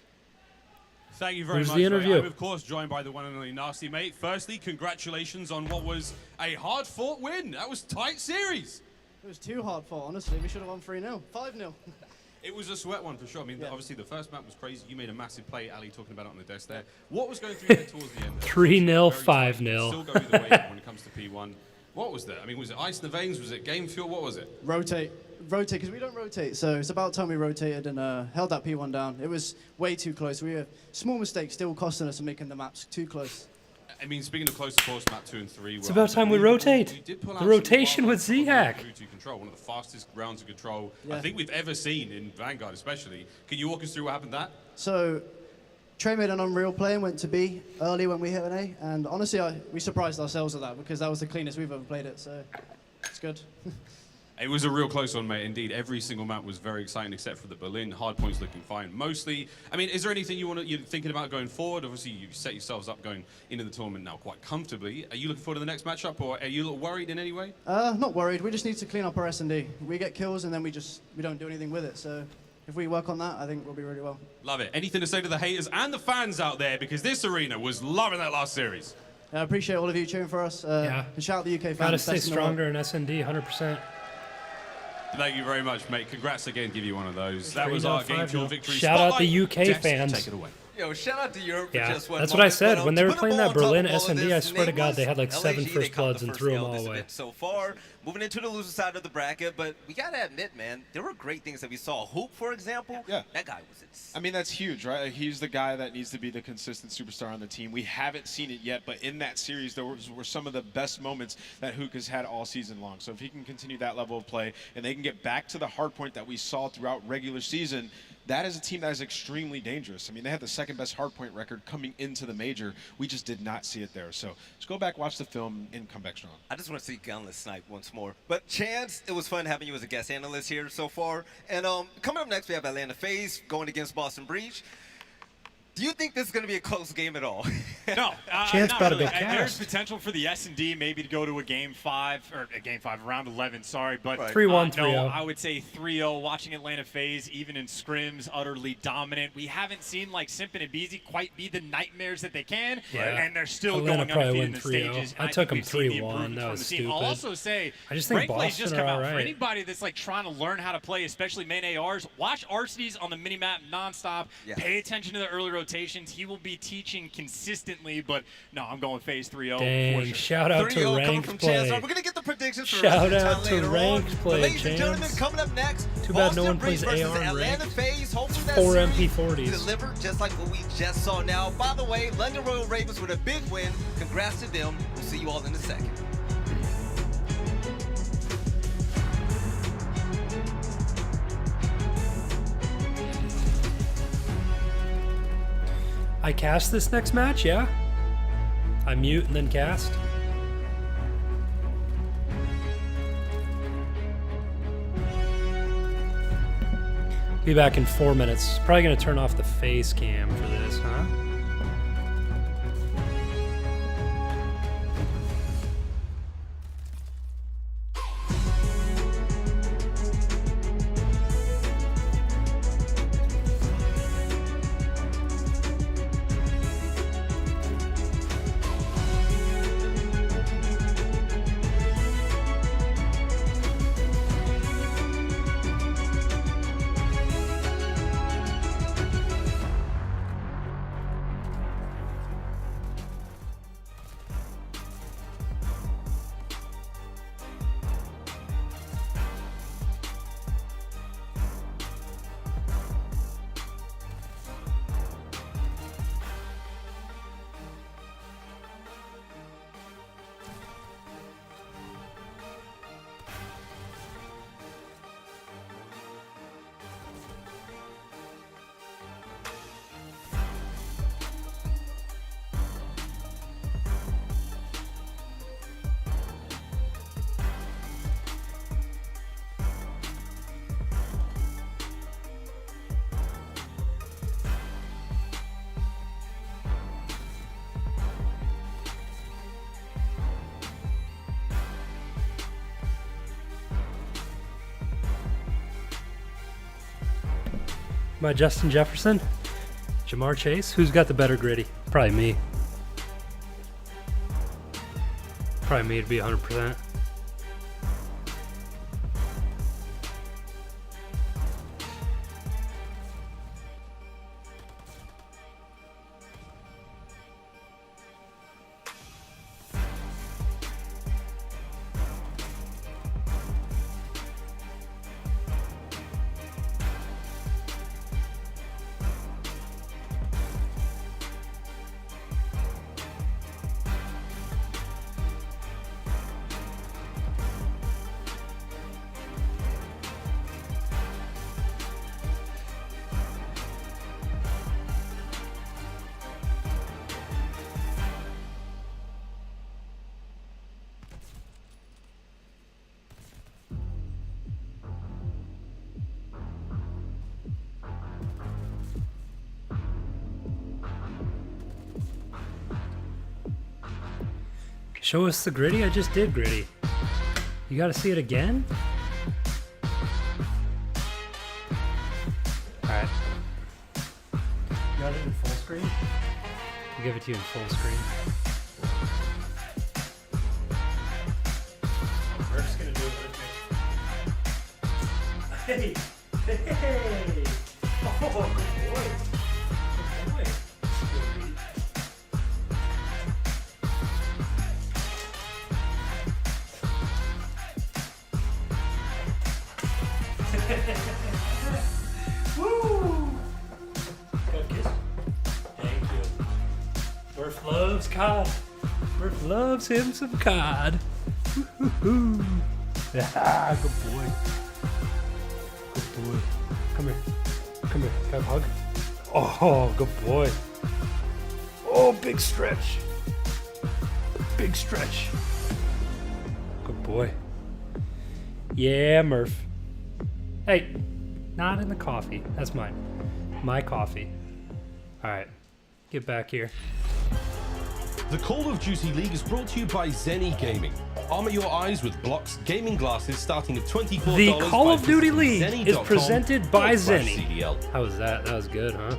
Thank you very Who's much. the mate. interview? I'm, of course, joined by the one and only Nasty, mate. Firstly, congratulations on what was a hard-fought win. That was tight series. It was too hard fought, honestly. We should have won 3-0, 5-0. It was a sweat one for sure. I mean, obviously, the first map was crazy. You made a massive play, Ali, talking about it on the desk there. What was going through your head towards the end? 3-0, Still go 5-0. either way when it comes to P1. What was that? I mean, was it ice in the veins? Was it game fuel? What was it? Rotate, because we don't rotate. So it's about time we rotated and held that P1 down. It was way too close. We were small mistakes still costing us and making the maps too close. I mean, speaking of close, of course, map 2 and 3. It's about time we rotate. The rotation with Z-Hack. Control, one of the fastest rounds of control Yeah. I think we've ever seen in Vanguard, especially. Can you walk us through what happened there? So Trey made an unreal play and went to B early when we hit an A. And honestly, we surprised ourselves with that because that was the cleanest we've ever played it. So it's good. It was a real close one, mate. Indeed, every single map was very exciting except for the Berlin. Hard points looking fine. Mostly, I mean, is there anything you're thinking about going forward? Obviously, you've set yourselves up going into the tournament now quite comfortably. Are you looking forward to the next matchup, or are you a little worried in any way? Not worried. We just need to clean up our S&D. We get kills and then we don't do anything with it. So if we work on that, I think we'll be really well. Love it. Anything to say to the haters and the fans out there? Because this arena was loving that last series. I appreciate all of you cheering for us. Yeah. And shout out the UK fans. Gotta stay Best in the world. stronger in S&D, 100%. Thank you very much, mate. Congrats again. Give you one of those. That was our game fuel victory. Shout out the Spotlight. UK Jess, fans. Take it away. Yo, shout out to Europe Yeah, for just one that's what I moment, said. but, When they to were put playing them that all on top Berlin of all of S&D, I this, swear to God, they had like LAG, 7 they first come out bloods the and first threw them nail all this away. event so far, moving into the loser side of the bracket, but we gotta admit, man, there were great things that we saw. Hoop, for example, that guy was insane. I mean, that's huge, right? Like, he's the guy that needs to be the consistent superstar on the team. We haven't seen it yet, but in that series, there were some of the best moments that Hook has had all season long. So if he can continue that level of play and they can get back to the hard point that we saw throughout regular season, that is a team that is extremely dangerous. I mean, they had the second best hardpoint record coming into the major. We just did not see it there. So just go back, watch the film, and come back strong. I just want to see Gunless snipe once more. But Chance, it was fun having you as a guest analyst here so far. And coming up next, we have Atlanta FaZe going against Boston Breach. Do you think this is going to be a close game at all? No. Chance not brought a really. big And there's cast. potential for the S&D maybe to go to a game 5, or a game 5, round 11, sorry. But 3-1, 3-0. no, I would say 3-0. Watching Atlanta FaZe, even in scrims, utterly dominant. We haven't seen like Simpin and Beezy quite be the nightmares that they can, Yeah. and they're still Atlanta going probably undefeated in win the 3-0. stages. I And took think them we've seen the 3-1. improvement That from was the team. I'll stupid. also say, I just think Break Play's Boston just are come out. all For right. anybody that's like trying to learn how to play, especially main ARs, watch Arcedy's on the minimap nonstop. Yes. Pay attention to the early rotations. He will be teaching consistently, but no, I'm going FaZe 3-0. Dang, for sure. shout out 3-0 to coming ranked from play. Chance. We're going to get the predictions for Shout the rest out of the to time later on. ranked But play, ladies and gentlemen, Chance. coming up next, Too bad no Boston one Breach plays versus AR Atlanta ranked. FaZe. Hopefully that 4 series MP40s. delivered just like what we just saw now. By the way, London Royal Ravens with a big win. Congrats to them. We'll see you all in a second. I cast this next match, yeah? I mute and then cast? Be back in 4 minutes. Probably gonna turn off the face cam for this, huh? By Justin Jefferson? Jamar Chase? Who's got the better gritty? Probably me. Probably me to be 100%. Show us the gritty? I just did gritty. You gotta see it again? Alright. You got it in full screen? I'll give it to you in full screen. We're just gonna do it with me. Hey! Hey! Oh, good boy. Good boy. Woo! Good kiss. Thank you. Murph loves COD. Murph loves him some COD. Woo-hoo-hoo. Yeah, good boy. Good boy. Come here. Come here. Can I have a hug? Oh, good boy. Oh, big stretch. Big stretch. Good boy. Yeah, Murph. Hey, not in the coffee. That's mine. My coffee. All right, get back here. The Call of Duty League is brought to you by Zenny Gaming. Armor your eyes with Block's gaming glasses starting at $24. The Call of Duty League is Zenny.com presented by Zenny. CDL. How was that? That was good, huh?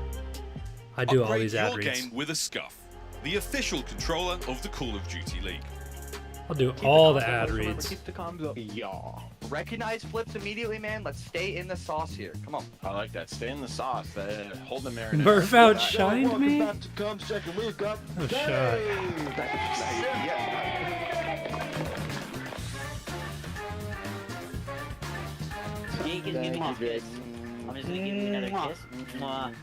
I do all these ad Upgrade your reads. game with a Scuff, the official controller of the Call of Duty League. I'll do all the ad reads. Keep the comms up. Yeah. Recognize flips immediately, man. Let's stay in the sauce here. Come on. I like that. Stay in the sauce. Hold the marinade. Murph outshined me? Welcome back to Comes Second Week Up. Oh, shut. I'm just gonna give you another kiss. Mwah.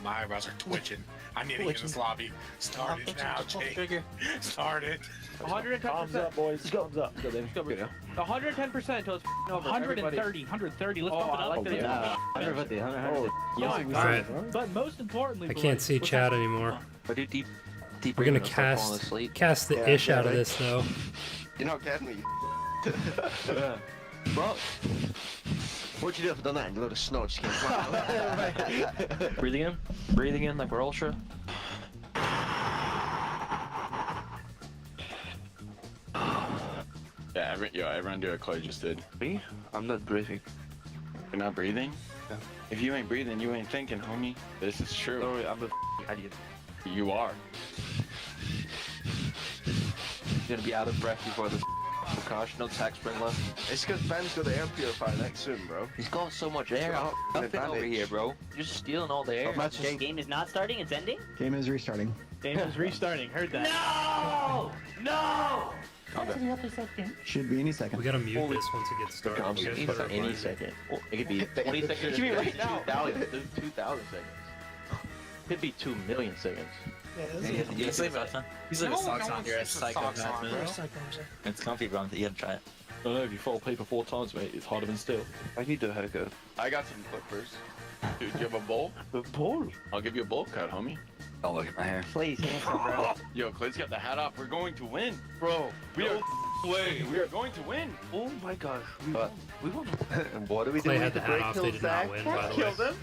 My eyebrows are twitching. I need to get in this lobby. Start it now, Jake. Start it. 110%. Thumbs up, boys. Thumbs up. Go, baby. Go, baby. 110% until it's over. 130. 130. Let's Oh, bump it I up. like that. Yeah. 150. Alright. But most importantly, I can't see chat anymore. But do deep We're gonna cast the ish out of this though. You're not getting me. Bro, what'd you do if I done that and you load of snow just came flying? Breathing in like we're ultra. Yeah, everyone do what Chloe just did. Me? I'm not breathing. You're not breathing? No. If you ain't breathing, you ain't thinking, homie. This is true. Sorry, I'm a idiot. You are. You're gonna be out of breath before this gosh, no tax spring left. It's because Ben's got the air purifier next soon, bro. He's got so much air. Nothing over here, bro. You're just stealing all the air. This game is not starting. It's ending. Game is restarting. Game is restarting. Heard that. No! No! Should be any second. We gotta mute this once it gets started. We gotta put it Any second. It could be 20 seconds. It could be right now. 2,000 seconds. Could be 2 million seconds. He's like a socks on your psycho man. It's comfy, bro. You gotta try it. I don't know, if you fold paper 4 times, mate, it's harder than steel. I need to haircut. I got some clippers. Dude, do you have a bowl? A bowl? I'll give you a bowl cut, homie. Oh, look at my hair. Please, bro. Yo, Clay's got the hat off. We're going to win. Bro, we are way. We are going to win. Oh my gosh. We won. What do we do? Clay We had need the to hat break off. kills They did not back? win, by the Kill way. them?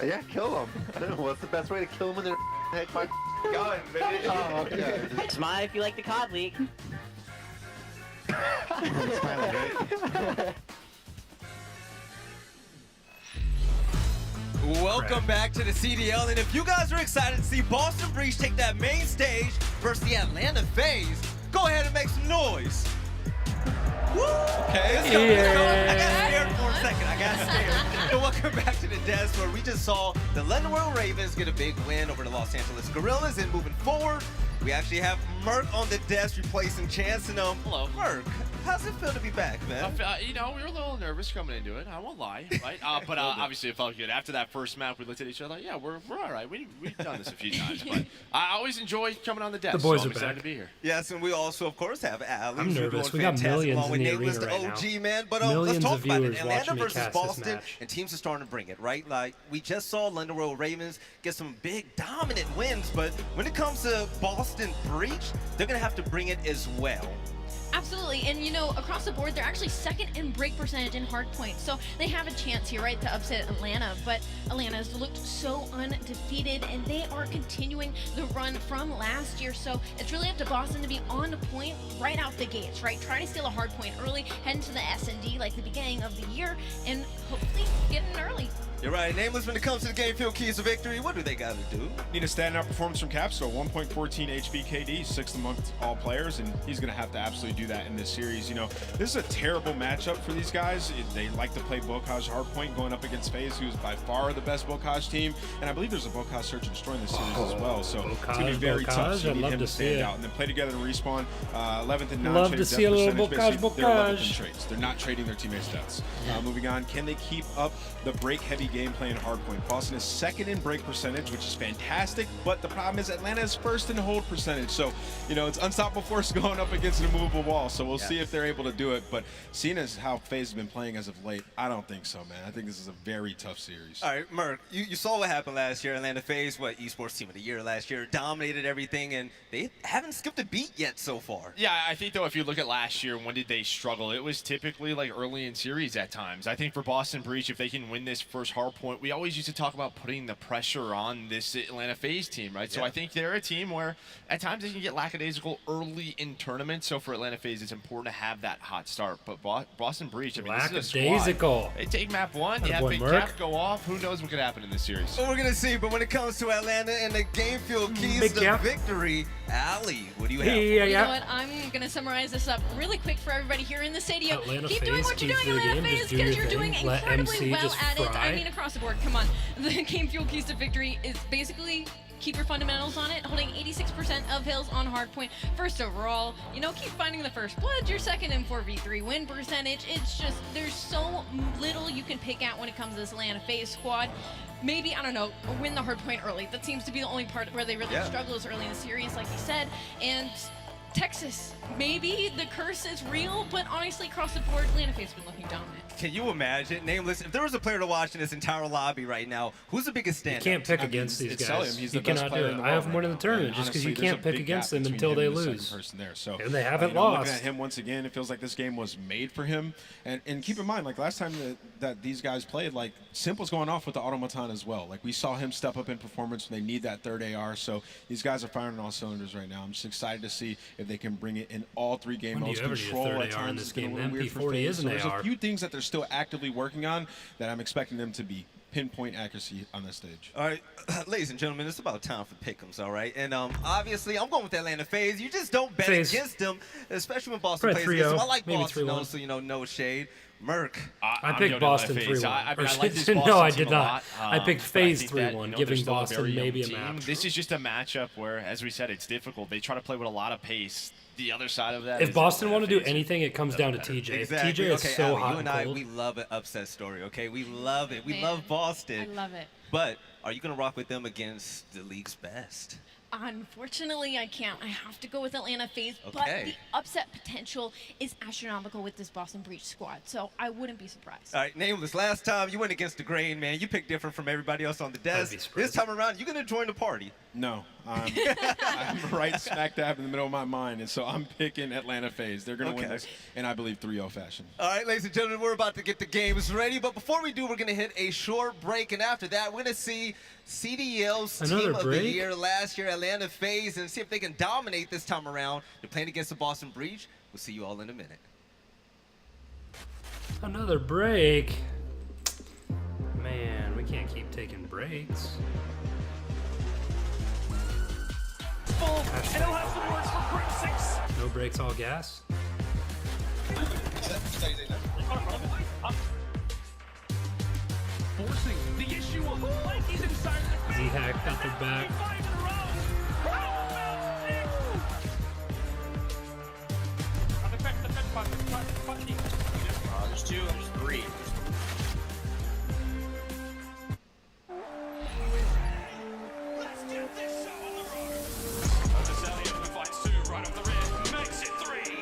Yeah, kill them. I don't know. What's the best way to kill them when they're heck my gun, baby? Oh, okay. Smile if you like the COD League. Welcome back to the CDL, and if you guys are excited to see Boston Breach take that main stage versus the Atlanta FaZe, go ahead and make some noise. Woo! Okay, let's go. I got scared for a second. I got scared. And welcome back to the Des, where we just saw the London Royal Ravens get a big win over the Los Angeles Guerrillas. And moving forward, we actually have Merc on the desk replacing Chance. And hello, Merc. How's it feel to be back, man? You know, we were a little nervous coming into it. I won't lie, right? But obviously it felt good. After that first map, we looked at each other like, yeah, we're all right. We've done this a few times, but I always enjoy coming on the desk. The boys so are I'm excited back. to be here. Yes, and we also, of course, have Ali. I'm nervous. Doing We got fantastic millions along with in the Nameless, arena the right OG, now. man. But Millions let's talk of about it. viewers Atlanta watching me versus cast this Boston, match. and teams are starting to bring it, right? Like, we just saw London Royal Ravens get some big, dominant wins, but when it comes to Boston Breach, they're going to have to bring it as well. Absolutely, and you know, across the board, they're actually second in break percentage in hard points, so they have a chance here, right, to upset Atlanta, but Atlanta's looked so undefeated, and they are continuing the run from last year, so it's really up to Boston to be on point right out the gates, right? Try to steal a hard point early, head into the S&D like the beginning of the year, and hopefully get in early. You're right. Nameless, when it comes to the game field keys to victory, what do they got to do? Need a standout performance from Capsule. 1.14 HP KD, 6th amongst all players, and he's going to have to absolutely do that in this series. You know, this is a terrible matchup for these guys. They like to play Bocage hardpoint going up against FaZe, who's by far the best Bocage team, and I believe there's a Bocage search and destroy in this series as well. So it's going to be very tough. So you need him to stand out and then play together and respawn. 11th and Love non-traded to see a little percentage. Bocage, They're 11th in Bocage. trades. They're not trading their teammates' deaths. Moving on, can they keep up the break-heavy gameplay in hardpoint? Boston is second in break percentage, which is fantastic, but the problem is Atlanta is first in hold percentage. So, you know, it's unstoppable force going up against an immovable wall. So we'll see if they're able to do it. But seeing as how FaZe has been playing as of late, I don't think so, man. I think this is a very tough series. All right, Merc, you saw what happened last year. Atlanta FaZe, what, esports team of the year last year, dominated everything, and they haven't skipped a beat yet so far. Yeah, I think, though, if you look at last year, when did they struggle? It was typically, like, early in series at times. I think for Boston Breach, if they can win this first hard point, we always used to talk about putting the pressure on this Atlanta FaZe team, right? So I think they're a team where at times they can get lackadaisical early in tournaments. So for Atlanta FaZe, it's important to have that hot start. But Boston Breach, I mean, this is a squad. Lackadaisical. They take map one, you have Attaboy, Big Merc. Cap go off. Who knows what could happen in this series? Well, we're going to see, but when it comes to Atlanta and the game field keys Big to Cap. victory, Ali, what do you have? You know what? I'm going to summarize this up really quick for everybody here in the stadium. Atlanta Keep doing FaZe what you're keys doing, to the Atlanta game. FaZe, Just do because your you're doing thing. Let incredibly MC well just at it. I fry. mean, across the board. Come on. The game fuel keys to victory is basically keep your fundamentals on it, holding 86% of hills on hardpoint, first overall. You know, keep finding the first blood, you're second in 4v3 win percentage. It's just, there's so little you can pick out when it comes to this Atlanta FaZe squad. Maybe, I don't know, win the hardpoint early. That seems to be the only part where they really struggle is early in the series, like you said. And Texas, maybe the curse is real, but honestly, across the board, Atlanta FaZe has been looking dominant. Can you imagine, Nameless, if there was a player to watch in this entire lobby right now, who's the biggest standout? You can't pick against these guys. You cannot do it. I have them winning the tournament just because you can't pick against them until they lose. So, and they haven't looking lost. at him once again, it feels like this game was made for him. And keep in mind, like last time that these guys played, like Simple's going off with the Automaton as well. Like we saw him step up in performance when they need that third AR. So these guys are firing on all cylinders right now. I'm just excited to see if they can bring it in all three game modes. Control at times in this game. The MP40 is an AR. There's a few things that they're still actively working on that I'm expecting them to be pinpoint accuracy on this stage. All right, ladies and gentlemen, it's about time for pick'ems, all right? And obviously, I'm going with Atlanta FaZe. You just don't bet against them, especially when Boston plays against them. I like Boston, though, so, you know, no shade. Merc. I picked Boston 3-1. I like this Boston no, I team did a not. lot, I picked FaZe 3-1, giving they're still a Boston very young maybe a team. match. This is just a matchup where, as we said, it's difficult. They try to play with a lot of pace. The other side of that if Boston want to do anything, it comes down to TJ. Exactly. TJ is so Allie, hot you and and cold. we love an upset story, okay? We love it. We love Boston. I love it. But are you going to rock with them against the league's best? Unfortunately, I can't. I have to go with Atlanta FaZe, but Okay. the upset potential is astronomical with this Boston Breach squad, so I wouldn't be surprised. All right, Nameless, last time you went against the grain, man. You picked different from everybody else on the desk. This time around, you're going to join the party. No, I'm right smack dab in the middle of my mind, and so I'm picking Atlanta FaZe. They're going to win this, and I believe 3-0 fashion. All right, ladies and gentlemen, we're about to get the games ready, but before we do, we're going to hit a short break, and after that, we're going to see CDL's team of the year last year, Atlanta FaZe, and see if they can dominate this time around. They're playing against the Boston Breach. We'll see you all in a minute. Another break. Man, we can't keep taking breaks. And he'll have some words for Brick 6. No breaks, all gas. Forcing the issue of Mikey's inside the Z-Hack got their back. There's two, there's three. Let's get this show on the road. Otaselli fights two right off the rim. Makes it three.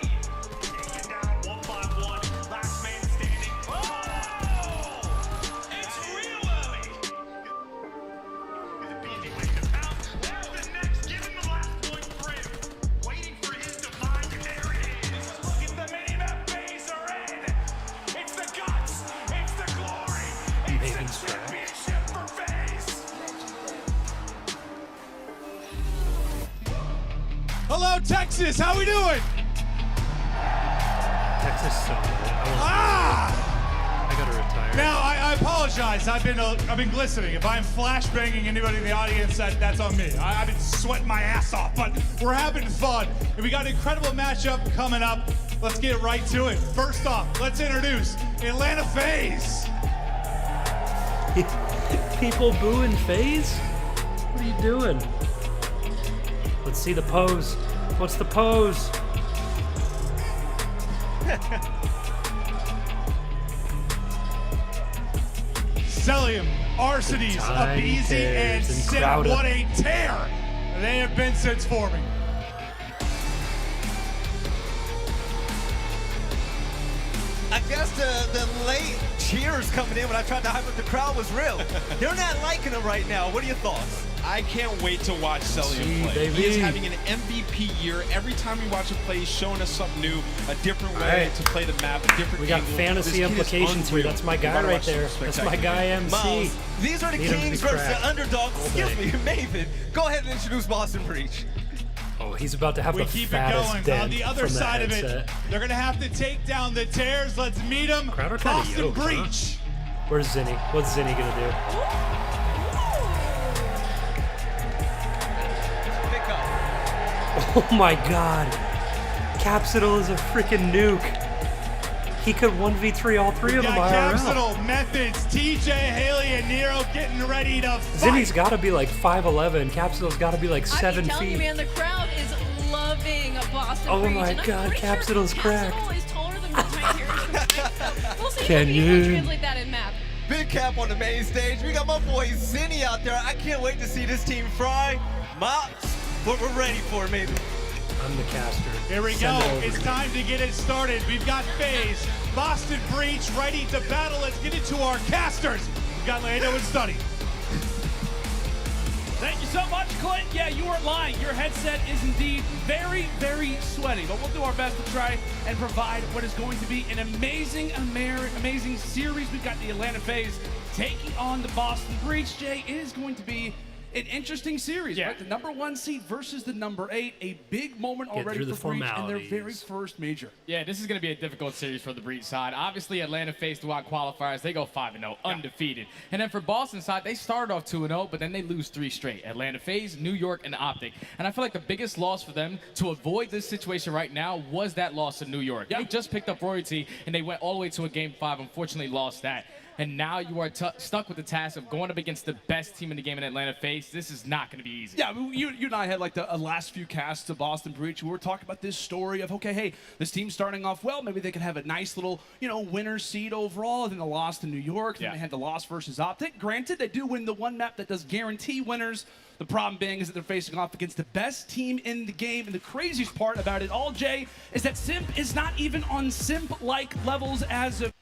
Taken down 1-by-1. Last man standing. Oh! It's real early. Beefy waiting to pounce. There's the next. Give him the last point for him. Waiting for his divine. There it is. Look at the mini map FaZe are in. It's the guts. It's the glory. It's the championship for FaZe. Hello, Texas. How we doing? Texas so good. I gotta retire. Now I apologize. I've been glistening. If I'm flashbanging anybody in the audience, that's on me. I've been sweating my ass off, but we're having fun. And we got an incredible matchup coming up. Let's get right to it. First off, let's introduce Atlanta FaZe. People booing FaZe? What are you doing? Let's see the pose. What's the pose? Cellium, Arcades, Tiny Abizi, and tears and Sim. Crowder. What a tear they have been since forming. I guess the late cheers coming in when I tried to hype up the crowd was real. They're not liking him right now. What are your thoughts? I can't wait to watch Cellium play. baby. He is having an MVP year. Every time we watch him play, he's showing us something new, a different way Right. to play the map, a different We got angle. fantasy This kid is implications here. unreal. That's my We guy gotta right watch there. something That's my spectacular. guy MC. Miles, these are the Need him to be Kings versus cracked the underdogs. all Excuse day. me, Maven. Go ahead and introduce Boston Breach. Oh, he's about to have We the keep it fattest going. dent On the other from that side of headset. it, they're going to have to take down the tears. Let's meet them. Crowder kinda Boston yoked, huh? Breach. Where's Zinni? What's Zinni gonna do? Oh my god. Capsidal is a freaking nuke. he could 1v3 all three of them Got IRL. Capsule, Methods, TJ, Haley, and Nero getting ready to fight. Zinni's got to be like 5'11". Capsule's got to be like 7 I'm telling feet. you, man, the crowd is loving Boston Oh Breach, my and I'm God, pretty Capsule's sure cracked. Capsule is taller than Tiny here. We'll see Can if he can you? translate that in map. Big Cap on the main stage. We got my boy Zinni out there. I can't wait to see this team fry. Mops, what we're ready for, maybe. I'm the caster. Here we Send go. it over It's to me. time to get it started. We've got FaZe, Boston Breach ready to battle. Let's get into our casters. We've got Lando and Stunny. Thank you so much, Clint. Yeah, you weren't lying. Your headset is indeed very, very sweaty, but we'll do our best to try and provide what is going to be an amazing, amazing series. We've got the Atlanta FaZe taking on the Boston Breach. Jay, it is going to be an interesting series, right? The number 1 seed versus the number 8. A big moment Get already through for the Breach and their formalities. very first major. Yeah, this is going to be a difficult series for the Breach side. Obviously, Atlanta faced throughout qualifiers. They go 5-0, undefeated. And then for Boston side, they started off 2-0, but then they lose 3 straight. Atlanta FaZe, New York, and Optic. And I feel like the biggest loss for them to avoid this situation right now was that loss in New York. They just picked up Royalty, and they went all the way to a Game 5, unfortunately lost that. And now you are stuck with the task of going up against the best team in the game in Atlanta FaZe. This is not going to be easy. Yeah, you and I had like the last few casts to Boston Breach. We were talking about this story of, okay, hey, this team's starting off well. Maybe they could have a nice little, winner seed overall. And then the loss to New York. Then they had the loss versus Optic. Granted, they do win the one map that does guarantee winners. The problem being is that they're facing off against the best team in the game. And the craziest part about it all, Jay, is that Simp is not even on Simp-like levels as of...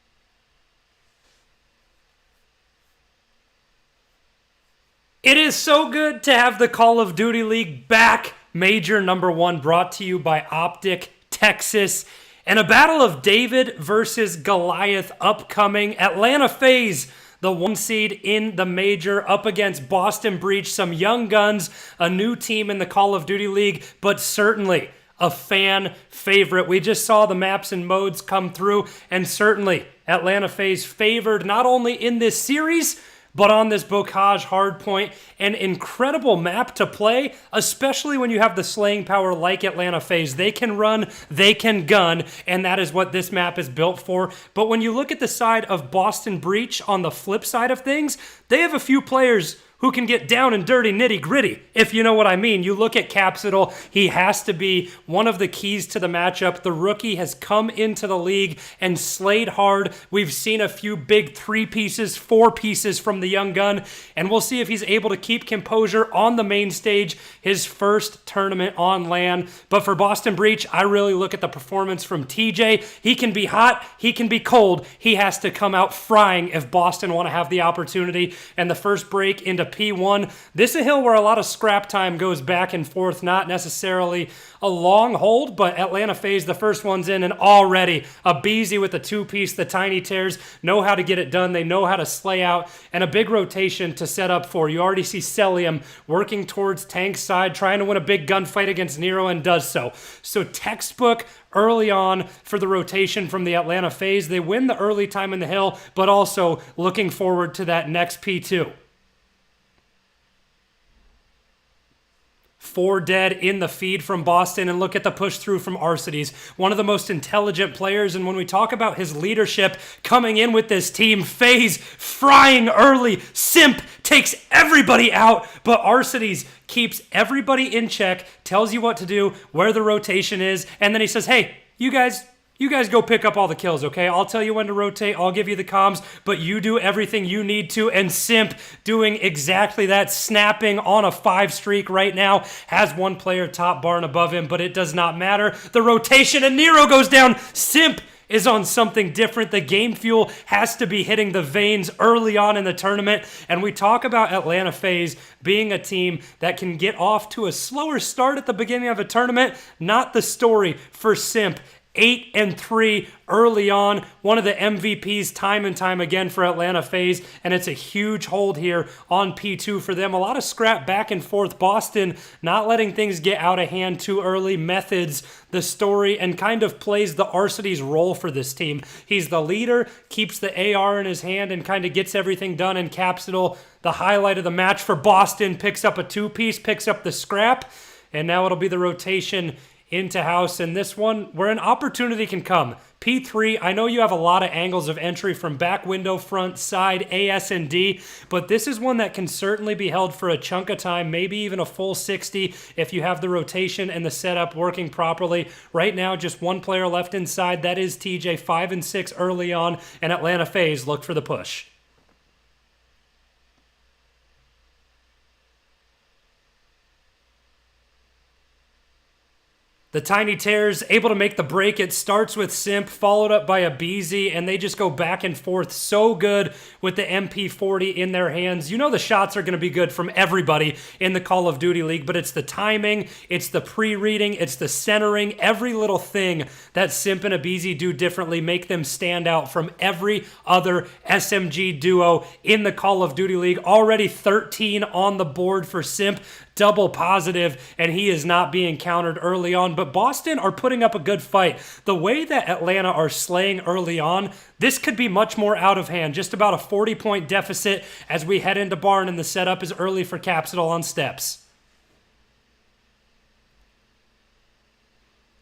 It is so good to have the Call of Duty League back. Major number 1 brought to you by Optic Texas. And a battle of David versus Goliath upcoming. Atlanta FaZe, the 1 seed in the major, up against Boston Breach. Some young guns, a new team in the Call of Duty League, but certainly a fan favorite. We just saw the maps and modes come through, and certainly Atlanta FaZe favored not only in this series, but on this Bocage hardpoint. An incredible map to play, especially when you have the slaying power like Atlanta FaZe. They can run, they can gun, and that is what this map is built for. But when you look at the side of Boston Breach on the flip side of things, they have a few players who can get down and dirty, nitty gritty, if you know what I mean. You look at Capsule, he has to be one of the keys to the matchup. The rookie has come into the league and slayed hard. We've seen a few big 3 pieces, 4 pieces from the young gun, and we'll see if he's able to keep composure on the main stage, his first tournament on LAN. But for Boston Breach, I really look at the performance from TJ. He can be hot, he can be cold. He has to come out frying if Boston want to have the opportunity. And the first break into P1. This is a hill where a lot of scrap time goes back and forth, not necessarily a long hold, but Atlanta FaZe, the first one's in, and already a Beezy with a 2-piece. The Tiny Tears know how to get it done. They know how to slay out, and a big rotation to set up for. You already see Celium working towards Tank's side, trying to win a big gunfight against Nero, and does so. So textbook early on for the rotation from the Atlanta FaZe. They win the early time in the hill, but also looking forward to that next P2. 4 dead in the feed from Boston, and look at the push through from Arcides, one of the most intelligent players. And when we talk about his leadership coming in with this team, FaZe frying early, Simp takes everybody out, but Arcides keeps everybody in check, tells you what to do, where the rotation is, and then he says, hey, you guys go pick up all the kills, okay? I'll tell you when to rotate, I'll give you the comms, but you do everything you need to. And Simp doing exactly that, snapping on a 5 streak right now, has 1 player top bar and above him, but it does not matter. The rotation, and Nero goes down. Simp is on something different. The game fuel has to be hitting the veins early on in the tournament. And we talk about Atlanta FaZe being a team that can get off to a slower start at the beginning of a tournament. Not the story for Simp. 8-3 early on, one of the MVPs time and time again for Atlanta FaZe, and it's a huge hold here on P2 for them. A lot of scrap back and forth. Boston not letting things get out of hand too early. Methods the story and kind of plays the Arcides role for this team. He's the leader, keeps the AR in his hand, and kind of gets everything done. And Capsule, the highlight of the match for Boston, picks up a 2-piece, picks up the scrap, and now it'll be the rotation into house. And this one, where an opportunity can come. P3, I know you have a lot of angles of entry from back window, front, side, AS, and D, but this is one that can certainly be held for a chunk of time, maybe even a full 60 if you have the rotation and the setup working properly. Right now, just one player left inside. That is TJ, 5 and 6 early on, and Atlanta FaZe look for the push. The Tiny Tears able to make the break. It starts with Simp, followed up by a Beezy, and they just go back and forth so good with the MP40 in their hands. You know the shots are going to be good from everybody in the Call of Duty League, but it's the timing, it's the pre-reading, it's the centering, every little thing that Simp and a Beezy do differently make them stand out from every other SMG duo in the Call of Duty League. Already 13 on the board for Simp. Double positive, and he is not being countered early on. But Boston are putting up a good fight. The way that Atlanta are slaying early on, this could be much more out of hand. Just about a 40-point deficit as we head into Barn, and the setup is early for Capsule on steps.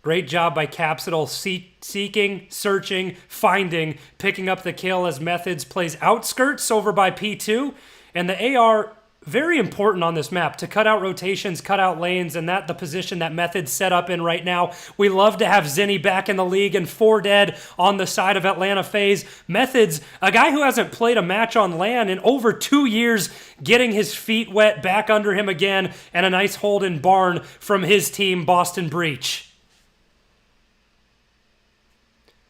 Great job by Capsule, seeking, searching, finding, picking up the kill as Methods plays outskirts over by P2. And the AR, very important on this map to cut out rotations, cut out lanes, and that the position that Method's set up in right now. We love to have Zinni back in the league and 4 dead on the side of Atlanta FaZe. Methods, a guy who hasn't played a match on LAN in over 2 years, getting his feet wet back under him again, and a nice hold in Barn from his team, Boston Breach.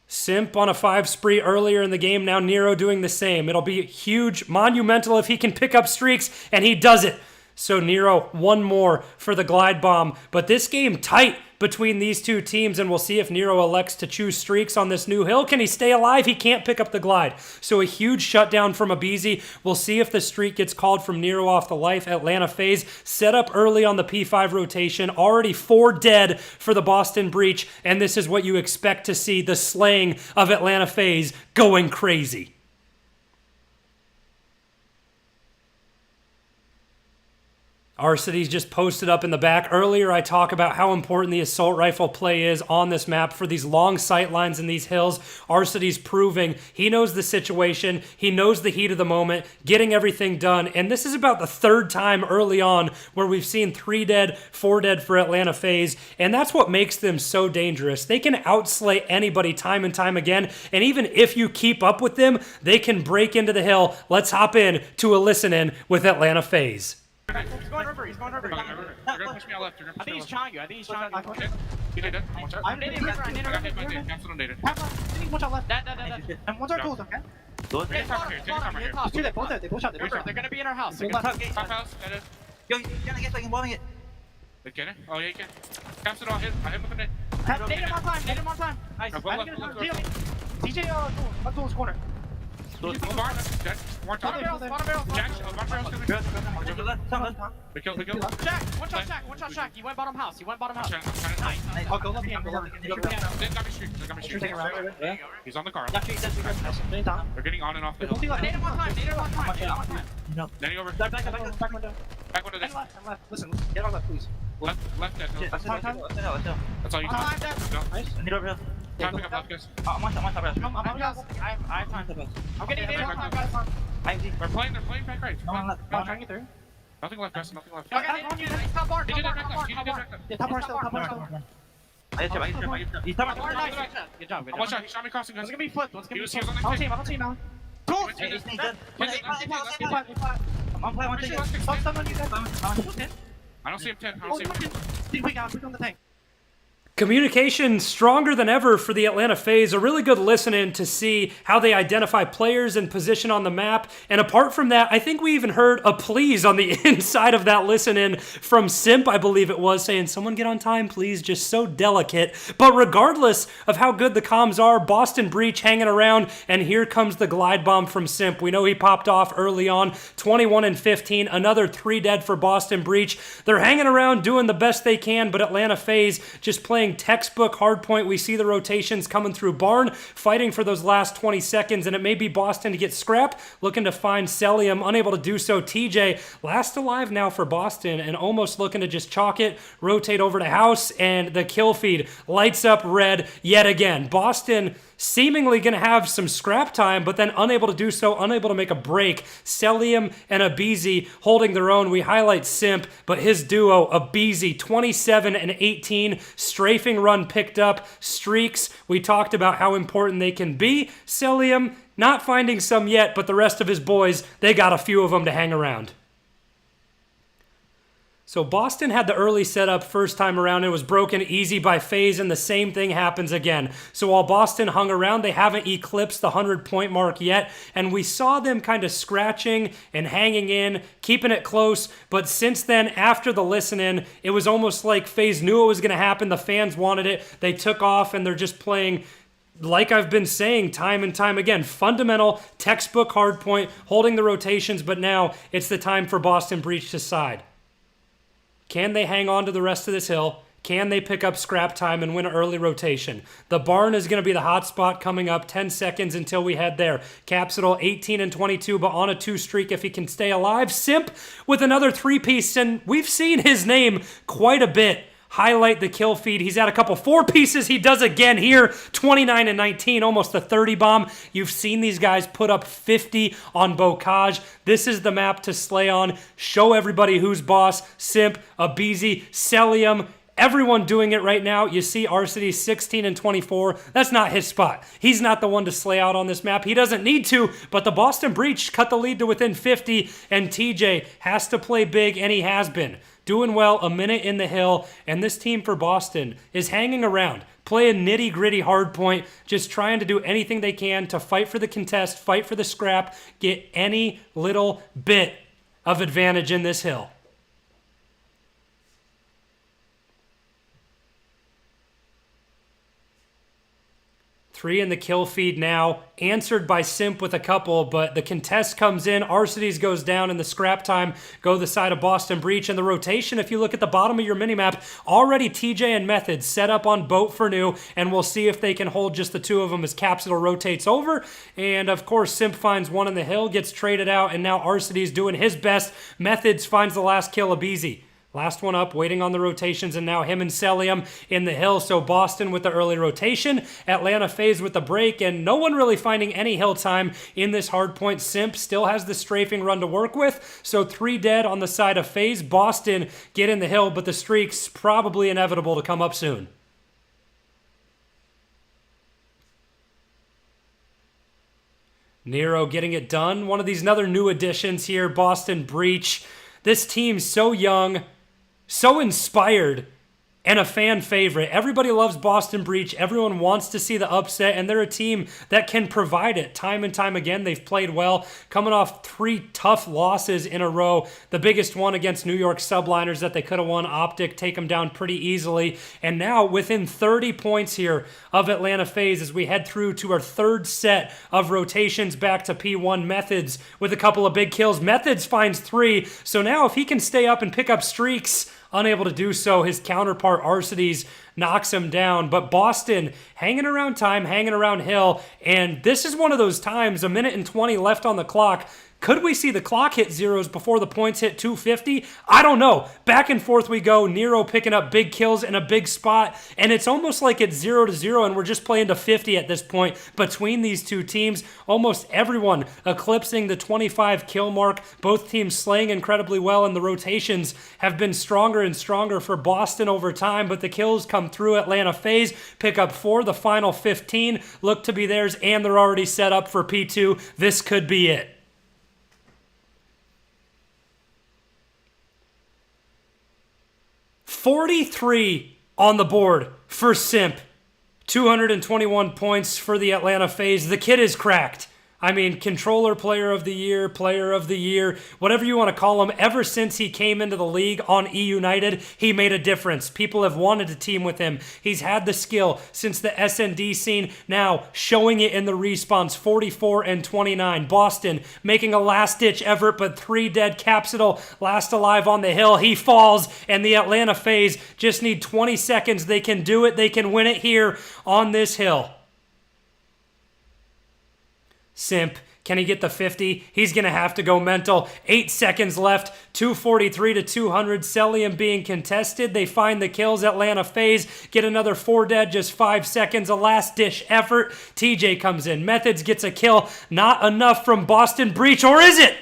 Simp on a 5 spree earlier in the game, now Nero doing the same. It'll be huge, monumental if he can pick up streaks, and he does it. So Nero, one more for the glide bomb. But this game tight between these two teams, and we'll see if Nero elects to choose streaks on this new hill. Can he stay alive? He can't pick up the glide. So a huge shutdown from Abizi. We'll see if the streak gets called from Nero off the life. Atlanta FaZe set up early on the P5 rotation. Already 4 dead for the Boston Breach, and this is what you expect to see, the slaying of Atlanta FaZe going crazy. Arcity's just posted up in the back. Earlier, I talk about how important the assault rifle play is on this map for these long sight lines in these hills. Arcity's proving he knows the situation. He knows the heat of the moment, getting everything done. And this is about the 3rd time early on where we've seen 3 dead, 4 dead for Atlanta FaZe. And that's what makes them so dangerous. They can outslay anybody time and time again. And even if you keep up with them, they can break into the hill. Let's hop in to a listen in with Atlanta FaZe. He's going river. He's going river. They're gonna push me out left. I think he's trying you. I think he's trying you. You did it. I'm nading river. I'm nading river. Capsule on data. Watch out left. That. And one's our tools, okay? Take cover here. Take cover here. Two there. Both there. They both shot. They're gonna be in our house. Top house. That is. Yo, you gotta get like bombing it. Get it? Oh yeah, you can. Capsule on hit. I hit him with a net. Nade him on time. Nade him on time. Nice. DJ, tools corner. One barrel. Jack, one shot Jack. He went bottom house. Nice. I'll go left hand. He's on the car. They're getting on and off the hill. Nade him on time. Netting over. Back window this. Left. Listen, get on left, please. Left dead. That's all you can do. Nice. Time to pick up left, guys. I'm getting naded on time, guys. They're playing back right. I'm trying to get through. Nothing left, guys. Nothing left. Top bar. He did it back left. Top bar still. He's top bar. Good job. Watch out. He shot me crossing, guys. Let's get me flipped. He was on the team now. Tools! I'm playing one thing. Stop on you guys. I don't see him 10. I don't see him 10. We got on the tank. Communication stronger than ever for the Atlanta FaZe. A really good listen-in to see how they identify players and position on the map. And apart from that, I think we even heard a please on the inside of that listen-in from Simp, I believe it was, saying, someone get on time, please. Just so delicate. But regardless of how good the comms are, Boston Breach hanging around, and here comes the glide bomb from Simp. We know he popped off early on, 21 and 15, another 3 dead for Boston Breach. They're hanging around doing the best they can, but Atlanta FaZe just playing playing textbook hardpoint. We see the rotations coming through Barn, fighting for those last 20 seconds, and it may be Boston to get scrap, looking to find Celium, unable to do so. TJ, last alive now for Boston, and almost looking to just chalk it, rotate over to House, and the kill feed lights up red yet again. Boston seemingly going to have some scrap time, but then unable to do so, unable to make a break. Celium and Abizi holding their own. We highlight Simp, but his duo, Abizi, 27 and 18, strafing run picked up, streaks. We talked about how important they can be. Celium, not finding some yet, but the rest of his boys, they got a few of them to hang around. So Boston had the early setup first time around. It was broken easy by FaZe, and the same thing happens again. So while Boston hung around, they haven't eclipsed the 100-point mark yet, and we saw them kind of scratching and hanging in, keeping it close. But since then, after the listen-in, it was almost like FaZe knew it was going to happen. The fans wanted it. They took off, and they're just playing, like I've been saying time and time again, fundamental, textbook hardpoint, holding the rotations, but now it's the time for Boston Breach to side. Can they hang on to the rest of this hill? Can they pick up scrap time and win an early rotation? The Barn is going to be the hot spot coming up. 10 seconds until we head there. Capsule 18 and 22, but on a 2 streak if he can stay alive. Simp with another 3-piece, and we've seen his name quite a bit. Highlight the kill feed. He's at a couple 4 pieces. He does again here. 29 and 19, almost a 30 bomb. You've seen these guys put up 50 on Bocage. This is the map to slay on. Show everybody who's boss. Simp, Abizi, Celium, everyone doing it right now. You see Arcity 16 and 24. That's not his spot. He's not the one to slay out on this map. He doesn't need to, but the Boston Breach cut the lead to within 50, and TJ has to play big, and he has been. Doing well, a minute in the hill, and this team for Boston is hanging around, playing nitty-gritty hardpoint, just trying to do anything they can to fight for the contest, fight for the scrap, get any little bit of advantage in this hill. Three in the kill feed now, answered by Simp with a couple, but the contest comes in, Arcides goes down, and the scrap time go the side of Boston Breach. And the rotation, if you look at the bottom of your minimap, already TJ and Method set up on boat for new, and we'll see if they can hold just the 2 of them as Capsule rotates over. And of course, Simp finds one in the hill, gets traded out, and now Arcides doing his best. Methods finds the last kill, Abizi. Last one up, waiting on the rotations, and now him and Celium in the hill. So Boston with the early rotation, Atlanta FaZe with the break, and no one really finding any hill time in this hardpoint. Simp still has the strafing run to work with, so 3 dead on the side of FaZe. Boston get in the hill, but the streak's probably inevitable to come up soon. Nero getting it done. One of these other new additions here, Boston Breach. This team's so young, so inspired, and a fan favorite. Everybody loves Boston Breach. Everyone wants to see the upset, and they're a team that can provide it time and time again. They've played well, coming off 3 tough losses in a row. The biggest one against New York Subliners that they could have won. Optic take them down pretty easily. And now within 30 points here of Atlanta FaZe as we head through to our 3rd set of rotations back to P1. Methods with a couple of big kills. Methods finds 3. So now if he can stay up and pick up streaks, unable to do so, his counterpart Arcides knocks him down. But Boston hanging around time, hanging around hill, and this is one of those times, 1 minute and 20 left on the clock. Could we see the clock hit zeros before the points hit 250? I don't know. Back and forth we go. Nero picking up big kills in a big spot, and it's almost like it's 0-0, and we're just playing to 50 at this point between these 2 teams. Almost everyone eclipsing the 25 kill mark. Both teams slaying incredibly well, and the rotations have been stronger and stronger for Boston over time, but the kills come through. Atlanta FaZe pick up 4. The final 15 look to be theirs, and they're already set up for P2. This could be it. 43 on the board for Simp. 221 points for the Atlanta FaZe. The kid is cracked. I mean, controller player of the year, whatever you want to call him. Ever since he came into the league on E United, he made a difference. People have wanted to team with him. He's had the skill since the SND scene, now showing it in the respawns, 44 and 29. Boston making a last-ditch effort, but 3 dead. Capsidal last alive on the hill. He falls, and the Atlanta FaZe just need 20 seconds. They can do it. They can win it here on this hill. Simp, can he get the 50? He's going to have to go mental. 8 seconds left. 243 to 200. Celium being contested. They find the kills. Atlanta FaZe get another 4 dead. Just 5 seconds. A last-ditch effort. TJ comes in. Methods gets a kill. Not enough from Boston Breach. Or is it?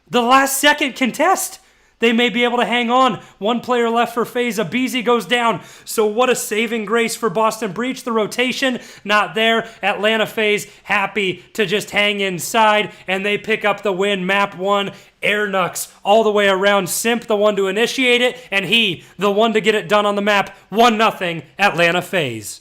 The last second contest. They may be able to hang on. 1 player left for FaZe. aBeZy goes down. So what a saving grace for Boston Breach. The rotation, not there. Atlanta FaZe happy to just hang inside, and they pick up the win. Map 1, Airnux all the way around. Simp, the one to initiate it, and he, the one to get it done on the map. 1-0 Atlanta FaZe.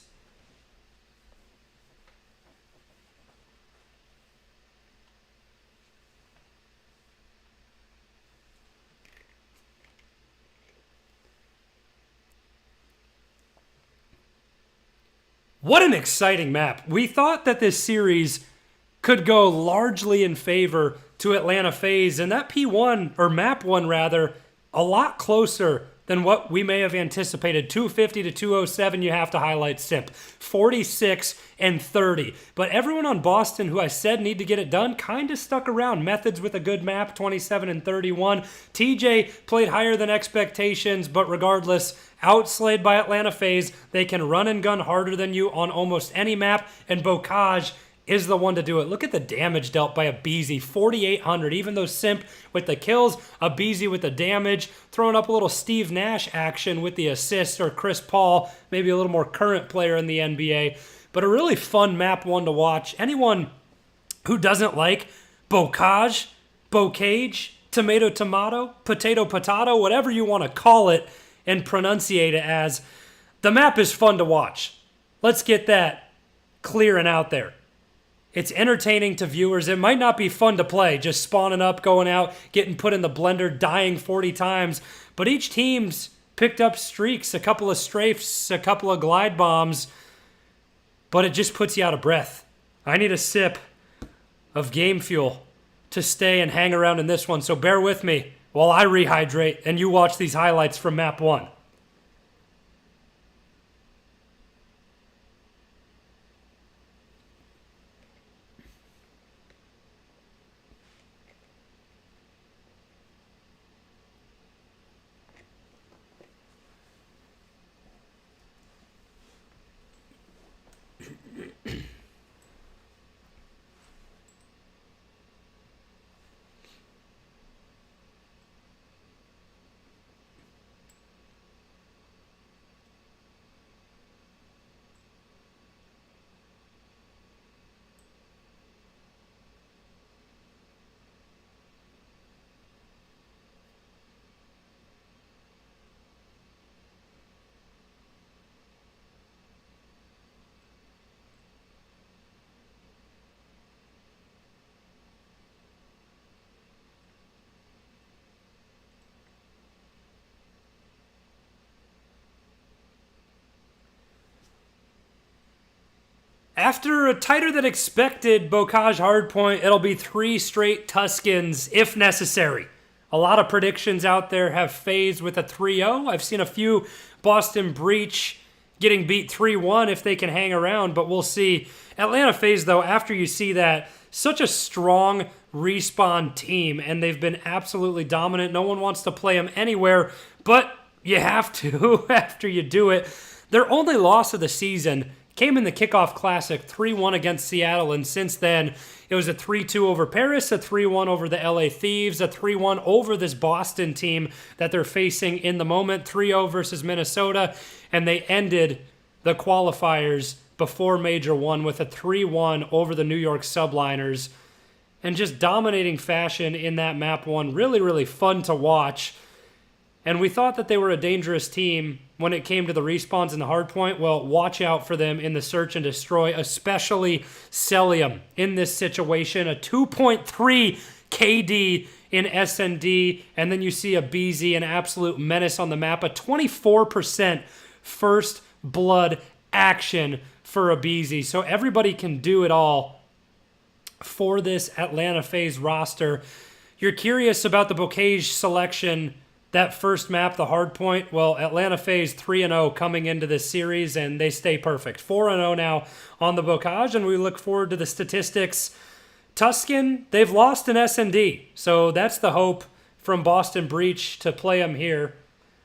What an exciting map. We thought that this series could go largely in favor to Atlanta FaZe, and that P1, or map 1 rather, a lot closer than what we may have anticipated. 250 to 207, you have to highlight Simp. 46 and 30. But everyone on Boston who I said need to get it done kind of stuck around. Methods with a good map, 27 and 31. TJ played higher than expectations, but regardless, outslayed by Atlanta FaZe. They can run and gun harder than you on almost any map, and Bocage is the one to do it. Look at the damage dealt by aBeZy, 4,800. Even though Simp with the kills, aBeZy with the damage, throwing up a little Steve Nash action with the assist, or Chris Paul, maybe a little more current player in the NBA. But a really fun map 1 to watch. Anyone who doesn't like Bocage, tomato, potato, whatever you want to call it and pronunciate it as, the map is fun to watch. Let's get that clear and out there. It's entertaining to viewers. It might not be fun to play, just spawning up, going out, getting put in the blender, dying 40 times. But each team's picked up streaks, a couple of strafes, a couple of glide bombs. But it just puts you out of breath. I need a sip of game fuel to stay and hang around in this one. So bear with me while I rehydrate and you watch these highlights from map 1. After a tighter than expected Bocage hardpoint, it'll be 3 straight Tuskens if necessary. A lot of predictions out there have FaZe with a 3-0. I've seen a few Boston Breach getting beat 3-1 if they can hang around, but we'll see. Atlanta FaZe, though, after you see that, such a strong respawn team, and they've been absolutely dominant. No one wants to play them anywhere, but you have to after you do it. Their only loss of the season came in the Kickoff Classic, 3-1 against Seattle, and since then, it was a 3-2 over Paris, a 3-1 over the LA Thieves, a 3-1 over this Boston team that they're facing in the moment, 3-0 versus Minnesota, and they ended the qualifiers before Major 1 with a 3-1 over the New York Subliners, and just dominating fashion in that map 1. Really, really fun to watch. And we thought that they were a dangerous team when it came to the respawns and the hardpoint. Well, watch out for them in the search and destroy, especially Celium in this situation. A 2.3 KD in SND, and then you see a BZ, an absolute menace on the map. A 24% first blood action for a BZ. So everybody can do it all for this Atlanta FaZe roster. You're curious about the Bocage selection, that first map, the hardpoint. Well, Atlanta FaZe 3-0 coming into this series, and they stay perfect. 4-0 now on the Bocage, and we look forward to the statistics. Tuscan, they've lost an SND, so that's the hope from Boston Breach to play them here.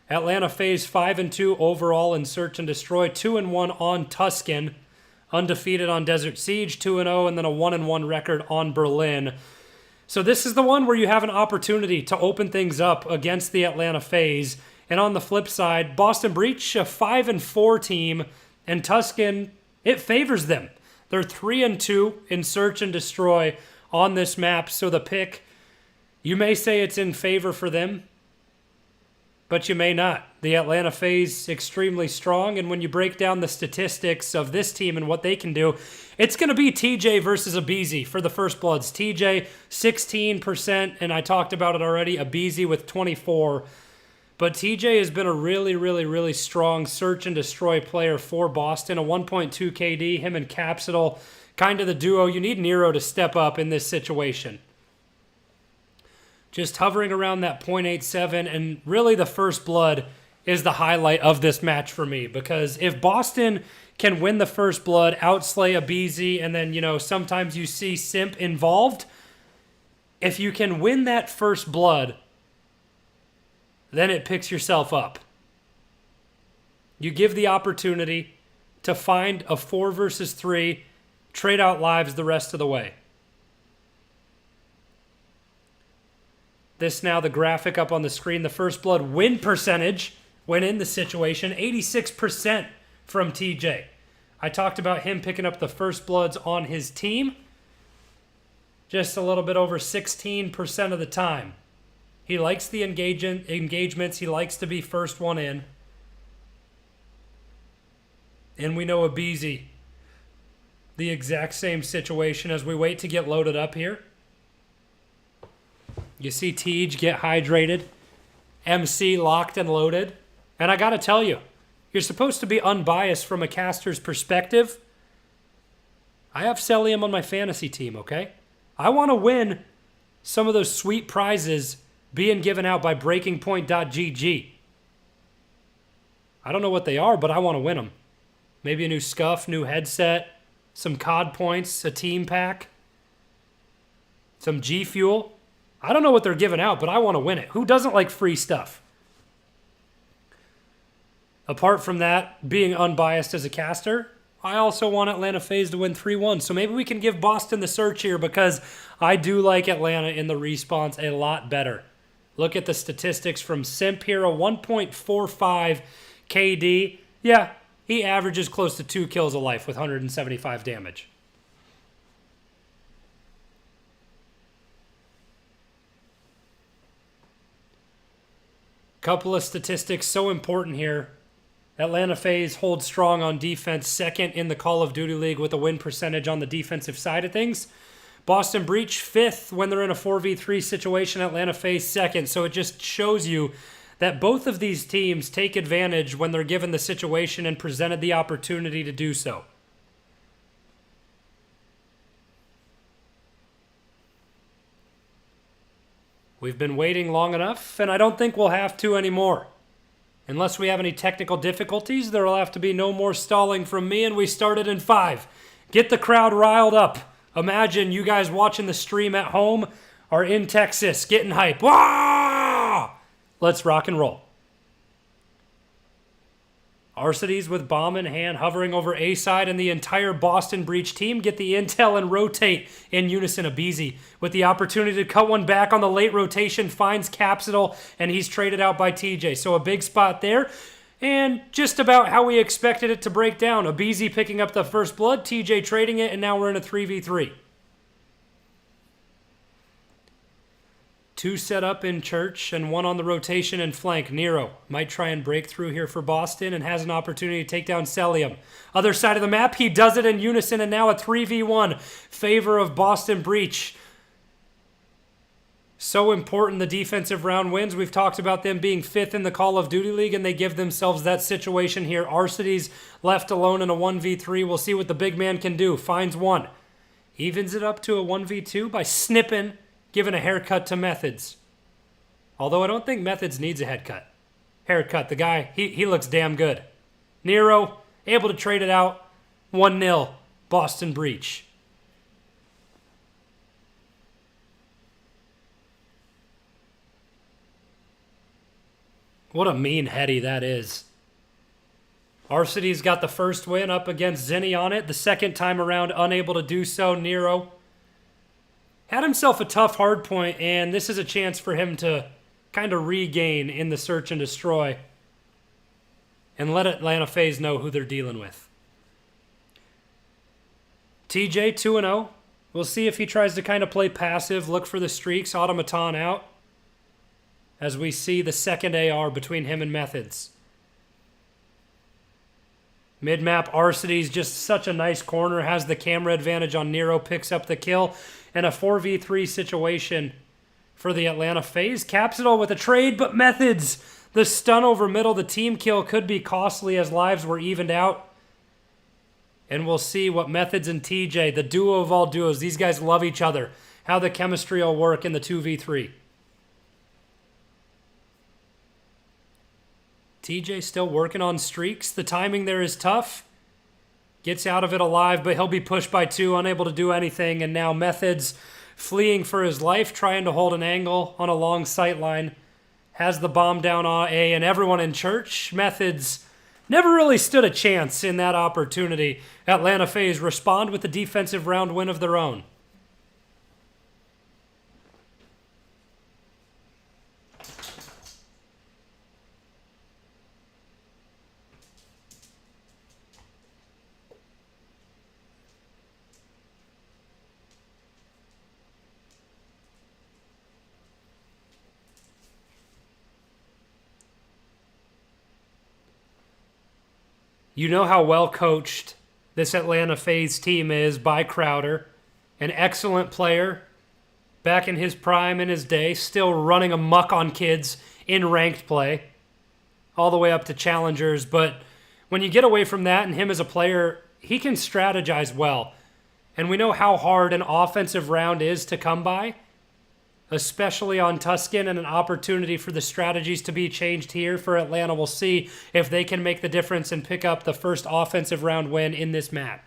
Atlanta FaZe 5-2 overall in Search and Destroy, 2-1 on Tuscan, undefeated on Desert Siege, 2-0, and then a 1-1 record on Berlin. So this is the one where you have an opportunity to open things up against the Atlanta FaZe. And on the flip side, Boston Breach, a 5-4 team, and Tuscan, it favors them. They're 3-2 in Search and Destroy on this map, so the pick, you may say it's in favor for them, but you may not. The Atlanta FaZe extremely strong, and when you break down the statistics of this team and what they can do, it's going to be TJ versus a BZ for the First Bloods. TJ, 16%, and I talked about it already, a BZ with 24%. But TJ has been a really, really, really strong Search and Destroy player for Boston. A 1.2 KD, him and Capsidal, kind of the duo. You need Nero to step up in this situation. Just hovering around that 0.87, and really the First Blood is the highlight of this match for me, because if Boston can win the First Blood, outslay a BZ, and then, you know, sometimes you see Simp involved, if you can win that First Blood, then it picks yourself up. You give the opportunity to find a 4 versus 3, trade out lives the rest of the way. This now, the graphic up on the screen, the First Blood win percentage when in the situation, 86% from TJ. I talked about him picking up the First Bloods on his team just a little bit over 16% of the time. He likes the engagements. He likes to be first one in. And we know a BZ, the exact same situation as we wait to get loaded up here. You see Tej get hydrated. MC locked and loaded. And I got to tell you, you're supposed to be unbiased from a caster's perspective. I have Celium on my fantasy team, okay? I want to win some of those sweet prizes being given out by BreakingPoint.gg. I don't know what they are, but I want to win them. Maybe a new scuff, new headset, some COD points, a team pack, some G Fuel. I don't know what they're giving out, but I want to win it. Who doesn't like free stuff? Apart from that, being unbiased as a caster, I also want Atlanta FaZe to win 3-1. So maybe we can give Boston the search here, because I do like Atlanta in the respawns a lot better. Look at the statistics from Simp here, a 1.45 KD. Yeah, he averages close to 2 kills a life with 175 damage. Couple of statistics so important here. Atlanta FaZe holds strong on defense, second in the Call of Duty League with a win percentage on the defensive side of things. Boston Breach, 5th when they're in a 4v3 situation. Atlanta FaZe, 2nd. So it just shows you that both of these teams take advantage when they're given the situation and presented the opportunity to do so. We've been waiting long enough, and I don't think we'll have to anymore. Unless we have any technical difficulties, there will have to be no more stalling from me, and we started in 5. Get the crowd riled up. Imagine you guys watching the stream at home are in Texas getting hype. Wah! Let's rock and roll. Arcides with bomb in hand, hovering over A side, and the entire Boston Breach team get the intel and rotate in unison. Abizi with the opportunity to cut one back on the late rotation, finds Capsidal, and he's traded out by TJ. So a big spot there, and just about how we expected it to break down. Abizi picking up the First Blood, TJ trading it, and now we're in a 3v3. 2 set up in Church and 1 on the rotation and flank. Nero might try and break through here for Boston and has an opportunity to take down Celium. Other side of the map, he does it in unison, and now a 3v1 favor of Boston Breach. So important the defensive round wins. We've talked about them being 5th in the Call of Duty League, and they give themselves that situation here. Arcity's left alone in a 1v3. We'll see what the big man can do. Finds 1. Evens it up to a 1v2 by snipping, giving a haircut to Methods. Although I don't think Methods needs a haircut. The guy, he looks damn good. Nero, able to trade it out. 1-0, Boston Breach. What a mean heady that is. Arcity's got the first win up against Zenny on it. The second time around, unable to do so. Nero had himself a tough hard point, and this is a chance for him to kind of regain in the search and destroy and let Atlanta FaZe know who they're dealing with. TJ 2-0. We'll see if he tries to kind of play passive, look for the streaks. Automaton out as we see the second AR between him and Methods. Mid-map, Arcity's just such a nice corner, has the camera advantage on Nero, picks up the kill, and a 4v3 situation for the Atlanta FaZe. Caps it all with a trade, but Methods, the stun over middle, the team kill could be costly as lives were evened out. And we'll see what Methods and TJ, the duo of all duos, these guys love each other, how the chemistry will work in the 2v3. TJ still working on streaks. The timing there is tough. Gets out of it alive, but he'll be pushed by 2, unable to do anything. And now Methods fleeing for his life, trying to hold an angle on a long sight line. Has the bomb down on A, and everyone in Church. Methods never really stood a chance in that opportunity. Atlanta FaZe respond with a defensive round win of their own. You know how well coached this Atlanta FaZe team is by Crowder. An excellent player, back in his prime in his day, still running amok on kids in ranked play, all the way up to challengers. But when you get away from that and him as a player, he can strategize well. And we know how hard an offensive round is to come by, especially on Tuscan, and an opportunity for the strategies to be changed here for Atlanta. We'll see if they can make the difference and pick up the first offensive round win in this map.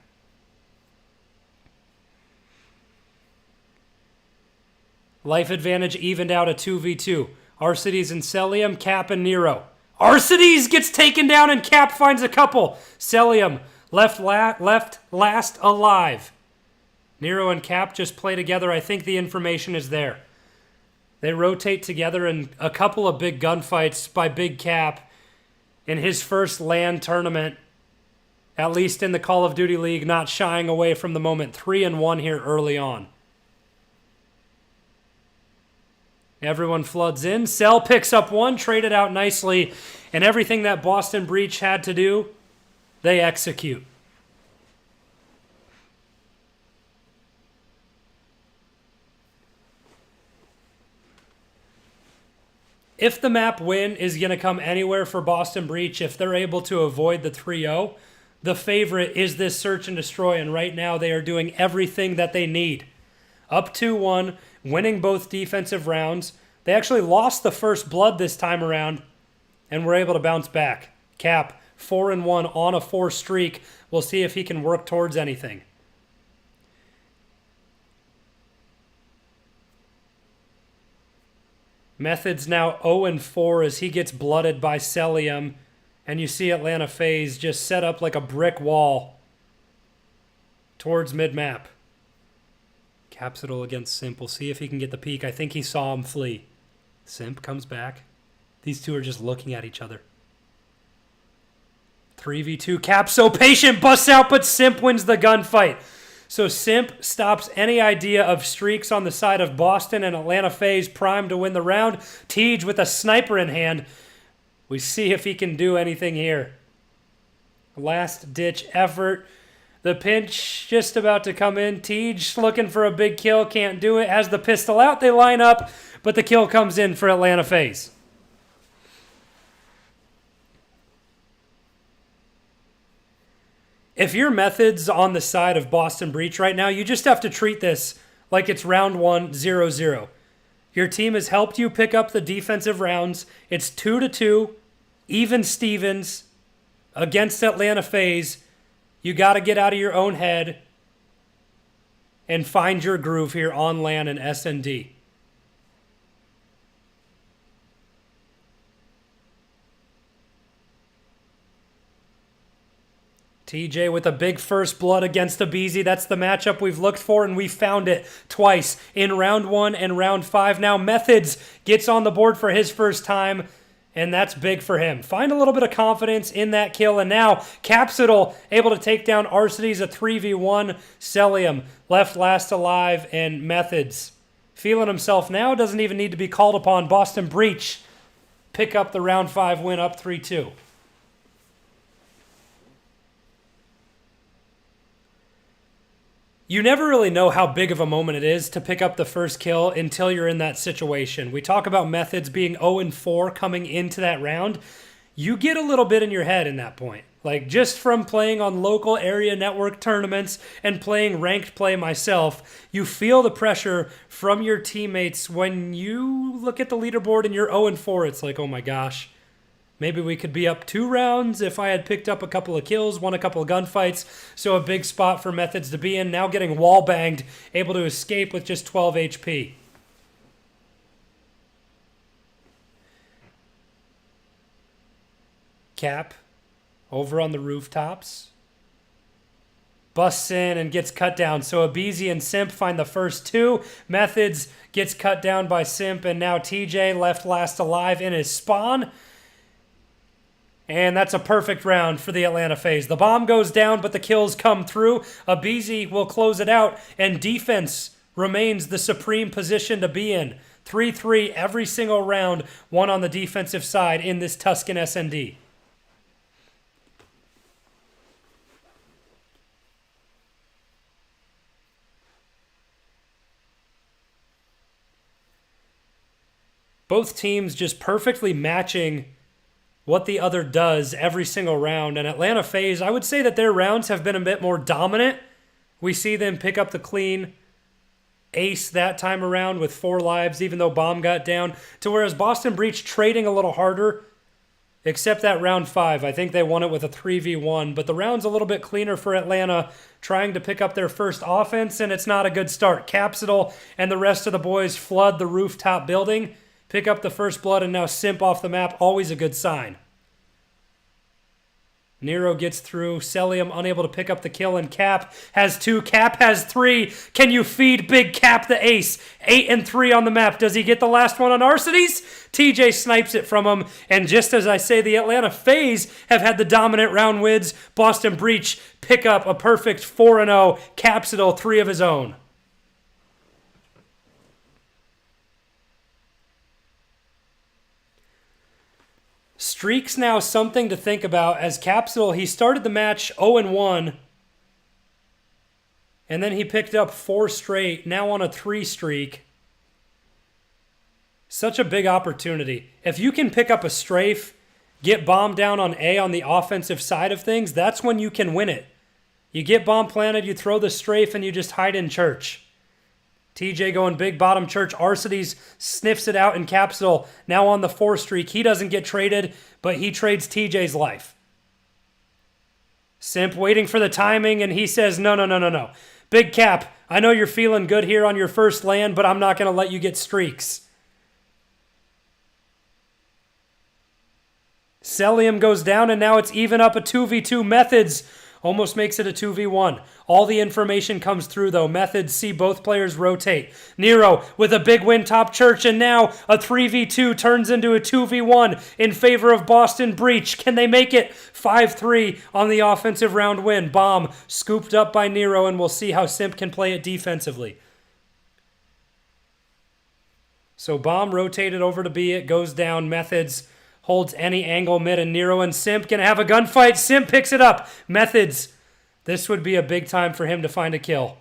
Life advantage evened out a 2v2. Arcity's and Celium, Cap and Nero. Arcity's gets taken down and Cap finds a couple. Celium left last alive. Nero and Cap just play together. I think the information is there. They rotate together in a couple of big gunfights by Big Cap in his first LAN tournament, at least in the Call of Duty League, not shying away from the moment. 3-1 here early on. Everyone floods in. Cell picks up 1, traded out nicely, and everything that Boston Breach had to do, they execute. If the map win is going to come anywhere for Boston Breach, if they're able to avoid the 3-0, the favorite is this search and destroy, and right now they are doing everything that they need. Up 2-1, winning both defensive rounds. They actually lost the first blood this time around and were able to bounce back. Cap, 4-1 on a 4 streak. We'll see if he can work towards anything. Methods now 0-4 as he gets blooded by Celium. And you see Atlanta FaZe just set up like a brick wall towards mid-map. Capsidal against Simp. We'll see if he can get the peek. I think he saw him flee. Simp comes back. These two are just looking at each other. 3v2. Cap so patient, busts out, but Simp wins the gunfight. So Simp stops any idea of streaks on the side of Boston, and Atlanta FaZe primed to win the round. Tej with a sniper in hand. We see if he can do anything here. Last-ditch effort. The pinch just about to come in. Tej looking for a big kill. Can't do it. Has the pistol out. They line up, but the kill comes in for Atlanta FaZe. If your method's on the side of Boston Breach right now, you just have to treat this like it's round 1, 0-0. Your team has helped you pick up the defensive rounds. It's 2-2, even Stevens against Atlanta FaZe. You got to get out of your own head and find your groove here on LAN and SND. TJ with a big first blood against aBeZy. That's the matchup we've looked for, and we found it twice in round 1 and round 5. Now Methods gets on the board for his first time, and that's big for him. Find a little bit of confidence in that kill, and now Capsidal able to take down Arcitys, a 3v1. Cellium left last alive, and Methods feeling himself now. Doesn't even need to be called upon. Boston Breach pick up the round 5 win, up 3-2. You never really know how big of a moment it is to pick up the first kill until you're in that situation. We talk about Methods being 0-4 coming into that round. You get a little bit in your head in that point. Like, just from playing on local area network tournaments and playing ranked play myself, you feel the pressure from your teammates when you look at the leaderboard and you're 0-4. It's like, oh my gosh. Maybe we could be up 2 rounds if I had picked up a couple of kills, won a couple of gunfights. So a big spot for Methods to be in. Now getting wall banged, able to escape with just 12 HP. Cap over on the rooftops. Busts in and gets cut down. So aBeZy and Simp find the first 2. Methods gets cut down by Simp, and now TJ left last alive in his spawn. And that's a perfect round for the Atlanta FaZe. The bomb goes down, but the kills come through. aBeZy will close it out, and defense remains the supreme position to be in. 3-3 every single round, one on the defensive side in this Tuscan SND. Both teams just perfectly matching what the other does every single round. And Atlanta FaZe, I would say that their rounds have been a bit more dominant. We see them pick up the clean ace that time around with 4 lives, even though bomb got down, to whereas Boston Breach trading a little harder, except that round 5. I think they won it with a 3v1, but the round's a little bit cleaner for Atlanta, trying to pick up their first offense, and it's not a good start. Capsidal and the rest of the boys flood the rooftop building, pick up the first blood, and now Simp off the map. Always a good sign. Nero gets through. Cellium unable to pick up the kill, and Cap has 2. Cap has 3. Can you feed Big Cap the ace? 8 and 3 on the map. Does he get the last one on Arcitys? TJ snipes it from him. And just as I say, the Atlanta FaZe have had the dominant round wins. Boston Breach pick up a perfect 4-0. Capsidal 3 of his own. Streaks now something to think about, as Capsidal, he started the match 0-1, and then he picked up 4 straight, now on a 3 streak. Such a big opportunity. If you can pick up a strafe, get bomb down on A on the offensive side of things, that's when you can win it. You get bomb planted, you throw the strafe, and you just hide in church. TJ going big bottom church. Arcitys sniffs it out, in Capsidal now on the 4 streak. He doesn't get traded, but he trades TJ's life. Simp waiting for the timing, and he says, no. Big Cap, I know you're feeling good here on your first land, but I'm not going to let you get streaks. Cellium goes down, and now it's even up, a 2v2. Methods Almost makes it a 2v1. All the information comes through, though. Methods see both players rotate. Nero with a big win top Church, and now a 3v2 turns into a 2v1 in favor of Boston Breach. Can they make it? 5-3 on the offensive round win. Bomb scooped up by Nero, and we'll see how Simp can play it defensively. So Bomb rotated over to B. It goes down. Methods holds any angle mid, and Nero and Simp gonna have a gunfight. Simp picks it up. Methods. This would be a big time for him to find a kill.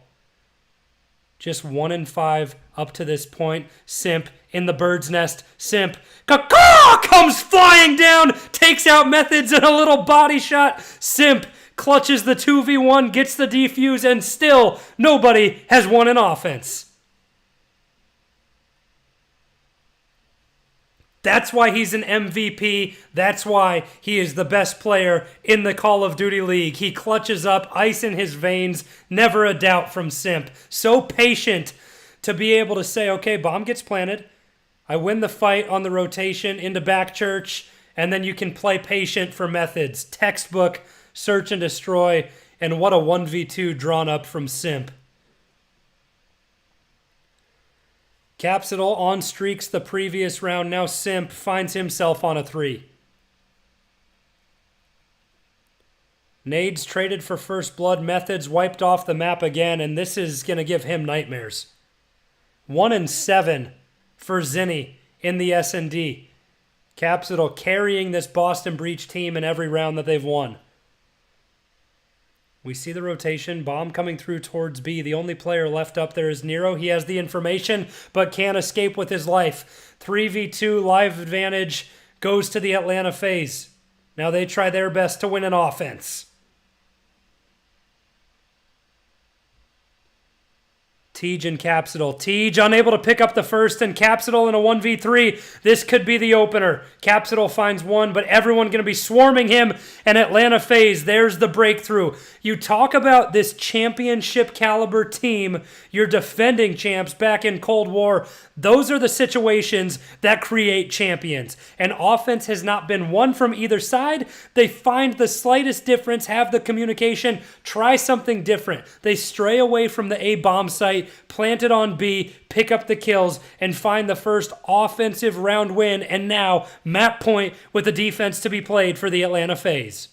Just 1 in 5 up to this point. Simp in the bird's nest. Simp comes flying down, takes out Methods in a little body shot. Simp clutches the 2v1, gets the defuse, and still nobody has won an offense. That's why he's an MVP. That's why he is the best player in the Call of Duty League. He clutches up, ice in his veins, never a doubt from Simp. So patient to be able to say, okay, bomb gets planted. I win the fight on the rotation into back Church, and then you can play patient for Methods. Textbook, search and destroy, and what a 1v2 drawn up from Simp. Capsidal on streaks the previous round. Now Simp finds himself on a 3. Nades traded for first blood. Methods wiped off the map again, and this is going to give him nightmares. 1 in 7 for Zinni in the S&D. Capsidal carrying this Boston Breach team in every round that they've won. We see the rotation. Bomb coming through towards B. The only player left up there is Nero. He has the information, but can't escape with his life. 3v2 live advantage goes to the Atlanta FaZe. Now they try their best to win an offense. Tej and Capsidal. Tej unable to pick up the first, and Capsidal in a 1v3. This could be the opener. Capsidal finds one, but everyone going to be swarming him, and Atlanta FaZe, there's the breakthrough. You talk about this championship caliber team, your defending champs back in Cold War. Those are the situations that create champions. And offense has not been won from either side. They find the slightest difference, have the communication, try something different. They stray away from the A bomb site, plant it on B, pick up the kills, and find the first offensive round win. And now, map point with the defense to be played for the Atlanta FaZe.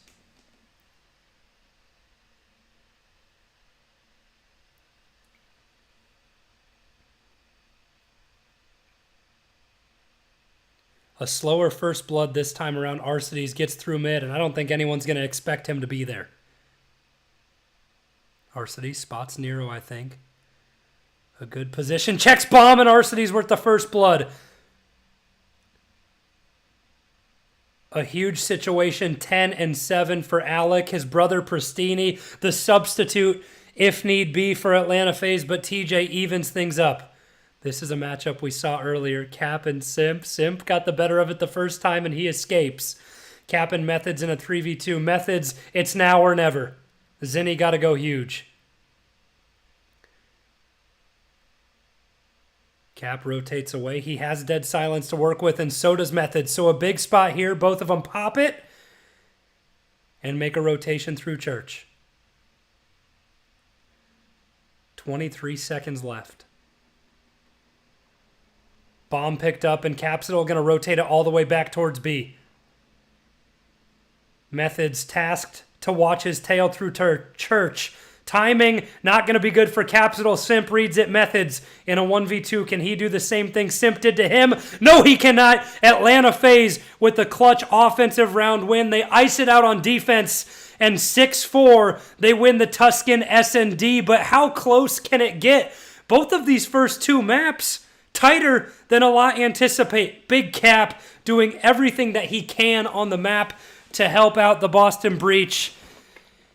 A slower first blood this time around. Arcides gets through mid, and I don't think anyone's going to expect him to be there. Arcides spots Nero, I think. A good position. Checks bomb, and Arcides worth the first blood. A huge situation. 10 and 7 for Alec. His brother Pristini, the substitute, if need be, for Atlanta FaZe, but TJ evens things up. This is a matchup we saw earlier. Cap and Simp. Simp got the better of it the first time, and he escapes. Cap and Methods in a 3v2. Methods, it's now or never. Zinni got to go huge. Cap rotates away. He has dead silence to work with, and so does Methods. So a big spot here. Both of them pop it and make a rotation through Church. 23 seconds left. Bomb picked up, and Capsidal going to rotate it all the way back towards B. Methods tasked to watch his tail through Church. Timing not going to be good for Capsidal. Simp reads it. Methods in a 1v2. Can he do the same thing Simp did to him? No, he cannot. Atlanta FaZe with the clutch offensive round win. They ice it out on defense, and 6-4, they win the Tuscan S&D. But how close can it get? Both of these first two maps tighter than a lot anticipate. Big Cap doing everything that he can on the map to help out the Boston Breach.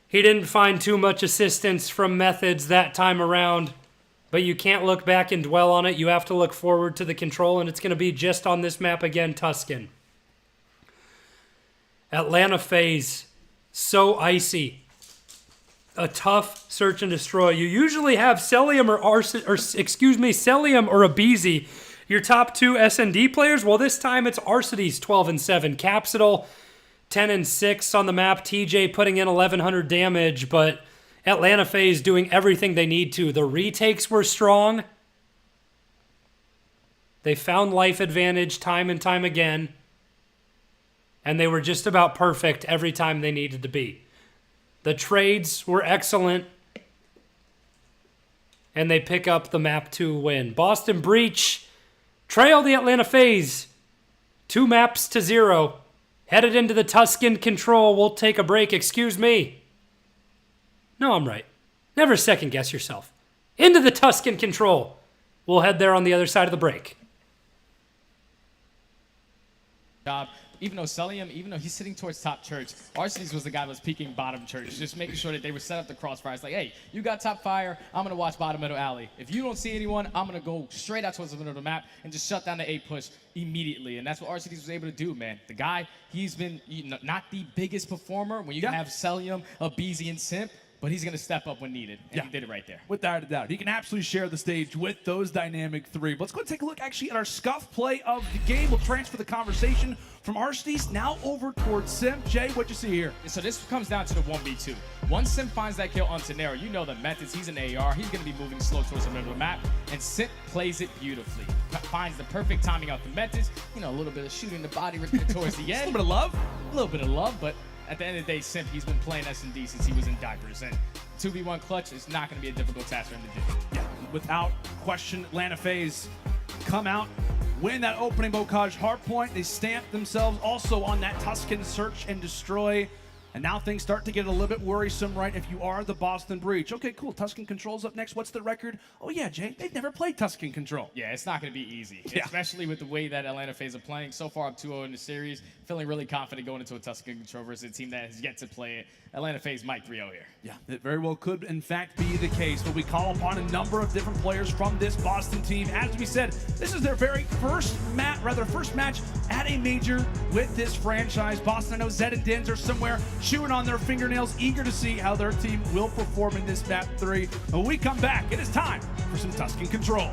He didn't find too much assistance from Methods that time around, but you can't look back and dwell on it. You have to look forward to the control, and it's going to be just on this map again, Tuscan. Atlanta FaZe, so icy. A tough search and destroy. You usually have Celium Celium or Abizi, your top two S&D players. Well, this time it's Arcides 12 and 7. Capsidal 10 and 6 on the map. TJ putting in 1,100 damage, but Atlanta FaZe doing everything they need to. The retakes were strong. They found life advantage time and time again. And they were just about perfect every time they needed to be. The trades were excellent. And they pick up the map 2 win. Boston Breach trail the Atlanta FaZe 2 maps to 0. Headed into the Tuscan Control. We'll take a break. Excuse me. No, I'm right. Never second guess yourself. Into the Tuscan Control. We'll head there on the other side of the break. Even though Celium, even though he's sitting towards top church, Arcades was the guy that was peeking bottom church, just making sure that they were set up the crossfire. It's like, hey, you got top fire, I'm going to watch bottom middle alley. If you don't see anyone, I'm going to go straight out towards the middle of the map and just shut down the A push immediately. And that's what Arcades was able to do, man. The guy, he's been not the biggest performer when you have Celium, Abeezy, and Simp, but he's going to step up when needed, and he did it right there. Without a doubt. He can absolutely share the stage with those dynamic 3. But let's go and take a look actually at our scuff play of the game. We'll transfer the conversation from Arcades now over towards Simp. Jay, what'd you see here? So this comes down to the 1v2. Once Simp finds that kill on Tenero, you know the methods. He's an AR. He's going to be moving slow towards the middle of the map, and Simp plays it beautifully. Finds the perfect timing out the methods. You know, a little bit of shooting the body towards the end. A little bit of love. A little bit of love, but at the end of the day, Simp, he's been playing S&D since he was in diapers, and 2v1 clutch is not going to be a difficult task for him to do. Yeah, without question, Atlanta FaZe come out, win that opening Bocage hardpoint. They stamp themselves also on that Tuscan search and destroy. And now things start to get a little bit worrisome, right? If you are the Boston Breach. Okay, cool. Tuscan Control's up next. What's the record? Oh, yeah, Jay. They've never played Tuscan Control. Yeah, it's not going to be easy, especially with the way that Atlanta FaZe are playing. So far, up 2-0 in the series. Feeling really confident going into a Tuscan Control versus a team that has yet to play it. Atlanta FaZe might 3-0 here. Yeah, it very well could, in fact, be the case. But we call upon a number of different players from this Boston team. As we said, this is their very first match at a major with this franchise. Boston, I know Zed and Dins are somewhere chewing on their fingernails, eager to see how their team will perform in this map 3. And when we come back, it is time for some Tuscan Control.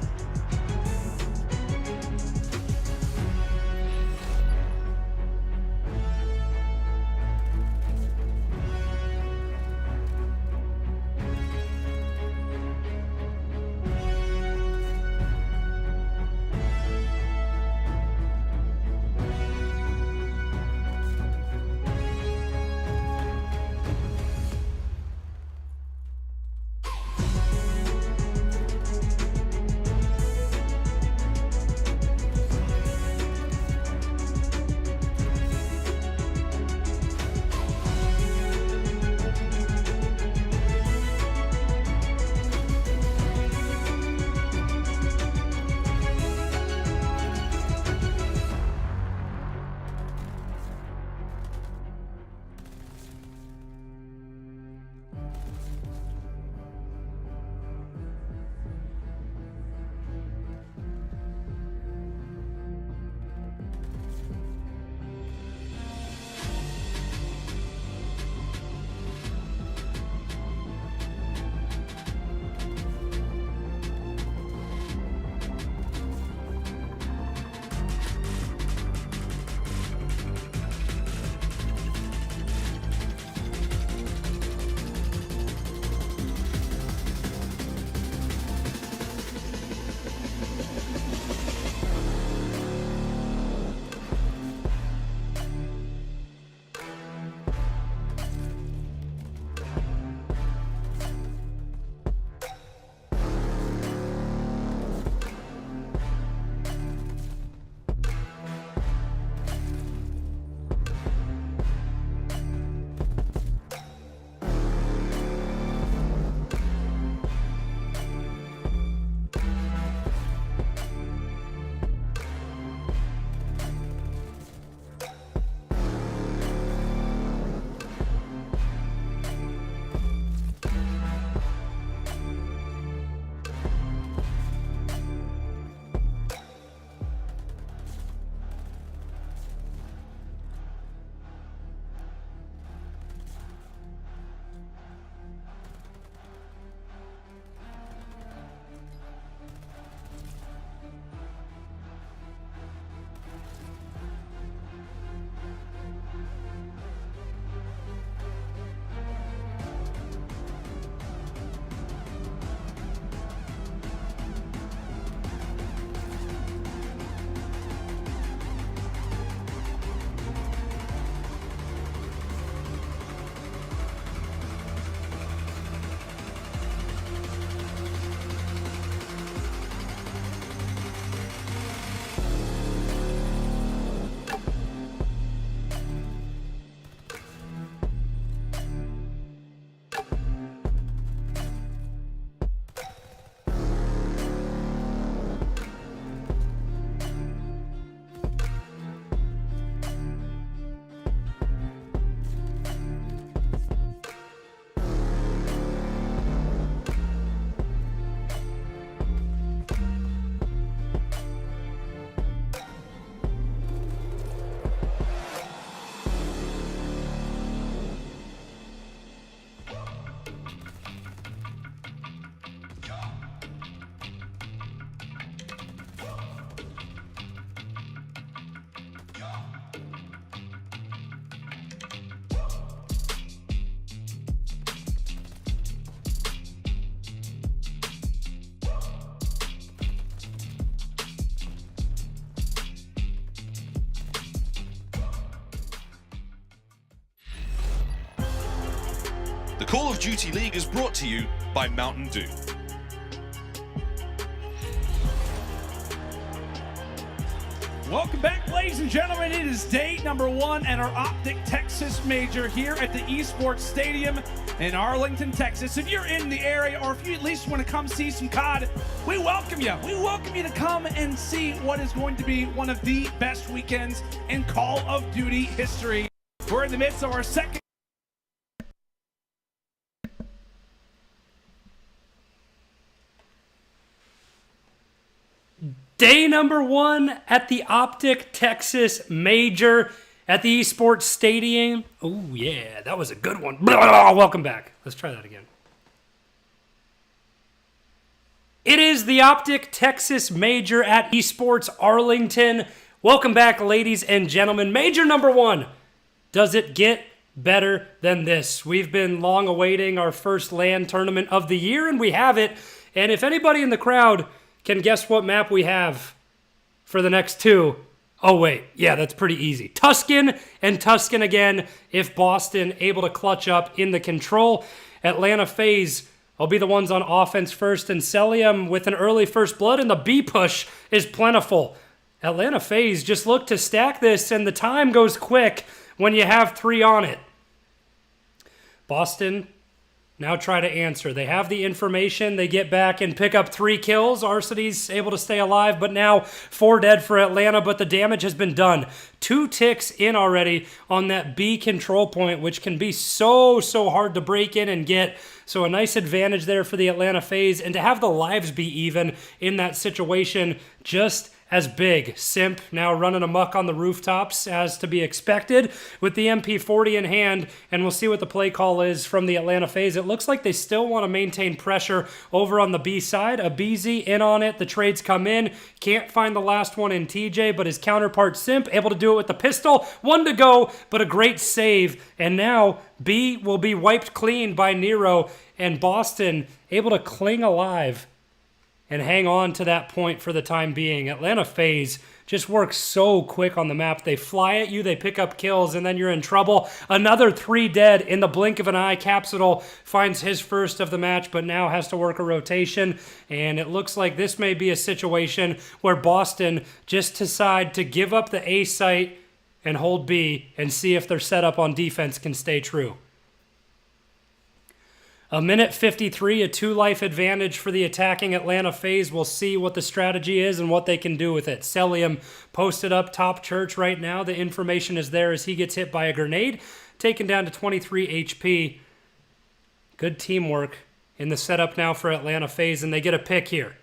The Call of Duty League is brought to you by Mountain Dew. Welcome back, ladies and gentlemen. It is day number 1 at our Optic Texas Major here at the Esports Stadium in Arlington, Texas. If you're in the area, or if you at least want to come see some COD, we welcome you. We welcome you to come and see what is going to be one of the best weekends in Call of Duty history. We're in the midst of our second Day number 1 at the Optic Texas Major at the Esports Stadium. Oh, yeah, that was a good one. Welcome back. Let's try that again. It is the Optic Texas Major at Esports Arlington. Welcome back, ladies and gentlemen. Major number 1. Does it get better than this? We've been long awaiting our first LAN tournament of the year, and we have it. And if anybody in the crowd can guess what map we have for the next 2. Oh, wait. Yeah, that's pretty easy. Tuscan and Tuscan again if Boston able to clutch up in the control. Atlanta FaZe will be the ones on offense first, and Celium with an early first blood, and the B push is plentiful. Atlanta FaZe just look to stack this, and the time goes quick when you have 3 on it. Boston now try to answer. They have the information. They get back and pick up 3 kills. Arcitys able to stay alive, but now 4 dead for Atlanta, but the damage has been done. 2 ticks in already on that B control point, which can be so hard to break in and get. So a nice advantage there for the Atlanta FaZe, and to have the lives be even in that situation just as big. Simp now running amok on the rooftops as to be expected with the MP40 in hand, and we'll see what the play call is from the Atlanta FaZe. It looks like they still want to maintain pressure over on the B side. aBeZy in on it. The trades come in. Can't find the last one in TJ, but his counterpart Simp able to do it with the pistol. 1 to go, but a great save. And now B will be wiped clean by Nero, and Boston able to cling alive and hang on to that point for the time being. Atlanta FaZe just works so quick on the map. They fly at you, they pick up kills, and then you're in trouble. Another 3 dead in the blink of an eye. Capsule finds his first of the match, but now has to work a rotation. And it looks like this may be a situation where Boston just decide to give up the A site and hold B and see if their setup on defense can stay true. A minute 53, a 2-life advantage for the attacking Atlanta FaZe. We'll see what the strategy is and what they can do with it. Celium posted up top church right now. The information is there as he gets hit by a grenade, taken down to 23 HP. Good teamwork in the setup now for Atlanta FaZe, and they get a pick here.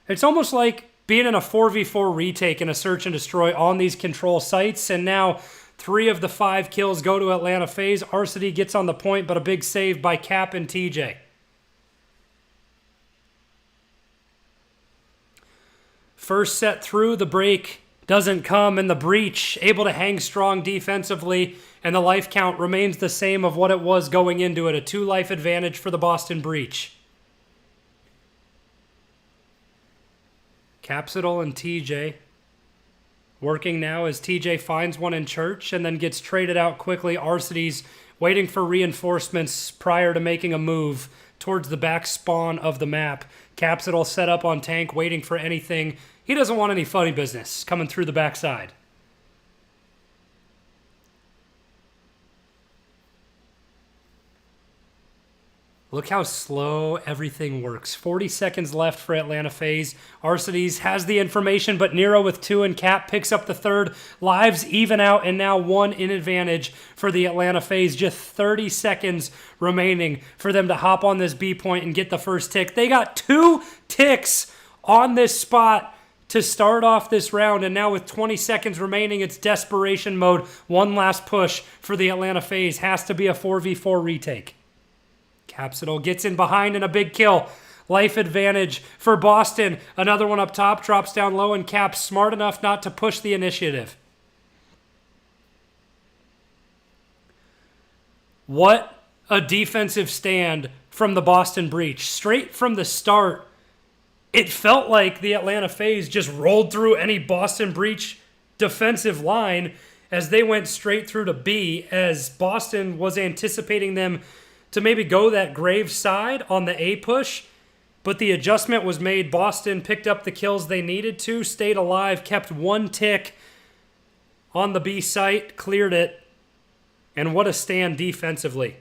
It's almost like being in a 4v4 retake in a search and destroy on these control sites, and now 3 of the 5 kills go to Atlanta FaZe. Arcity gets on the point, but a big save by Cap and TJ. First set through, the break doesn't come, and the breach able to hang strong defensively, and the life count remains the same of what it was going into it. A 2-life advantage for the Boston breach. Capsidal and TJ working now as TJ finds one in church and then gets traded out quickly. Arcity's waiting for reinforcements prior to making a move towards the back spawn of the map. Capsidal set up on tank, waiting for anything. He doesn't want any funny business coming through the backside. Look how slow everything works. 40 seconds left for Atlanta FaZe. Arcitys has the information, but Nero with 2 and Cap picks up the 3rd. Lives even out, and now 1 in advantage for the Atlanta FaZe. Just 30 seconds remaining for them to hop on this B point and get the first tick. They got 2 ticks on this spot to start off this round, and now with 20 seconds remaining, it's desperation mode. One last push for the Atlanta FaZe. Has to be a 4v4 retake. Capsidal gets in behind and a big kill. Life advantage for Boston. Another one up top, drops down low, and Cap's smart enough not to push the initiative. What a defensive stand from the Boston breach. Straight from the start, it felt like the Atlanta FaZe just rolled through any Boston breach defensive line as they went straight through to B, as Boston was anticipating them to maybe go that Graves side on the A push, but the adjustment was made. Boston picked up the kills they needed to, stayed alive, kept one tick on the B site, cleared it, and what a stand defensively.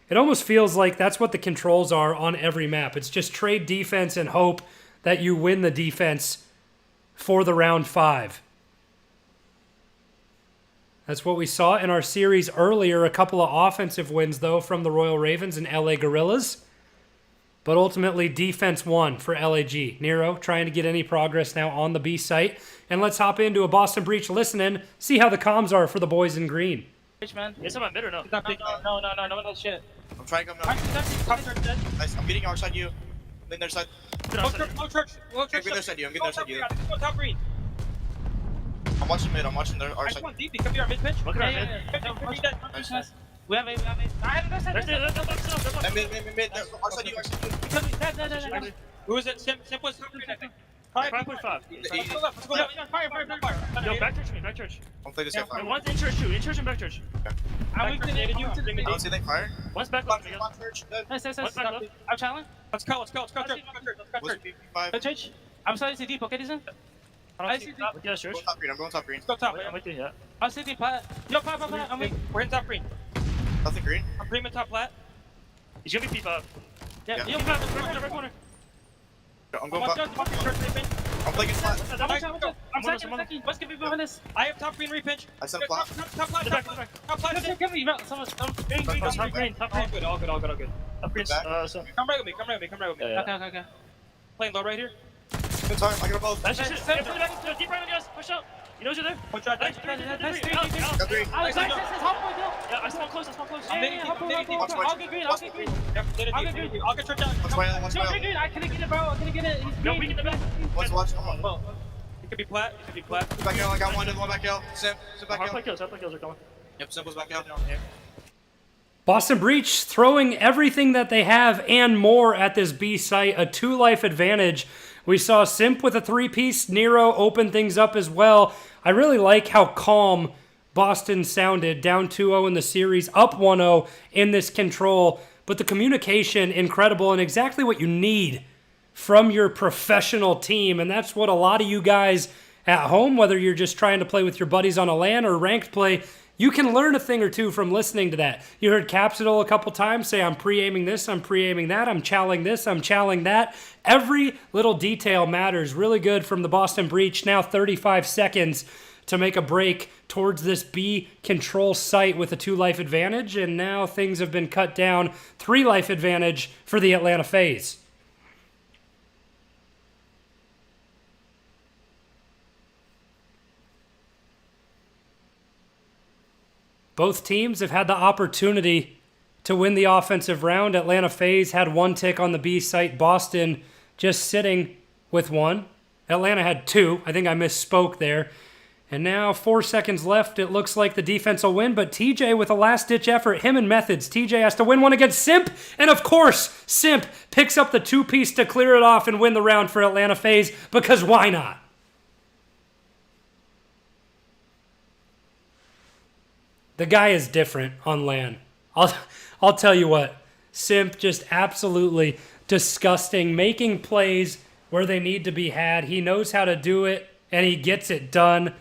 It almost feels like that's what the controls are on every map. It's just trade defense and hope that you win the defense for the round 5. That's what we saw in our series earlier. A couple of offensive wins, though, from the Royal Ravens and LA Gorillas. But ultimately, defense won for LAG. Nero trying to get any progress now on the B site. And let's hop into a Boston Breach listen-in, see how the comms are for the boys in green. Man. Is someone mid or no? No, one knows shit. I'm trying to come down. Nice, I'm getting our side you. Then their side. Low church. I'm getting their side you. I'm getting their side you. Go top green. I'm watching mid. I'm watching our I side. just want deep. Come here, mid pitch. Look at mid. We have a. I have a Mid. Our side you. Who is it? Simp was top green, I think. 5.5. Let's go left. Fire. Yo, back church. Don't play this guy fire. One's in church and back church. I'm weak to the you to the I don't see they fire. One's back left. Nice. I'm challenging. Let's go. Church. I'm starting to see deep, okay, Dizon? I see deep. Yeah, sure. I'm going top green. Let's go top. I'm with you, yeah. I'll see deep plat. Yo, plat. I'm weak. We're in top green. Nothing green. I'm premium top plat. He's gonna be peep up. Yeah. Yo, plat. Right corner. I'm going back. I'm playing flat. I'm second. Let's get behind this. I have top green repitch. I sent flat. Top flat. Give me. Top green. All good. Top green. Come right with me. Okay. Playing low right here. Good time. I got a both. That's just it. Deep right on you guys. Push up. You know who's there? Push out. Nice. Got 3. Alex, yeah, I spawn close. I'm getting deep. I'll get green. I'll get church out. What's my L? Green. I couldn't get it, bro. I couldn't get it. He's green. No, we get the back. Let's watch. Come on. Well, it could be plat. Back L. I got one back L. Simp back L. Hard play kills are coming. Yep, Simple's back L. Boston Breach throwing everything that they have and more at this B site. A 2-life advantage. We saw Simp with a 3-piece. Nero open things up as well. I really like how calm Boston sounded. Down 2-0 in the series, up 1-0 in this control. But the communication, incredible, and exactly what you need from your professional team. And that's what a lot of you guys at home, whether you're just trying to play with your buddies on a LAN or ranked play, you can learn a thing or two from listening to that. You heard Capsidal a couple times say, I'm pre-aiming this, I'm pre-aiming that, I'm chowing this, I'm chowing that. Every little detail matters. Really good from the Boston Breach. Now 35 seconds to make a break towards this B control site with a 2-life advantage. And now things have been cut down. 3-life advantage for the Atlanta FaZe. Both teams have had the opportunity to win the offensive round. Atlanta FaZe had 1 tick on the B site. Boston just sitting with 1. Atlanta had 2. I think I misspoke there. And now 4 seconds left. It looks like the defense will win, but TJ with a last-ditch effort, him and Methods. TJ has to win one against Simp, and of course, Simp picks up the 2-piece to clear it off and win the round for Atlanta FaZe, because why not? The guy is different on LAN. I'll tell you what. Simp just absolutely disgusting, making plays where they need to be had. He knows how to do it, and he gets it done,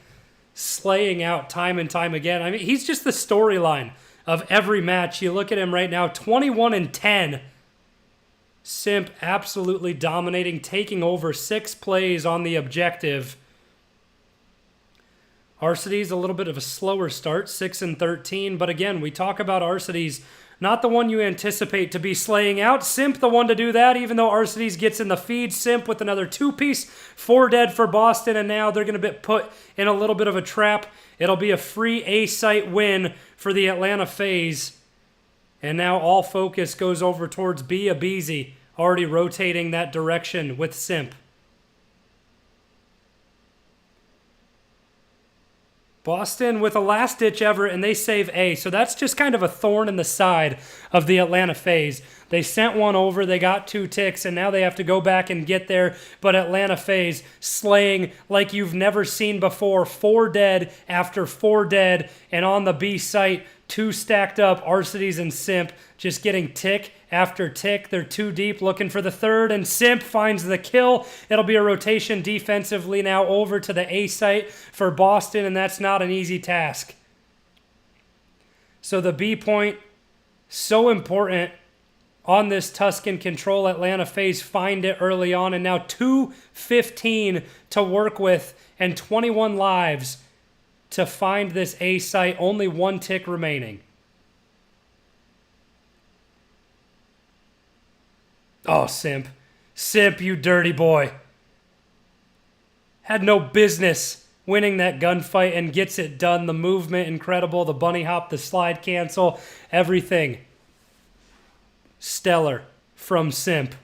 slaying out time and time again. I mean, he's just the storyline of every match. You look at him right now, 21-10. Simp absolutely dominating, taking over 6 plays on the objective. Arcity's a little bit of a slower start, 6-13. But again, we talk about Arcity's, not the one you anticipate to be slaying out. Simp the one to do that, even though Arcity's gets in the feed. Simp with another 2-piece, 4 dead for Boston, and now they're going to be put in a little bit of a trap. It'll be a free A-site win for the Atlanta FaZe. And now all focus goes over towards B. Abizi, already rotating that direction with Simp. Boston with a last-ditch effort, and they save A. So that's just kind of a thorn in the side of the Atlanta FaZe. They sent one over, they got 2 ticks, and now they have to go back and get there. But Atlanta FaZe slaying like you've never seen before. 4 dead after 4 dead, and on the B site, two stacked up, Arcides and Simp, just getting tick after tick. They're too deep, looking for the third, and Simp finds the kill. It'll be a rotation defensively now over to the A site for Boston, and that's not an easy task. So the B point, so important on this Tuscan control. Atlanta FaZe find it early on, and now 2:15 to work with and 21 lives to find this A site. Only one tick remaining. Oh, Simp. Simp, you dirty boy. Had no business winning that gunfight and gets it done. The movement, incredible. The bunny hop, the slide cancel, everything. Stellar from Simp.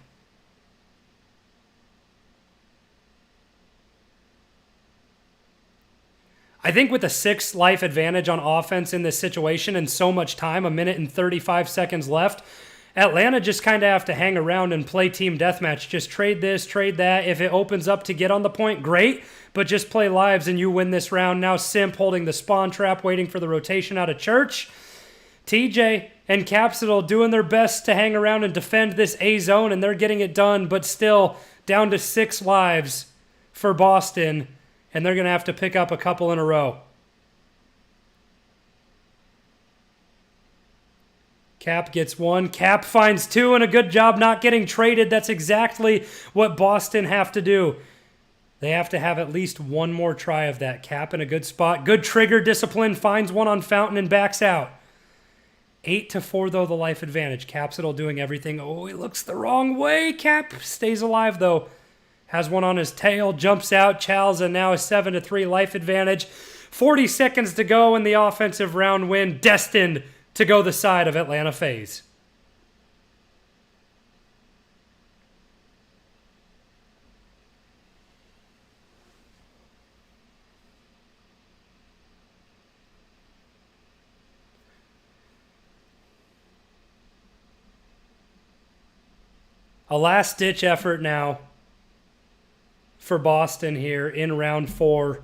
I think with a 6 life advantage on offense in this situation and so much time, 1 minute and 35 seconds left, Atlanta just kind of have to hang around and play team deathmatch. Just trade this, trade that. If it opens up to get on the point, great. But just play lives and you win this round. Now Simp holding the spawn trap, waiting for the rotation out of church. TJ and Capsule doing their best to hang around and defend this A zone, and they're getting it done, but still down to 6 lives for Boston, and they're going to have to pick up a couple in a row. Cap gets 1. Cap finds 2, and a good job not getting traded. That's exactly what Boston have to do. They have to have at least one more try of that. Cap in a good spot. Good trigger discipline. Finds one on Fountain and backs out. 8-4, though, the life advantage. Capsule doing everything. Oh, he looks the wrong way. Cap stays alive, though. Has one on his tail. Jumps out. Chalza now a 7-3 life advantage. 40 seconds to go in the offensive round win. Destined to go the side of Atlanta FaZe. A last-ditch effort now for Boston here in round 4.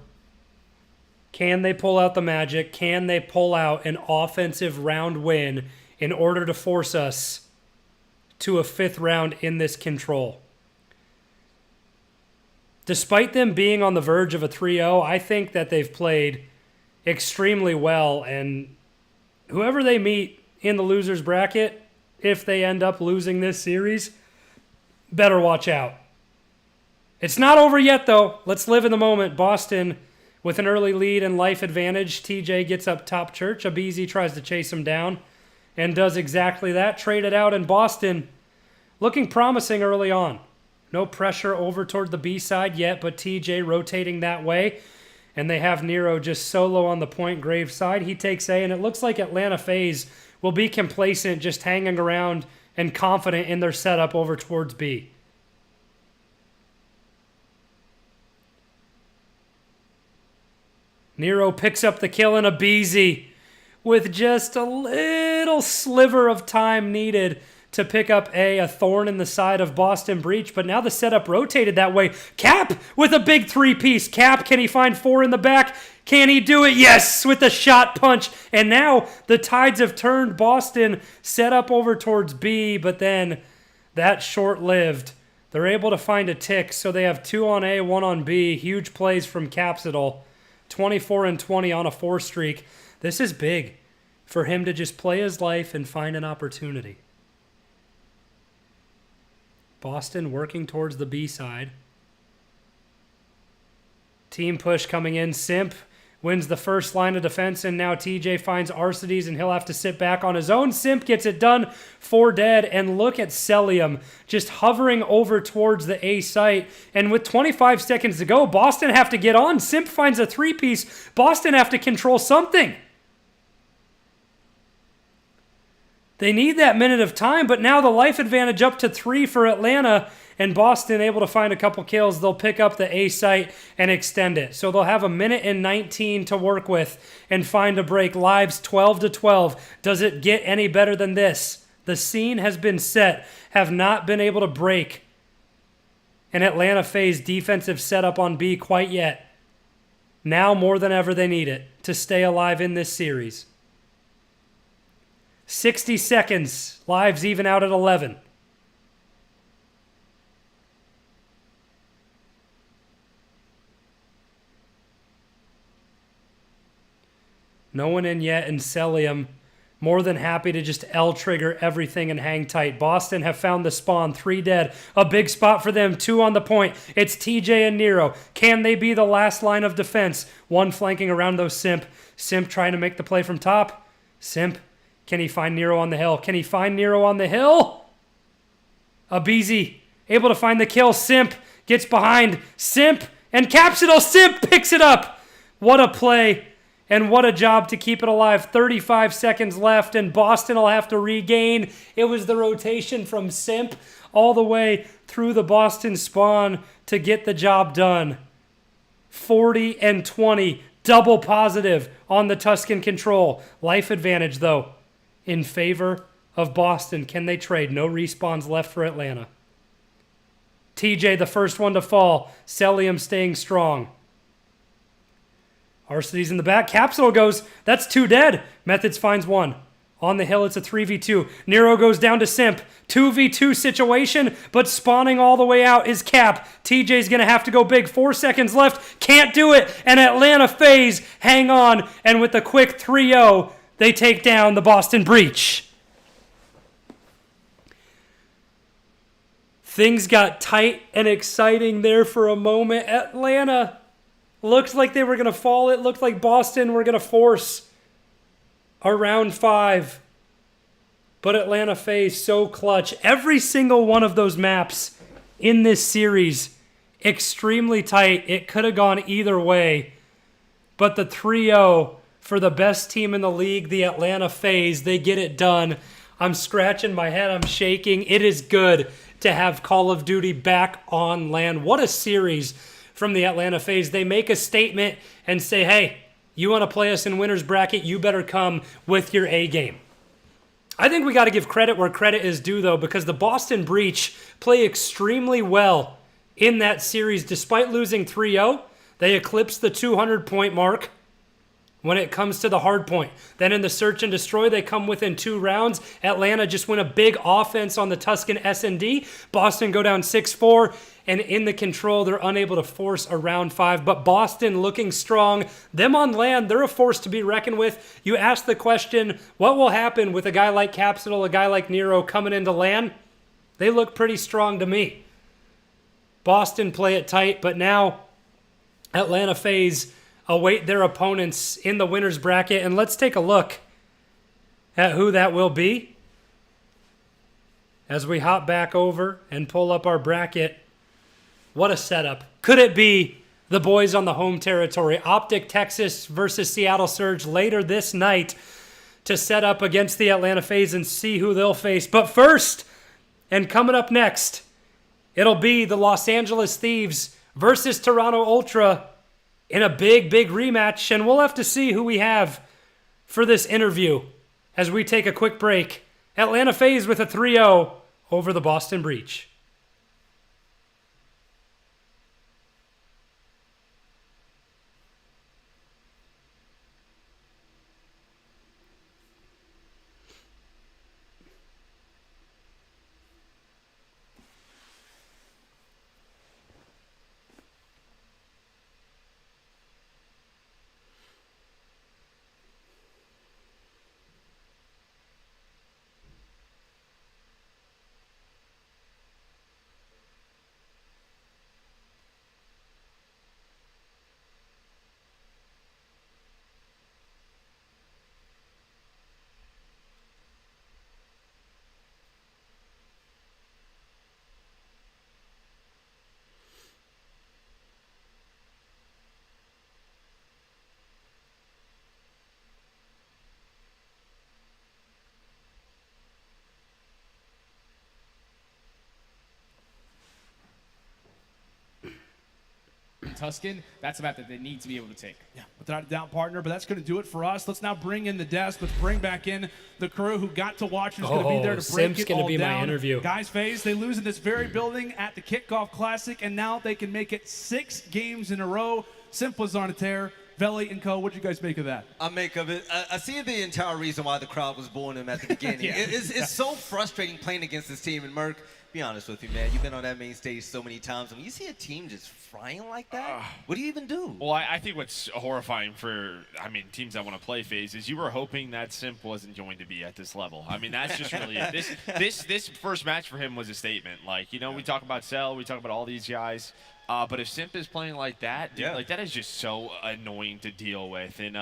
Can they pull out the magic? Can they pull out an offensive round win in order to force us to a 5th round in this control? Despite them being on the verge of a 3-0, I think that they've played extremely well, and whoever they meet in the loser's bracket, if they end up losing this series, better watch out. It's not over yet, though. Let's live in the moment. Boston with an early lead and life advantage. TJ gets up top church. Abizi tries to chase him down and does exactly that. Traded out in Boston. Looking promising early on. No pressure over toward the B side yet, but TJ rotating that way. And they have Nero just solo on the point grave side. He takes A, and it looks like Atlanta FaZe will be complacent, just hanging around and confident in their setup over towards B. Nero picks up the kill in Abizi with just a little sliver of time needed to pick up a thorn in the side of Boston Breach, but now the setup rotated that way. Cap with a big 3-piece. Cap, can he find 4 in the back? Can he do it? Yes, with the shot punch. And now the tides have turned. Boston set up over towards B, but then that's short-lived. They're able to find a tick, so they have 2 on A, 1 on B. Huge plays from Capsule. 24-20 on a 4 streak. This is big for him to just play his life and find an opportunity. Boston working towards the B side. Team push coming in. Simp wins the first line of defense, and now TJ finds Arcides, and he'll have to sit back on his own. Simp gets it done. 4 dead, and look at Celium just hovering over towards the A site, and with 25 seconds to go, Boston have to get on. Simp finds a 3-piece. Boston have to control something. They need that minute of time, but now the life advantage up to 3 for Atlanta, and Boston able to find a couple kills. They'll pick up the A site and extend it. So they'll have 1 minute and 19 to work with and find a break. Lives 12-12. Does it get any better than this? The scene has been set. Have not been able to break an Atlanta FaZe defensive setup on B quite yet. Now more than ever they need it to stay alive in this series. 60 seconds. Lives even out at 11. No one in yet, and Celium more than happy to just L-trigger everything and hang tight. Boston have found the spawn. 3 dead. A big spot for them. 2 on the point. It's TJ and Nero. Can they be the last line of defense? 1 flanking around those Simp. Simp trying to make the play from top. Simp. Can he find Nero on the hill? Can he find Nero on the hill? Abizi able to find the kill. Simp gets behind. Simp and Capsidal. Simp picks it up. What a play. And what a job to keep it alive. 35 seconds left, and Boston will have to regain. It was the rotation from Simp all the way through the Boston spawn to get the job done. 40 and 20, double positive on the Tusken control. Life advantage, though, in favor of Boston. Can they trade? No respawns left for Atlanta. TJ, the first one to fall. Celium staying strong. Arcity's in the back. Capsule goes. That's 2 dead. Methods finds 1. On the hill, it's a 3v2. Nero goes down to Simp. 2v2 situation, but spawning all the way out is Cap. TJ's going to have to go big. 4 seconds left. Can't do it. And Atlanta FaZe hang on. And with a quick 3-0, they take down the Boston Breach. Things got tight and exciting there for a moment. Atlanta looked like they were going to fall. It looked like Boston were going to force a round 5. But Atlanta FaZe so clutch. Every single one of those maps in this series, extremely tight. It could have gone either way. But the 3-0 for the best team in the league, the Atlanta FaZe, they get it done. I'm scratching my head. I'm shaking. It is good to have Call of Duty back on land. What a series from the Atlanta FaZe. They make a statement and say, hey, you want to play us in winner's bracket, you better come with your A game. I think we got to give credit where credit is due, though, because the Boston Breach play extremely well in that series. Despite losing 3-0, they eclipsed the 200-point mark when it comes to the hard point. Then in the search and destroy, they come within 2 rounds. Atlanta just win a big offense on the Tusken S&D. Boston go down 6-4. And in the control, they're unable to force a round 5. But Boston looking strong. Them on land, they're a force to be reckoned with. You ask the question, what will happen with a guy like Capsidal, a guy like Nero coming into land? They look pretty strong to me. Boston play it tight, but now Atlanta FaZe await their opponents in the winner's bracket. And let's take a look at who that will be as we hop back over and pull up our bracket. What a setup. Could it be the boys on the home territory? Optic Texas versus Seattle Surge later this night to set up against the Atlanta FaZe and see who they'll face. But first, and coming up next, it'll be the Los Angeles Thieves versus Toronto Ultra in a big, big rematch. And we'll have to see who we have for this interview as we take a quick break. Atlanta FaZe with a 3-0 over the Boston Breach. Tusken, that's a map that they need to be able to take. Yeah, without a doubt, partner, but that's going to do it for us. Let's now bring in the desk. Let's bring back in the crew who got to watch, who's going to be there to break Sim's it gonna all be down. my interview. Guys, FaZe, they lose in this very building at the Kickoff Classic, and now they can make it 6 games in a row. Simp was on a tear. Veli and Co. What do you guys make of that? I make of it. I see the entire reason why the crowd was booing him at the beginning. Yeah. It's so frustrating playing against this team. And Merc, be honest with you, man. You've been on that main stage so many times. When you see a team just frying like that, what do you even do? Well, I think what's horrifying for, teams that want to play FaZe is you were hoping that Simp wasn't going to be at this level. That's just really it. This first match for him was a statement. We talk about Cell, we talk about all these guys. But if Simp is playing like that, dude, that is just so annoying to deal with. And,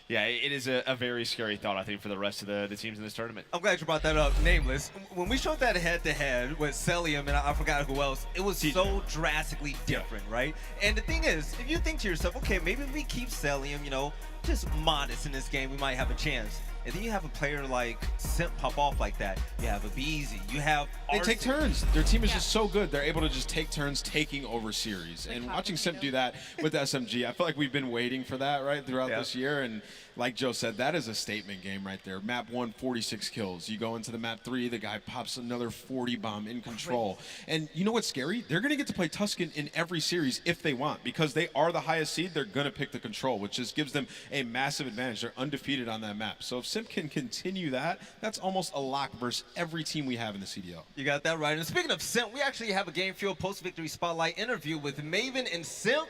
it is a very scary thought, I think, for the rest of the teams in this tournament. I'm glad you brought that up, Nameless. When we showed that head-to-head with Cellium and I forgot who else, it was so drastically different, right? And the thing is, if you think to yourself, okay, maybe if we keep Cellium, just modest in this game, we might have a chance. And then you have a player like Simp pop off like that. You have a BZ. You have They take turns. Their team is just so good. They're able to just take turns taking over series. And watching Simp do that with SMG, I feel like we've been waiting for that, right, throughout this year. And like Joe said, that is a statement game right there. Map 1, 46 kills. You go into the map 3, the guy pops another 40 bomb in control. And you know what's scary? They're going to get to play Tuscan in every series if they want. Because they are the highest seed, they're going to pick the control, which just gives them a massive advantage. They're undefeated on that map. So if Simp can continue that, that's almost a lock versus every team we have in the CDL. You got that right. And speaking of Simp, we actually have a Game Fuel post-victory spotlight interview with Maven and Simp.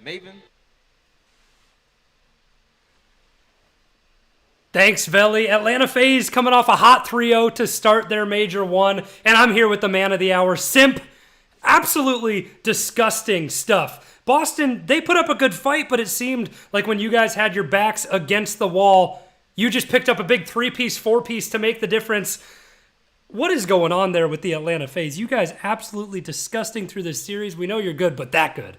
Maven. Thanks, Veli. Atlanta FaZe coming off a hot 3-0 to start their Major 1. And I'm here with the man of the hour, Simp. Absolutely disgusting stuff. Boston, they put up a good fight, but it seemed like when you guys had your backs against the wall, you just picked up a big 3-piece, 4-piece to make the difference. What is going on there with the Atlanta FaZe? You guys absolutely disgusting through this series. We know you're good, but that good.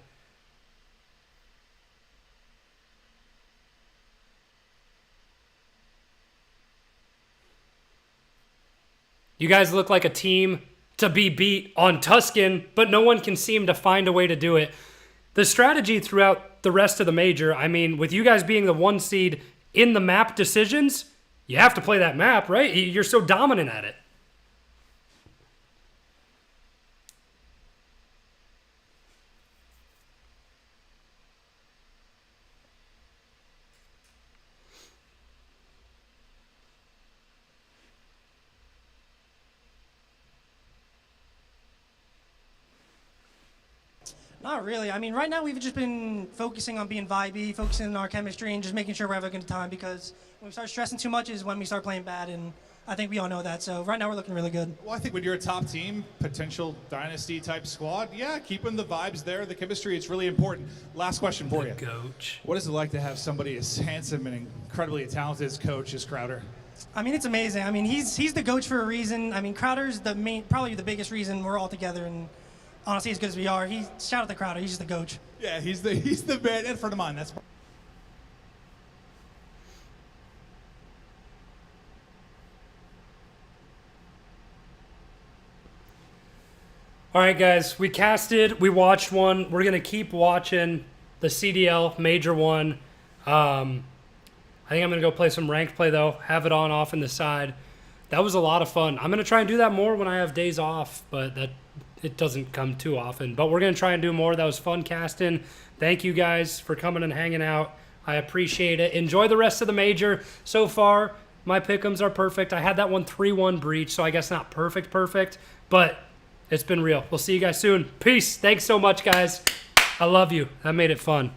You guys look like a team to be beat on Tuscan, but no one can seem to find a way to do it. The strategy throughout the rest of the major, with you guys being the 1 seed in the map decisions, you have to play that map, right? You're so dominant at it. Not really. Right now we've just been focusing on being vibey, focusing on our chemistry, and just making sure we're having a good time, because when we start stressing too much is when we start playing bad, and I think we all know that. So right now we're looking really good. Well, I think when you're a top team, potential dynasty type squad, keeping the vibes there, the chemistry, it's really important. Last question for you. Coach. What is it like to have somebody as handsome and incredibly talented as Coach as Crowder? It's amazing. He's the coach for a reason. Crowder's probably the biggest reason we're all together, and honestly, as good as we are, shout out to Crowder. He's just the coach. Yeah, he's the man in front of mine. That's. All right, guys, we casted, we watched one. We're going to keep watching the CDL Major 1. I think I'm going to go play some ranked play, though. Have it on, off in the side. That was a lot of fun. I'm going to try and do that more when I have days off, but it doesn't come too often. But we're going to try and do more. That was fun casting. Thank you guys for coming and hanging out. I appreciate it. Enjoy the rest of the Major. So far, my pick'ems are perfect. I had that one 3-1 breach, so I guess not perfect, but it's been real. We'll see you guys soon. Peace. Thanks so much, guys. I love you. That made it fun.